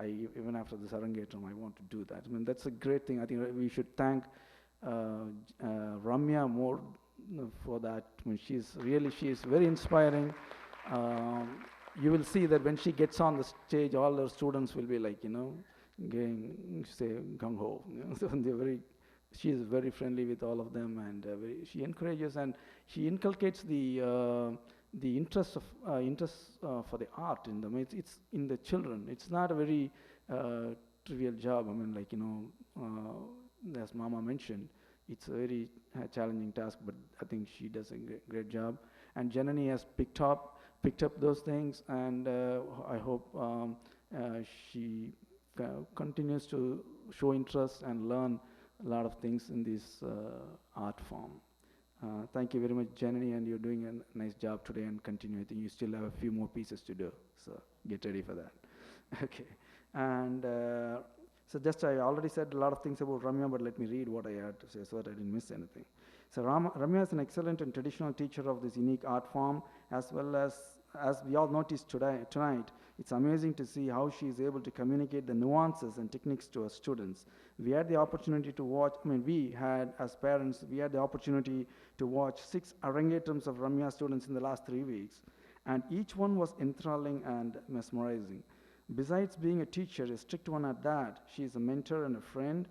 Even after this Arangetram, I want to do that. That's a great thing. I think we should thank Ramya more for that. She is very inspiring. You will see that when she gets on the stage, all her students will be like, getting, say, gung ho. So she is very friendly with all of them, and she encourages and she inculcates the interest for the art in them. It's in the children. It's not a very trivial job. As Mama mentioned, it's a very challenging task, but I think she does a great job. And Janani has picked up those things, and I hope she continues to show interest and learn a lot of things in this art form. Thank you very much, Janani, and you're doing a nice job today, and continue. I think you still have a few more pieces to do, so get ready for that. Okay, and so just I already said a lot of things about Ramya, but let me read what I had to say so that I didn't miss anything. So Ramya is an excellent and traditional teacher of this unique art form, as well as as we all noticed tonight, it's amazing to see how she is able to communicate the nuances and techniques to her students. We had the opportunity to watch, we had, as parents, we had the opportunity to watch 6 Arangetrams of Ramya students in the last 3 weeks, and each one was enthralling and mesmerizing. Besides being a teacher, a strict one at that, she is a mentor and a friend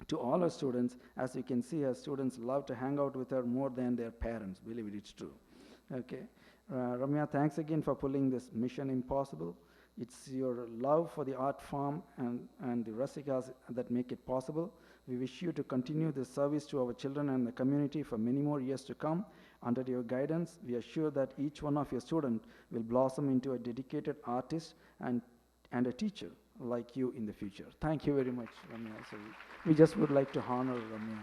to all her students. As you can see, her students love to hang out with her more than their parents. Believe it, it's true. Okay. Ramya, thanks again for pulling this mission impossible. It's your love for the art form and the Rasikas that make it possible. We wish you to continue this service to our children and the community for many more years to come. Under your guidance, we are sure that each one of your students will blossom into a dedicated artist and a teacher like you in the future. Thank you very much, Ramya. So we just would like to honor Ramya.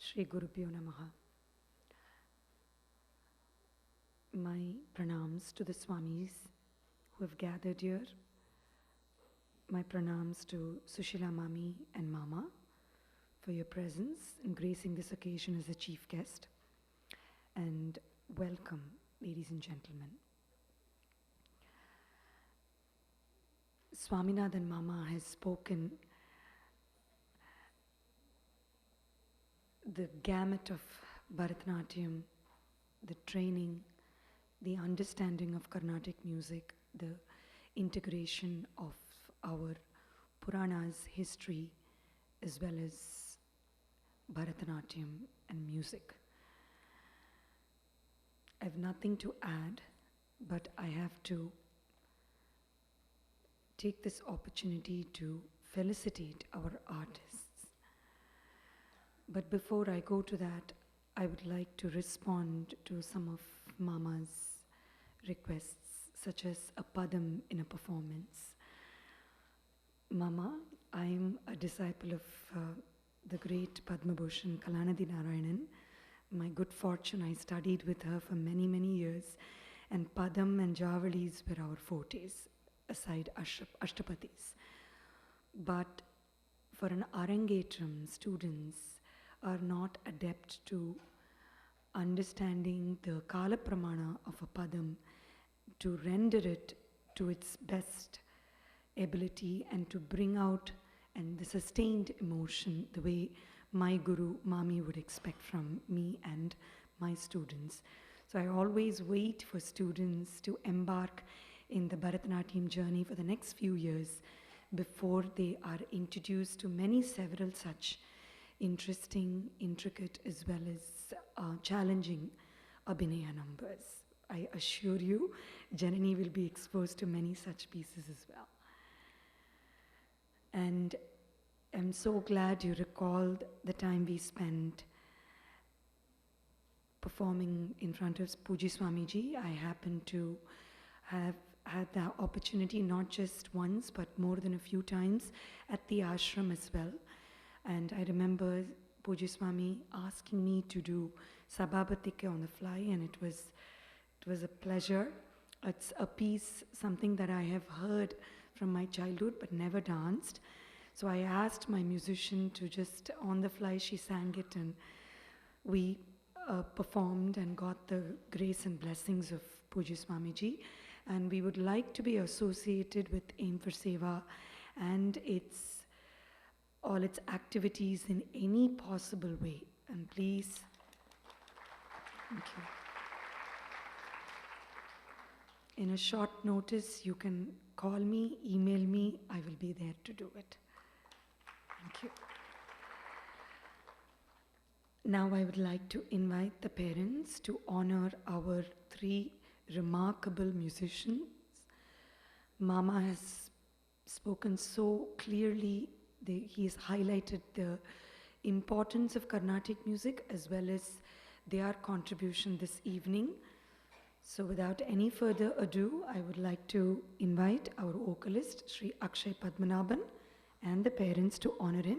Shri Gurubhyo Namaha. My pranams to the Swamis who have gathered here. My pranams to Sushila Mami and Mama for your presence in gracing this occasion as a chief guest. And welcome, ladies and gentlemen. Swaminathan Mama has spoken the gamut of Bharatanatyam, the training, the understanding of Carnatic music, the integration of our Puranas history, as well as Bharatanatyam and music. I have nothing to add, but I have to take this opportunity to felicitate our artists. But before I go to that, I would like to respond to some of Mama's requests, such as a padam in a performance. Mama, I am a disciple of the great Padma Bhushan Kalanidhi Narayanan. My good fortune, I studied with her for many, many years, and padam and javalis were our fortes, aside ashtapatis. But for an Arangetram, students are not adept to understanding the Kala Pramana of a padam, to render it to its best ability and to bring out and the sustained emotion the way my Guru Mami would expect from me and my students. So I always wait for students to embark in the Bharatanatyam journey for the next few years before they are introduced to several such interesting, intricate, as well as challenging Abhinaya numbers. I assure you, Janani will be exposed to many such pieces as well. And I'm so glad you recalled the time we spent performing in front of Puji Swamiji. I happened to have had the opportunity not just once, but more than a few times at the ashram as well. And I remember Puji Swami asking me to do Sabhabatike on the fly, and it was a pleasure. It's a piece, something that I have heard from my childhood but never danced. So I asked my musician to just, on the fly, she sang it, and we performed and got the grace and blessings of Puji Swamiji. And we would like to be associated with Aim for Seva and all its activities in any possible way. And please, thank you. In a short notice, you can call me, email me, I will be there to do it. Thank you. Now I would like to invite the parents to honor our three remarkable musicians. Mama has spoken so clearly, he has highlighted the importance of Carnatic music as well as their contribution this evening. So without any further ado, I would like to invite our vocalist, Sri Akshay Padmanabhan, and the parents to honor him.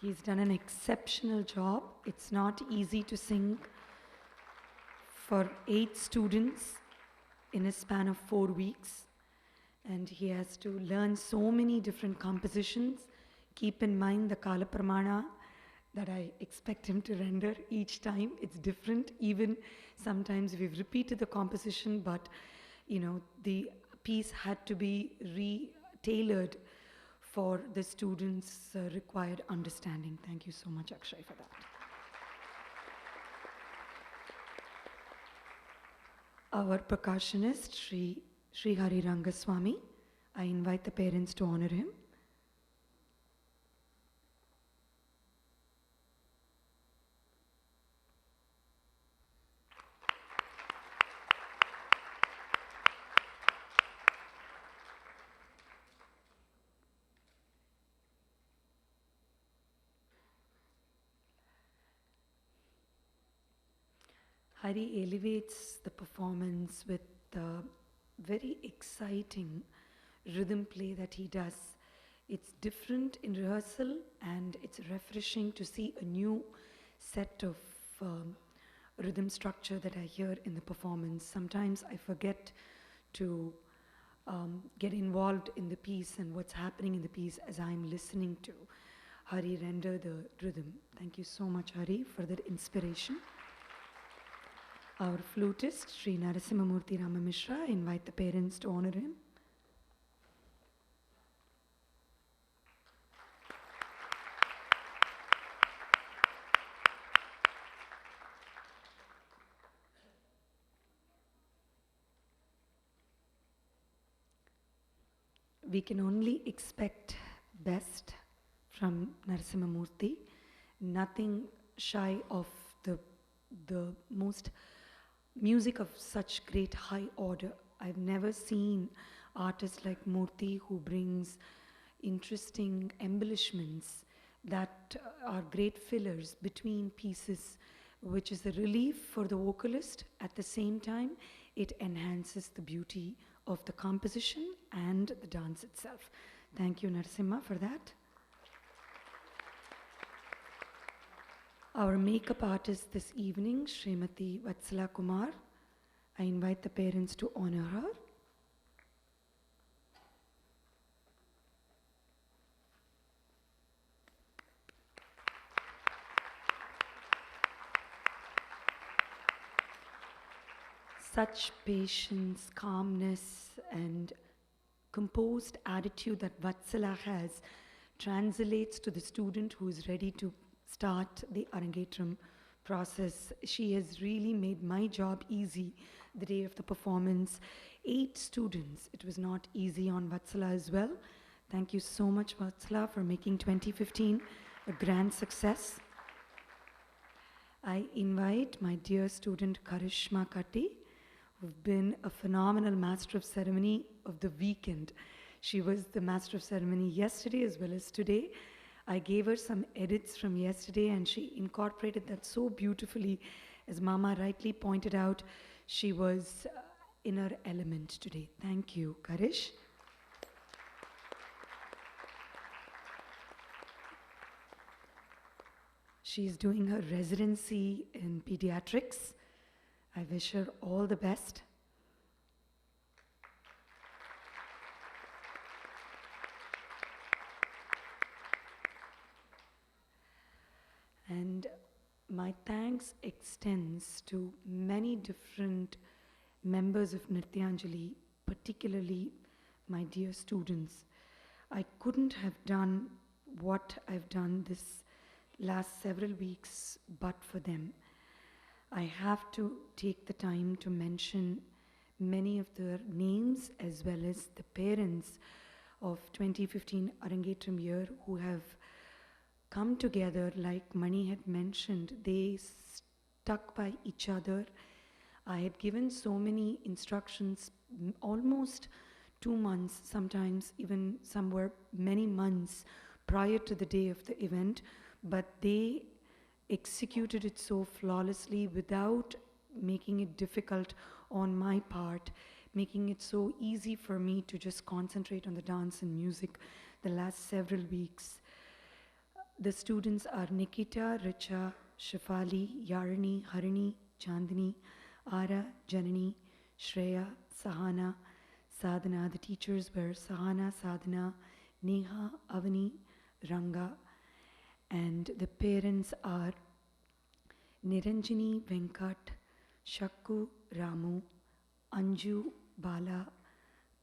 He's done an exceptional job. It's not easy to sing for 8 students in a span of 4 weeks. And he has to learn so many different compositions. Keep in mind the Kala Pramana that I expect him to render each time. It's different. Even sometimes we've repeated the composition, but the piece had to be re-tailored for the students' required understanding. Thank you so much, Akshay, for that. Our percussionist, Sri Hari Rangaswamy, I invite the parents to honor him. Hari elevates the performance with the very exciting rhythm play that he does. It's different in rehearsal and it's refreshing to see a new set of rhythm structure that I hear in the performance. Sometimes I forget to get involved in the piece and what's happening in the piece as I'm listening to Hari render the rhythm. Thank you so much, Hari, for that inspiration. Our flutist, Sri Narasimhamurthy Ramamishra, I invite the parents to honor him. We can only expect best from Narasimhamurthy, nothing shy of the most music of such great high order. I've never seen artists like Murthy who brings interesting embellishments that are great fillers between pieces, which is a relief for the vocalist. At the same time, it enhances the beauty of the composition and the dance itself. Thank you, Narasimha, for that. Our makeup artist this evening, Srimati Vatsala Kumar. I invite the parents to honor her. Such patience, calmness, and composed attitude that Vatsala has translates to the student who is ready to start the Arangetram process. She has really made my job easy the day of the performance. 8 students. It was not easy on Vatsala as well. Thank you so much, Vatsala, for making 2015 a grand success. I invite my dear student Karishma Katti, who's been a phenomenal master of ceremony of the weekend. She was the master of ceremony yesterday as well as today. I gave her some edits from yesterday and she incorporated that so beautifully. As Mama rightly pointed out, she was in her element today. Thank you, Karish. She's doing her residency in pediatrics. I wish her all the best. And my thanks extends to many different members of Nrityanjali, particularly my dear students. I couldn't have done what I've done this last several weeks but for them. I have to take the time to mention many of the names as well as the parents of 2015 Arangetram year who have come together. Like Mani had mentioned, they stuck by each other. I had given so many instructions, almost 2 months, sometimes even somewhere many months prior to the day of the event, but they executed it so flawlessly without making it difficult on my part, making it so easy for me to just concentrate on the dance and music the last several weeks. The students are Nikita, Richa, Shafali, Yarani, Harini, Chandini, Ara, Janani, Shreya, Sahana, Sadhana. The teachers were Sahana, Sadhana, Neha, Avani, Ranga. And the parents are Niranjini, Venkat, Shakku, Ramu, Anju, Bala,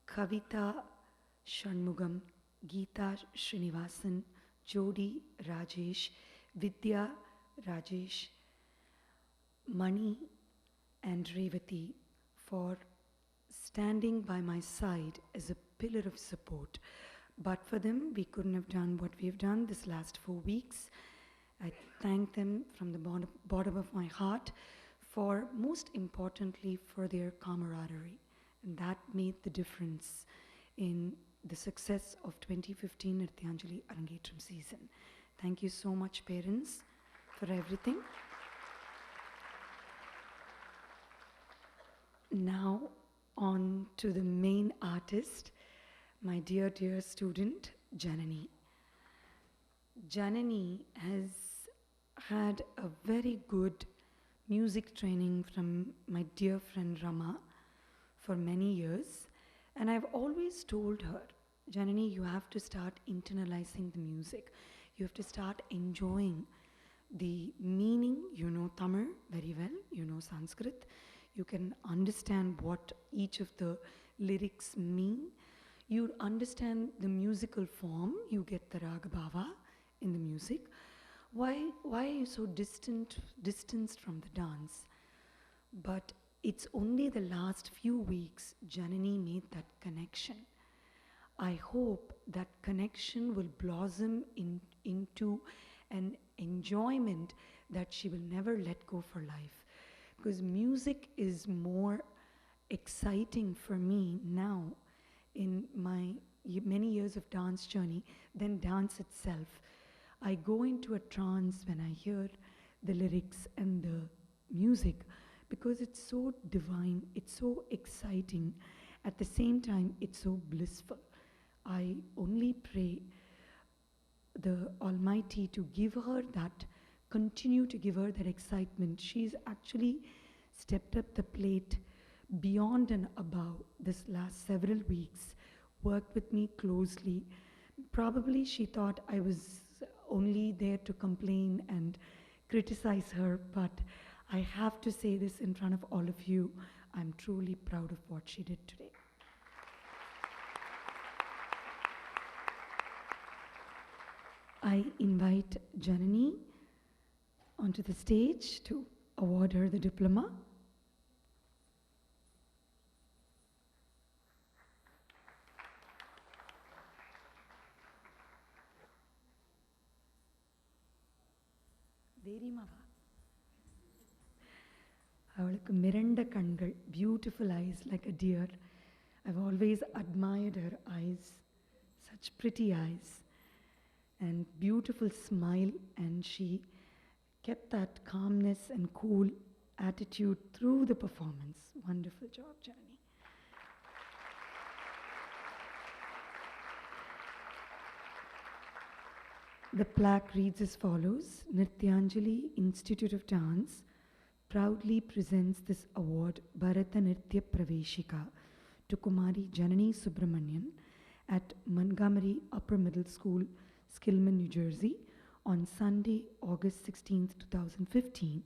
Kavita, Shanmugam, Geeta, Srinivasan, Jodi, Rajesh, Vidya, Rajesh, Mani, and Revati for standing by my side as a pillar of support. But for them, we couldn't have done what we've done this last 4 weeks. I thank them from the bottom of my heart for, most importantly, for their camaraderie. And that made the difference in the success of 2015 Nrityanjali Arangetram season. Thank you so much, parents, for everything. Now on to the main artist, my dear, dear student, Janani. Janani has had a very good music training from my dear friend Rama for many years, and I've always told her, Janani, you have to start internalizing the music. You have to start enjoying the meaning. You know Tamil very well, you know Sanskrit. You can understand what each of the lyrics mean. You understand the musical form. You get the raga bhava in the music. Why are you so distanced from the dance? But it's only the last few weeks Janani made that connection. I hope that connection will blossom into an enjoyment that she will never let go for life. Because music is more exciting for me now in my many years of dance journey than dance itself. I go into a trance when I hear the lyrics and the music because it's so divine, it's so exciting. At the same time, it's so blissful. I only pray the Almighty to give her that, continue to give her that excitement. She's actually stepped up the plate beyond and above this last several weeks, worked with me closely. Probably she thought I was only there to complain and criticize her, but I have to say this in front of all of you. I'm truly proud of what she did today. I invite Janani onto the stage to award her the diploma. அவளுக்கு மிரண்ட கண்கள், beautiful eyes like a deer. I've always admired her eyes, such pretty eyes, and beautiful smile, and she kept that calmness and cool attitude through the performance. Wonderful job, Janani. The plaque reads as follows: Nrityanjali Institute of Dance proudly presents this award, Bharata Nritya Praveshika, to Kumari Janani Subramanian at Montgomery Upper Middle School, Skillman, New Jersey, on Sunday, August 16th, 2015,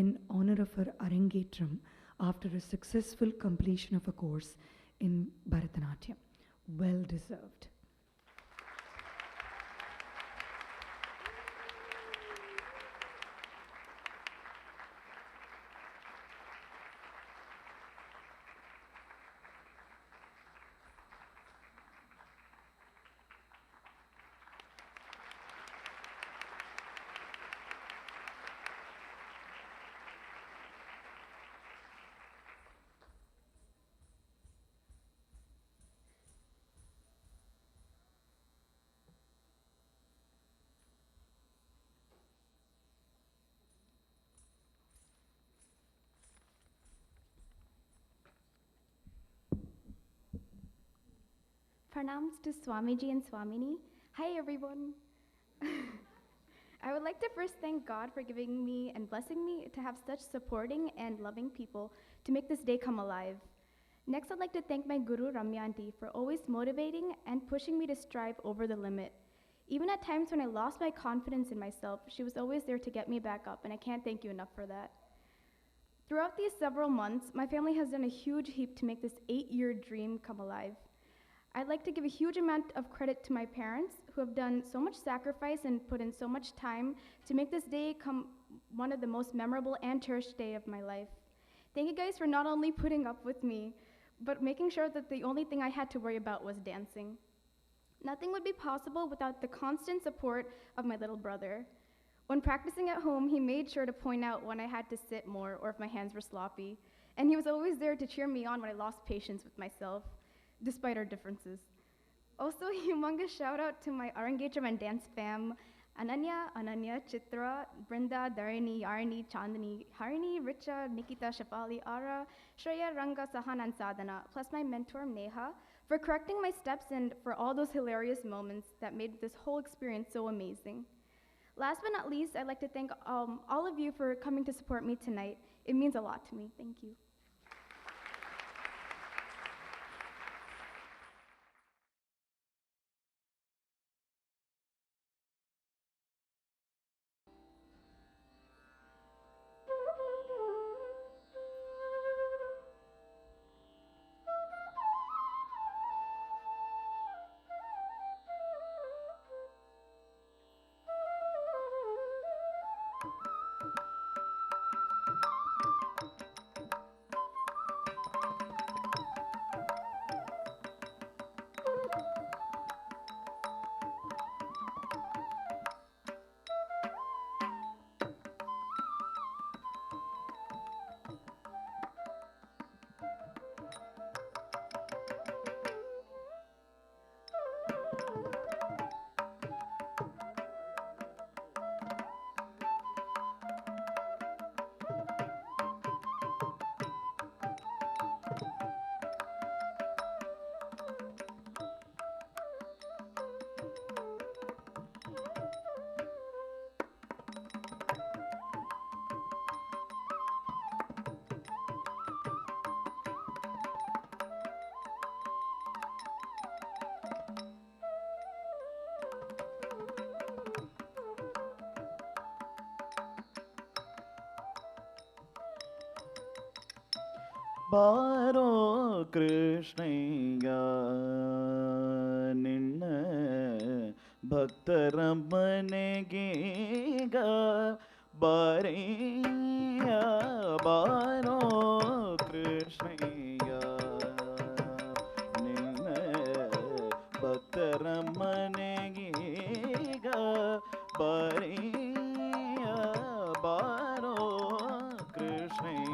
in honor of her Arangetram after a successful completion of a course in Bharatanatyam. Well deserved. pranams to Swamiji and Swamini. Hi, everyone. I would like to first thank God for giving me and blessing me to have such supporting and loving people to make this day come alive. Next, I'd like to thank my guru Ramyanti for always motivating and pushing me to strive over the limit. Even at times when I lost my confidence in myself, she was always there to get me back up, and I can't thank you enough for that. Throughout these several months, my family has done a huge heap to make this 8-year dream come alive. I'd like to give a huge amount of credit to my parents who have done so much sacrifice and put in so much time to make this day come one of the most memorable and cherished day of my life. Thank you guys for not only putting up with me, but making sure that the only thing I had to worry about was dancing. Nothing would be possible without the constant support of my little brother. When practicing at home, he made sure to point out when I had to sit more or if my hands were sloppy. And he was always there to cheer me on when I lost patience with myself, despite our differences. Also, a humongous shout out to my Arangetram and dance fam, Ananya, Chitra, Brinda, Dharini, Yarni, Chandani, Harini, Richa, Nikita, Shafali, Ara, Shreya, Ranga, Sahan, and Sadhana, plus my mentor, Neha, for correcting my steps and for all those hilarious moments that made this whole experience so amazing. Last but not least, I'd like to thank all of you for coming to support me tonight. It means a lot to me. Thank you. ಬಾರೋ ಕೃಷ್ಣಯ್ಯ ನಿನ್ನ ಭಕ್ತರ ಮನೆಗೀಗ ಬಾರೆಯ ಬಾರೋ ಕೃಷ್ಣಯ್ಯ ನಿನ್ನ ಭಕ್ತರ ಮನೆಗೀಗ ಬಾರೆಯ ಬಾರೋ ಕೃಷ್ಣಯ್ಯ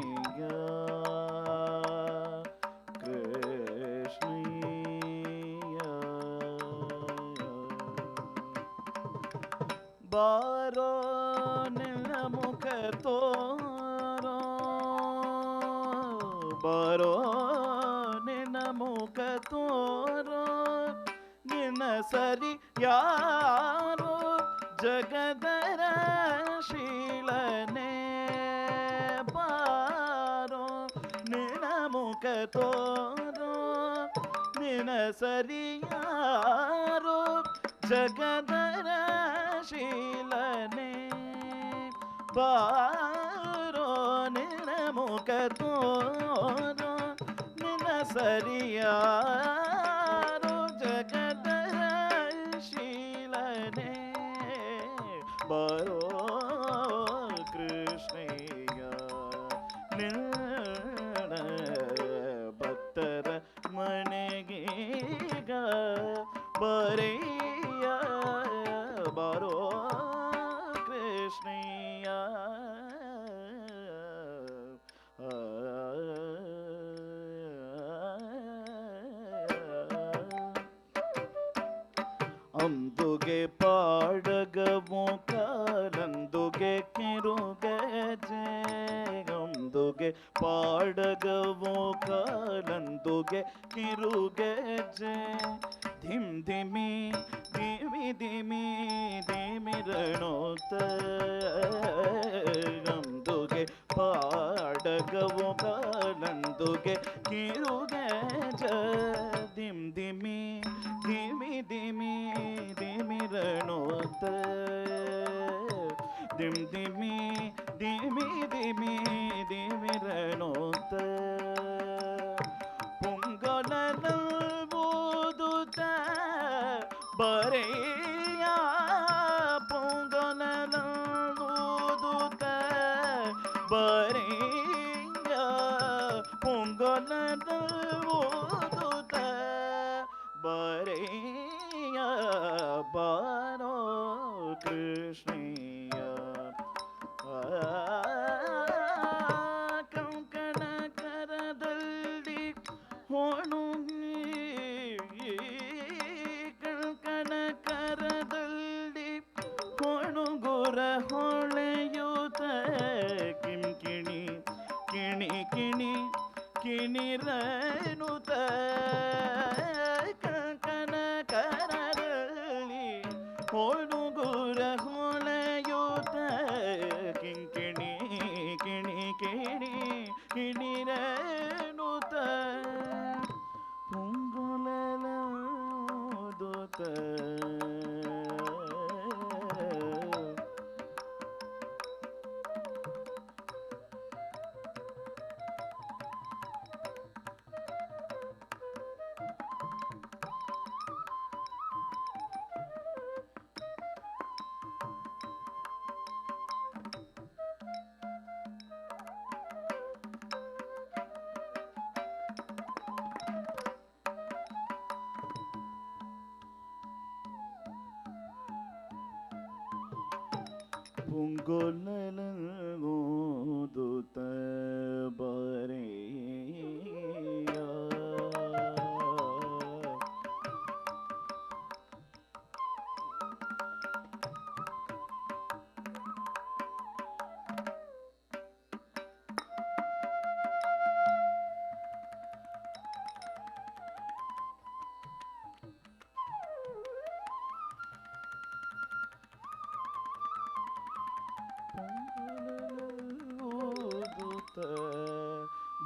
ಬಾರೋ ನಿನ್ನ ಮುಖ ತೋರೋ ಬಾರೋ ನಿನ್ನ ಮುಖ ತೋರೋ ನಿನ್ನ ಸರಿ ಯಾರೋ ಜಗದರ ಶೀಲನೆ ಬಾರೋ ನಿನ್ನ ಮುಖ ತೋರೋ ನಿನ್ನ ಸರಿ ಯಾರೋ ಜಗದರ ಶೀಲನೆ ಬಾರೋ ನಿನ್ನ ಮುಖ ತೋರೋ ನಿನ್ನ ಸರಿಯಾರೋ ಜಗದರ ಶೀಲನೆ ಬಾರೋ ಕೃಷ್ಣಯ್ಯ ನಿನ್ನ ಭಕ್ತರ ಮನೆಗೀಗ ಬರೆಯ ಬಾರೋ ಕೃಷ್ಣಯ್ಯ ಅಂದುಗೆ ಪಾಡಗವೋ ಕಾಲಂದುಗೆ ಕಿರುಗಜೆ ಅಂದುಗೆ ಪಾಡಗವೋ ಕಾಲಂದುಗೆ ಕಿರುಗೆ ಕಿರುಗೆಜೆ ಧಿಮ್ ಧಿಮಿ ಧಿಮಿ ಧಿಮಿ ಧಿಮಿರಣೋತ ಗಂದುಗೆ ಪಾಡಗವು ಕಾಲಂದುಗೆ ಕಿರುಗೆಜ ಧಿಮ್ ಧಿಮಿ ಧಿಮಿ ಧಿಮಿ ಧಿಮಿರಣೋತ ಧಿಮ್ ಧಿಮಿ ಧಿಮಿ ಧಿಮಿ ಧಿಮಿರಣೋತ ಪೊಂಗಲೂದುತ್ತ ಬರೆಯ ಪೊಂಗಲೂದುತ್ತ ಬರೆಯ ಪೊಂಗಲೂದುತ್ತ ಬರೆಯ ಬಾರೋ ಕೃಷ್ಣಯ್ಯ ಕಂಕಣ ಕರದಲ್ಲಿ ಹೊಣುಗಿ ಕಂಕಣ ಕರದಲ್ಲಿ ಹೊಣುಗುರ ಹೊಳೆಯುತ್ತ ಕಿಣಿ ಕಿಣಿ ಕಿಣಿ ಕಿಣಿರನುತ ಕಂಕಣ ಕರದಲ್ಲಿ ಹೊಣುಗುರ ಹೊಳೆಯುತ್ತ ಕಿಣಿ ಕಿಣಿ ಕಿಣಿ ಕಿಣಿರನುತ ಪೊಂಗಲೂದುತ್ತ ಪೊಂಗಲೂದುತ್ತ ಬರೆಯ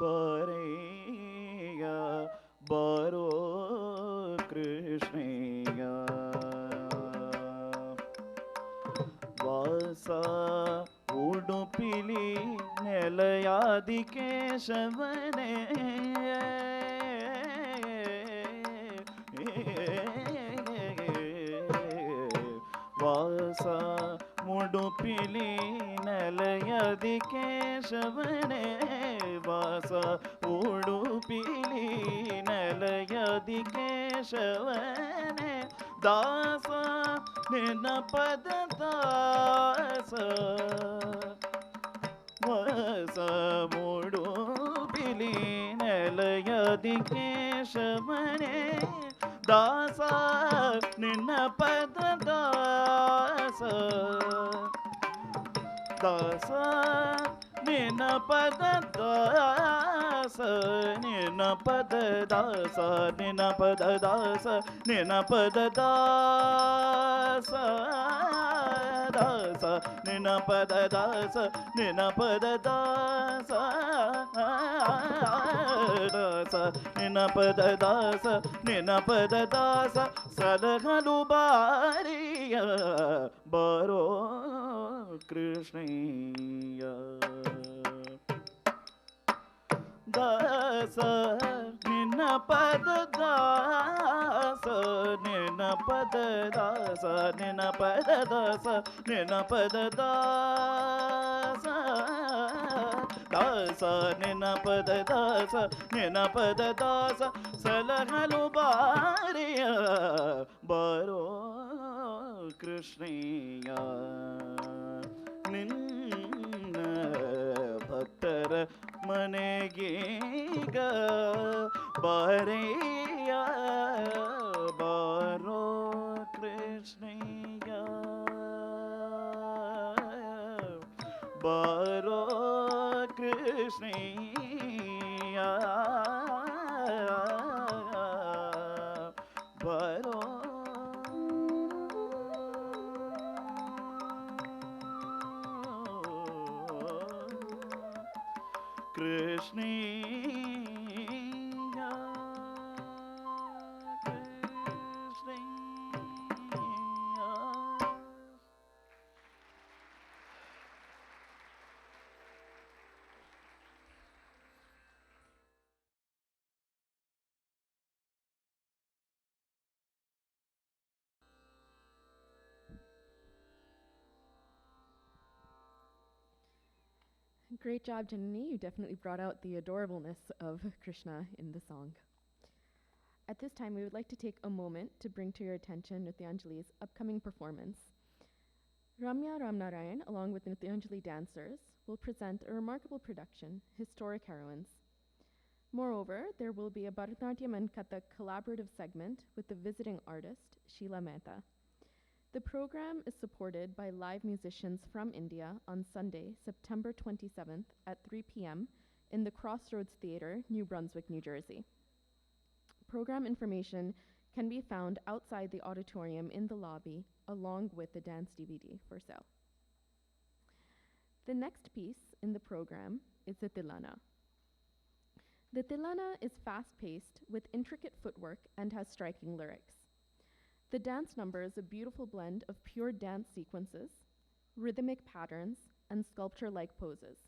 ಬರೆಯ ಬಾರೋ ಕೃಷ್ಣಯ್ಯ ವಾಸ ಉಡುಪಿಲಿ ನೆಲೆಯಾದಿ ಕೇಶವನೇ ವಾಸ ಮುಡುಪಿಲಿ ನೆಲೆಯದಿ ಕೇಶವನೇ ವಾಸ ಉಡುಪಿಲಿ ನೆಲೆಯದಿ ಕೇಶವನೇ ದಾಸ ನಿನ್ನ ಪದ ದಾಸ ವಾಸ ಉಡುಪಿಲಿ ನೆಲೆಯದಿ ಕೇಶವನೇ ದಾಸ ನಿನ್ನ ಪದ ದಾಸ ದಾಸ ನಿನ್ನ ಪದ ದಾಸ ನಿನ್ನ ಪದ ದಾಸ ನಿನ್ನ ಪದ ದಾಸ ನಿನ್ನ ಪದ ದಾಸ ದಾಸ ನಿನ್ನ ಪದ ದಾಸ ನಿನ್ನ ಪದ ದಾಸ ದಾಸ ನಿನ್ನ ಪದ ದಾಸ ನಿನ್ನ ಪದ ದಾಸ ಸಲಹಲು ಬಾರಿಯ ಬರೋ ಕೃಷ್ಣಯ್ಯ ದಾಸ ನಿನ್ನ ಪದ ದಾಸ ನಿನ್ನ ಪದ ದಾಸ ನಿನ್ನ ಪದ ದಾಸ ನಿನ್ನ ಪದ ದಾಸ ದಾಸ ನಿನ್ನ ಪದ ದಾಸ ನಿನ್ನ ಪದ ದಾಸ ಸಲಹಲು ಬಾರಿಯ ಬರೋ ಕೃಷ್ಣಯ್ಯ ನಿನ್ನ ಭಕ್ತರ ಮನೆಗೀಗ ಬಾರೆಯ ಬಾರೋ ಕೃಷ್ಣಯ್ಯ ಬಾರೋ ಕೃಷ್ಣಯ್ಯ baro Krishna Krishna. Great job, Janani. You definitely brought out the adorableness of Krishna in the song. At this time, we would like to take a moment to bring to your attention Nrityanjali's upcoming performance. Ramya Ramnarayan, along with Nrityanjali dancers, will present a remarkable production, Historic Heroines. Moreover, there will be a Bharatanatyam and Kathak collaborative segment with the visiting artist, Sheila Mehta. The program is supported by live musicians from India on Sunday, September 27th at 3 p.m. in the Crossroads Theatre, New Brunswick, New Jersey. Program information can be found outside the auditorium in the lobby, along with the dance DVD for sale. The next piece in the program is the Tilana. The Tilana is fast-paced with intricate footwork and has striking lyrics. The dance number is a beautiful blend of pure dance sequences, rhythmic patterns, and sculpture-like poses.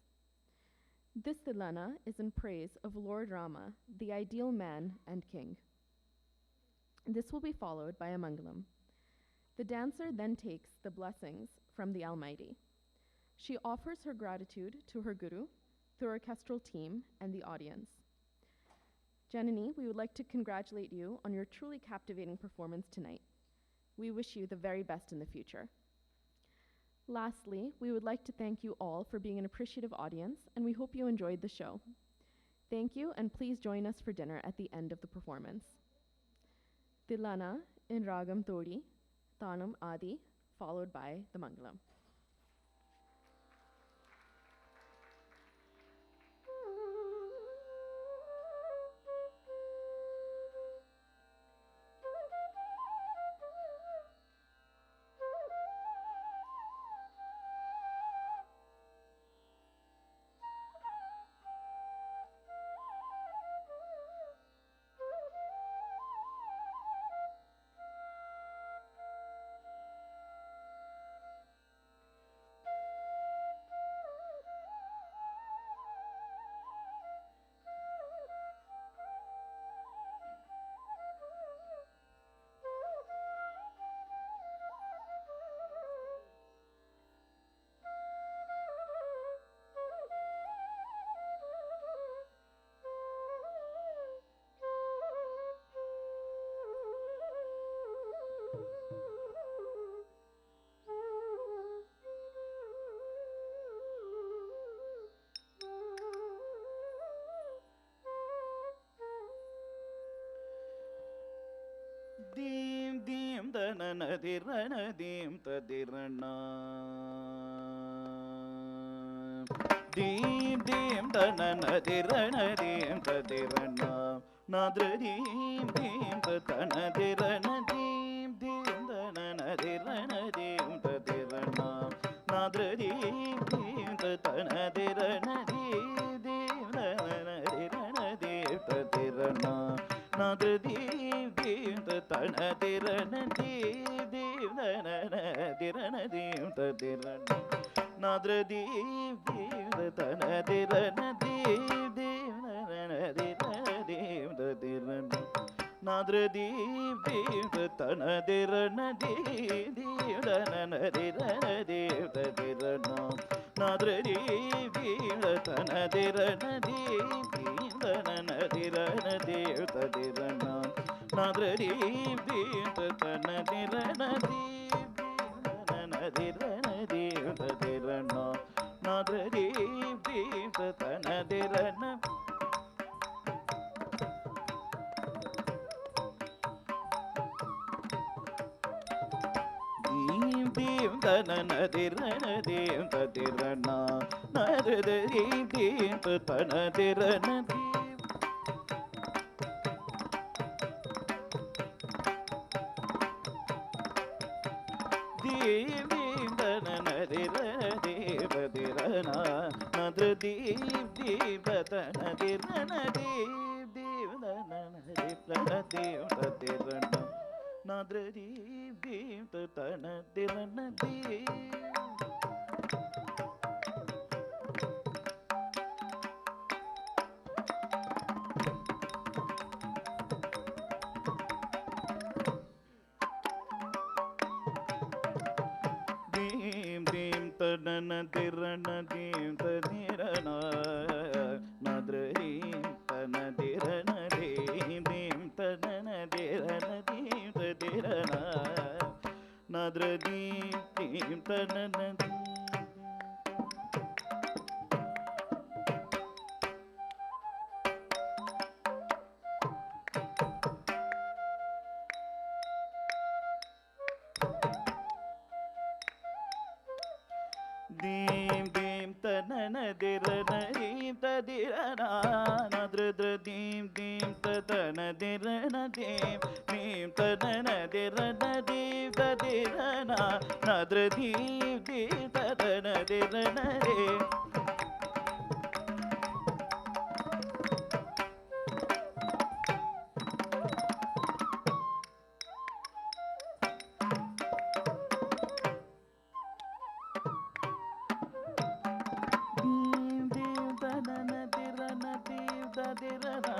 This Tilana is in praise of Lord Rama, the ideal man and king. This will be followed by a Mangalam. The dancer then takes the blessings from the Almighty. She offers her gratitude to her guru, the orchestral team, and the audience. Janani, we would like to congratulate you on your truly captivating performance tonight. We wish you the very best in the future. Lastly, we would like to thank you all for being an appreciative audience, and we hope you enjoyed the show. Thank you, and please join us for dinner at the end of the performance. Tilana in Ragam Todi, Tanam Adi, followed by the Mangalam. Dim dim danana dirana dim tadirana. Dim dim danana dirana dim tadirana. Nadra dim dim tatana dirana dim dim danana dirana dim tadirana. Nadra dim dim tatana dirana dim dim danana dirana dim tadirana. Nadra dim dim tatana dirana dim dim danana dirana dim tadirana. Nadra dim dim tatana dirana dim dim danana dirana dim tadirana. Nadra dim dim tatana dirana dim dim danana dirana dim tadirana. Nadra dim dim tatana dirana dim dim danana dirana dim tadirana. Nadra dim dim tatana dirana dim dim danana dirana dim tadirana. Nadra dim dim tatana dirana. Dim dim danana dirana dim tadirana. Nadra dim dim tatana dirana dim. deep tanana dirana deep dirana nadra deep deep tanana dirana deep deep tanana dirana deep dirana nadra deep deep tanana dirana deep. Dim dim tanana dirana dim tadirana nadra dim tanadirana dim dim tanana dirana dim tadirana nadra dim dim tanana dim dim tanana dirana dim tadirana nadra dim dim tanana dirana dim dim tanana dirana dim tadirana nadra dim dim tanana dirana dim. Dim dim tanana dirana dim tadirana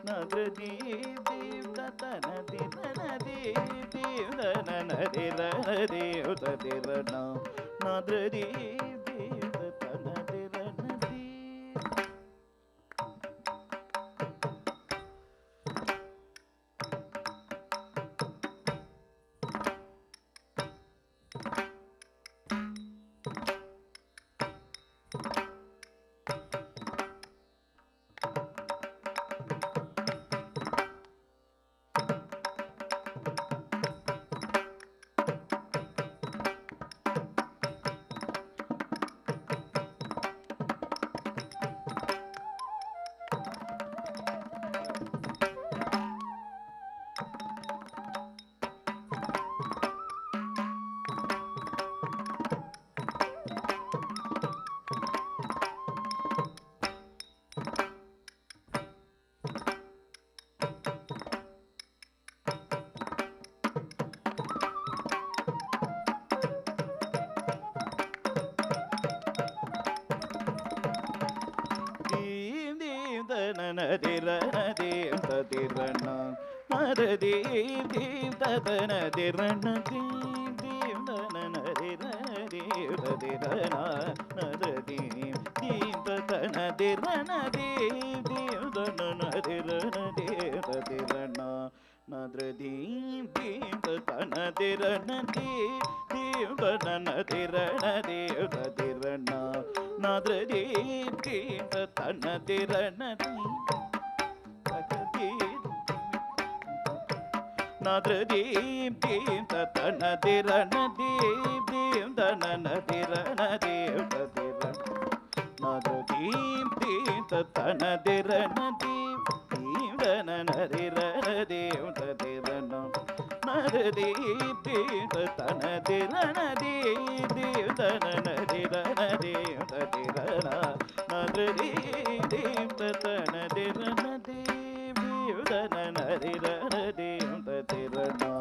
nadra dim dim tanana dirana dim dim tanana dirana dim tadirana nadra dim dim tanana dirana dim. Dim dim tanana dirana dim tadirana nadra dim dim tanana dirana dim dim tanana dirana dim tadirana nadra dim dim tanana dirana dim dim tanana dirana dim tadirana nadra dim dim tanana dirana dim dim tanana dirana dim tadirana nadra dim dim tanana dirana dim nadra dim dim tanana dirana dim dim tanana dirana dim tadirana nadra dim dim tanana dirana dim dim tanana dirana dim tadirana nadra dim dim tanana dirana dim dim tanana dirana dim tadirana nadra dim dim tanana dirana dim dim tanana dirana dim tadirana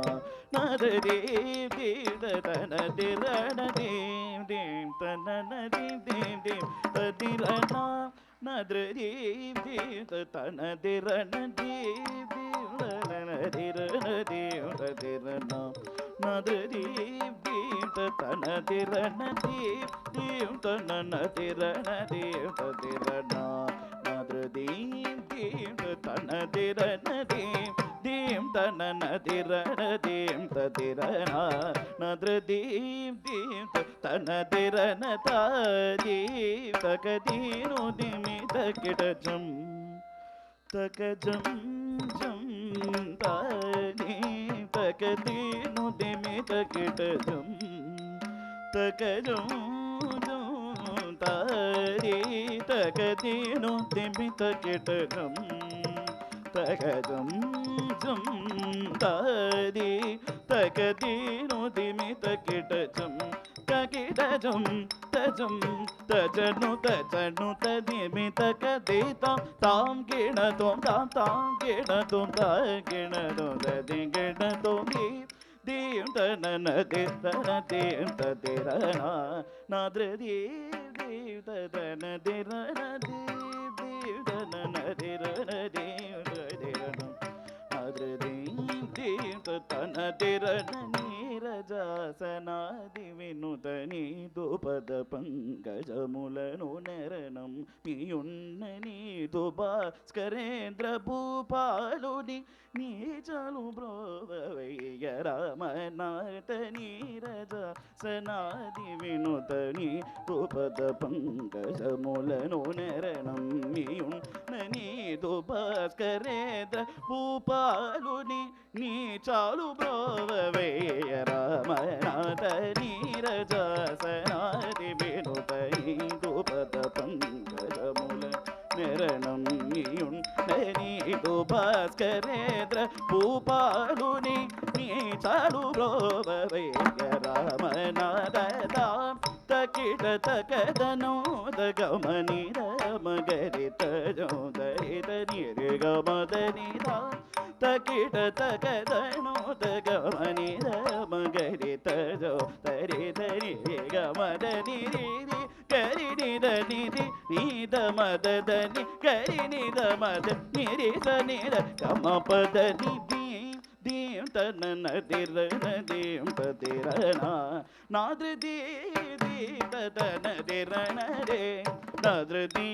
nadra dim dim tanana dirana dim dim tanana dim dim dim tadirana nadra dim dim tanana dirana dim dim tanana dirana dim tadirana nadra dim dim tanana dirana dim dim tanana dirana dim tadirana nadra dim dim tanana dirana dim dim tanana dirana dim tadirana nadra dim dim tanana dirana ta dim takadinu dimi takidajam takajam jam tani takadinu dimi takidajam takajam jam tari takadinu dimi takidajam takajam jam tari takadinu dimi takidajam takidajam tajam tajanu tajanu tadimi takadita tam ginatum tam ginatum ginatum ginatum dim tanana ditana dim tadirana nadra dim tadana dirana dim tanana dirana dim tadirana nadra dim tatana dirana నీరజాసనాది వినుతని దుపద పంకజములను నరణం మియున్నని దుభాస్కరేంద్ర భూపాలుని నీచలు బ్రోవయ్య Ramanatha నీరజాసనాది వినుతని దుపద పంకజములను నరణం మియున్నని దుభాస్కరేంద్ర భూపాలుని నీచాలు బ్రోవయ్య Ramanatha నీరజాసనాది వినుతని దుపద పంకజముల నిరణం నీయుండనీదు భాస్కరేంద్ర భూపాలుని నీచాలు బ్రోవయ్య Ramanatha తకిట తకదనోద గమని రమగరి తజోదరిత నిర్గమదని తకిట తకదనోద గమని రమగరి తజోదరిత నిర్గమదని కరి నిద నిధి నీద మదని కరి నిద మద నిరిద నిద గమ పద నిధి దీం తన దిరన దీం తదిరన నాద్ర దీ దీ తన దిరన రే నాద్ర దీ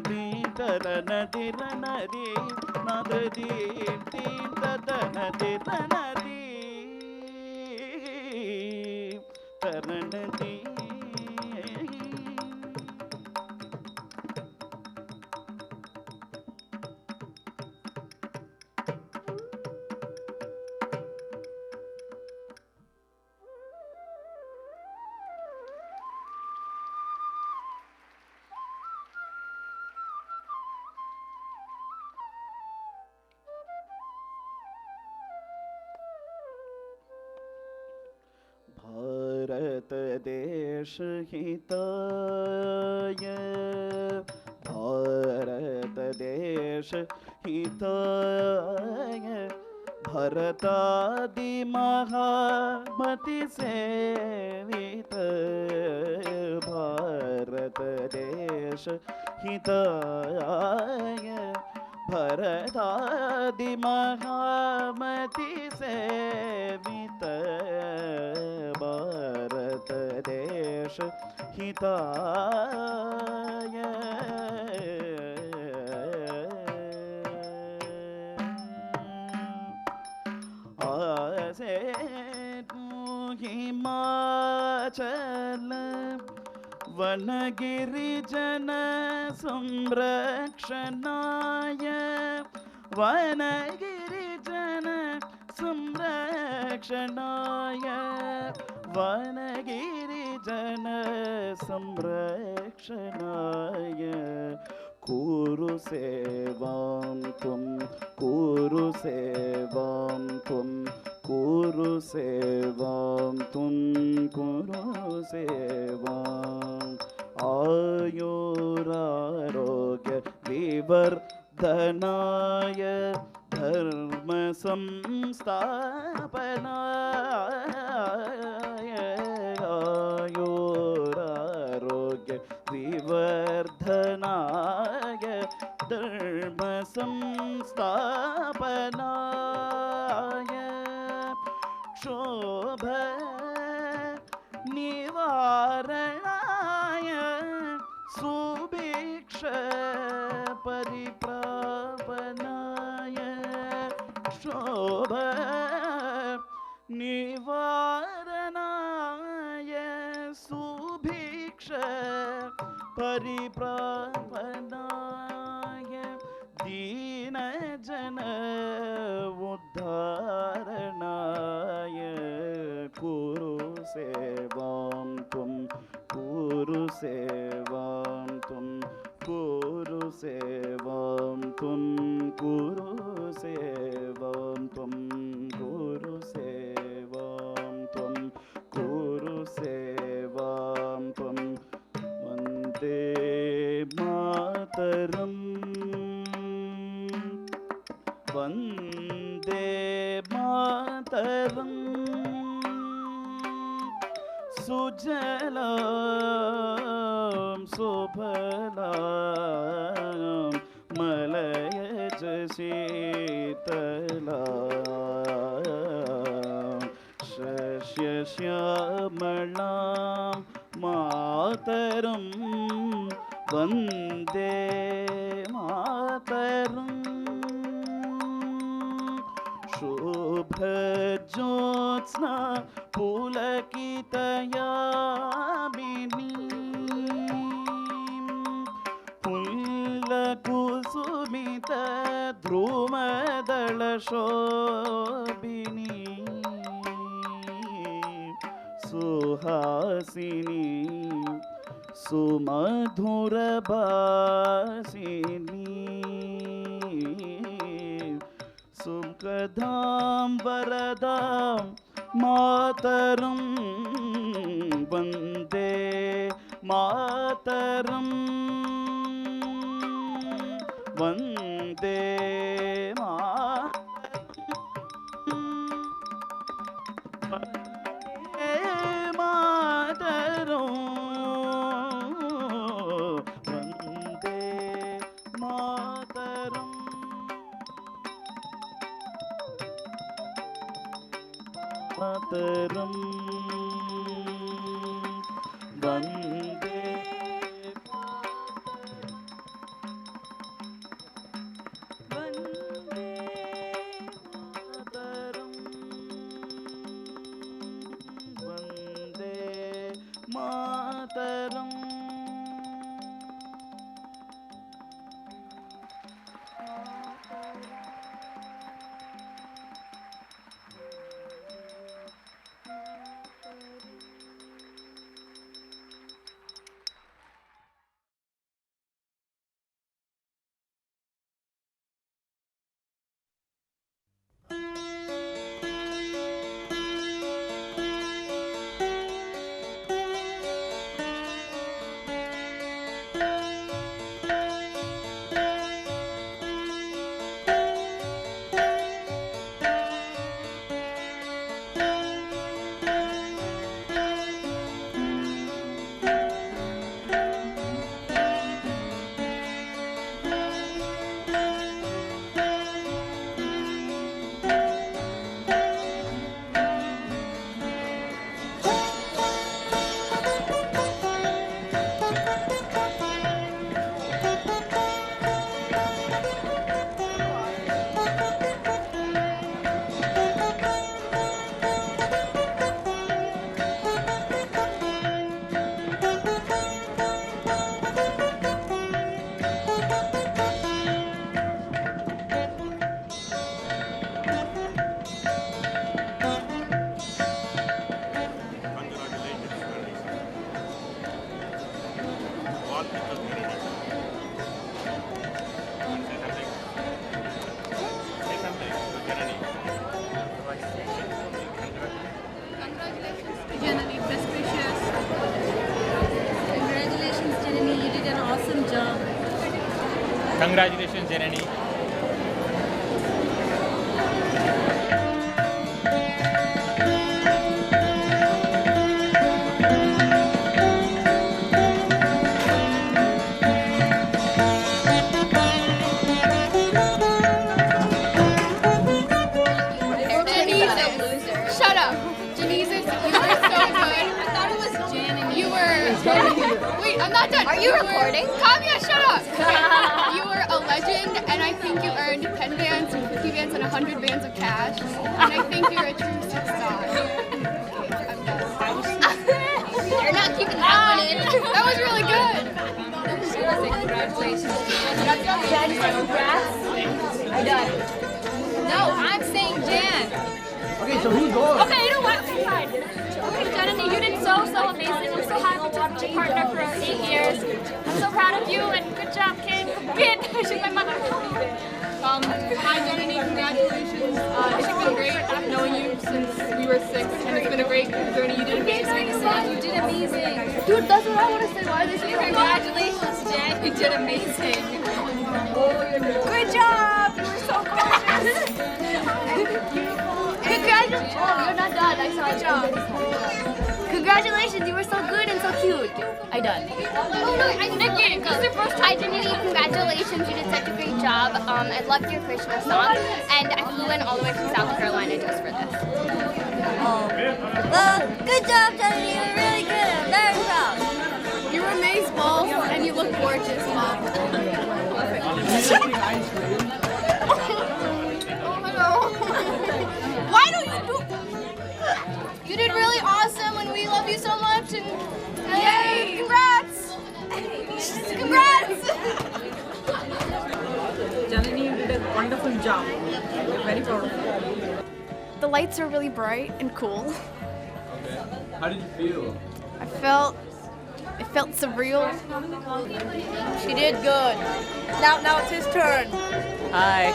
దీ తన దిరన రే నాద్ర దీ దీ తన దిరన రే తరణ దీ भारत देश हिताय भारत देश हिताय भरतादि महामति सेवित भारत देश हिताय भरतादि महामति सेवित भारत देश हिताय आसे हिमाचल वनगिरिजन संरक्षणाय वनगिरिजन संरक्षणाय वनगिरिजन संरक्षणाय कुरु सेवां त्वं कुरु सेवां त्वं कुरु सेवां त्वं कुरु सेवां आयुरारोग्य विवर्धनाय धर्म संस्थापनाय आयुरारोग्य विवर्धनाय धर्म संस्थापनाय क्षोभ निवारणाय सुभिक्ष परिप्रापनाय क्षोभ निवारणाय सुभिक्ष परिप्रापनाय दीनजन उद्धारणाय कुरु सेवां त्वं कुरु सेवां त्वं कुरु सेवां त्वं कुरु सेवां त्वं कुरु सेवां वन्दे मातरम् सुजलां सुफलां मलयज शीतलां शस्यश्यामलां मातरं वन्दे मातरम् शुभज्योत्स्ना पुलकितयामिनी पुल्लकुसुमित ध्रुमदलशोभिनी सुहासिनी सुमधुरभासिनी सुखदां वरदां मातरं वन्दे मातरं वन्दे मातरं वन्दे मातरम् मातरं वन्दे मातरं Vande Mataram Janani, best wishes. Congratulations, Janani, you did an awesome job. Congratulations, Janani. Shut up. Genesis, you were so good. I thought it was Janani. You were... Wait, I'm not done. Are you recording? Kavya, shut up. You were a legend, and I think you earned 10 bands, 50 bands, and 100 bands of cash. And I think you're a true superstar. I'm done. You're not keeping that one in. That was really good. Congratulations. Congrats. I'm done. No, I'm saying Jan. Okay, so who's going? Okay, you know what? Fine. Okay, Janani, you did so amazing. I'm so happy to be your partner for 8 years. I'm so proud of you and good job, kid. Kid, she's my mother. Hi, Janani. Congratulations. It's been great knowing you since we were 6, and it's been a great journey. You did amazing. You did amazing. Dude, that's what I want to say. Why are they saying Congratulations, Jen. You did amazing. Good job. You were so gorgeous. Oh, you're not done. I saw it. Congratulations, you were so good and so cute. I done. Oh no, Nikki, this is your first try, Janani. Congratulations, you did such a great job. I loved your Krishna song, and I flew in all the way from South Carolina just for this. Well, good job, Janani. You were really good. I'm very proud. You were amazing, and you look gorgeous, Mom. Why don't you do? You did really awesome, and we love you so much. And yay! Congrats! Congrats! Janani, you did a wonderful job. We're very proud of you. The lights are really bright and cool. Okay. How did you feel? It felt surreal. She did good. Now it's his turn. Hi.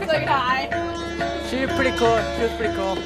Say hi. She was pretty cool.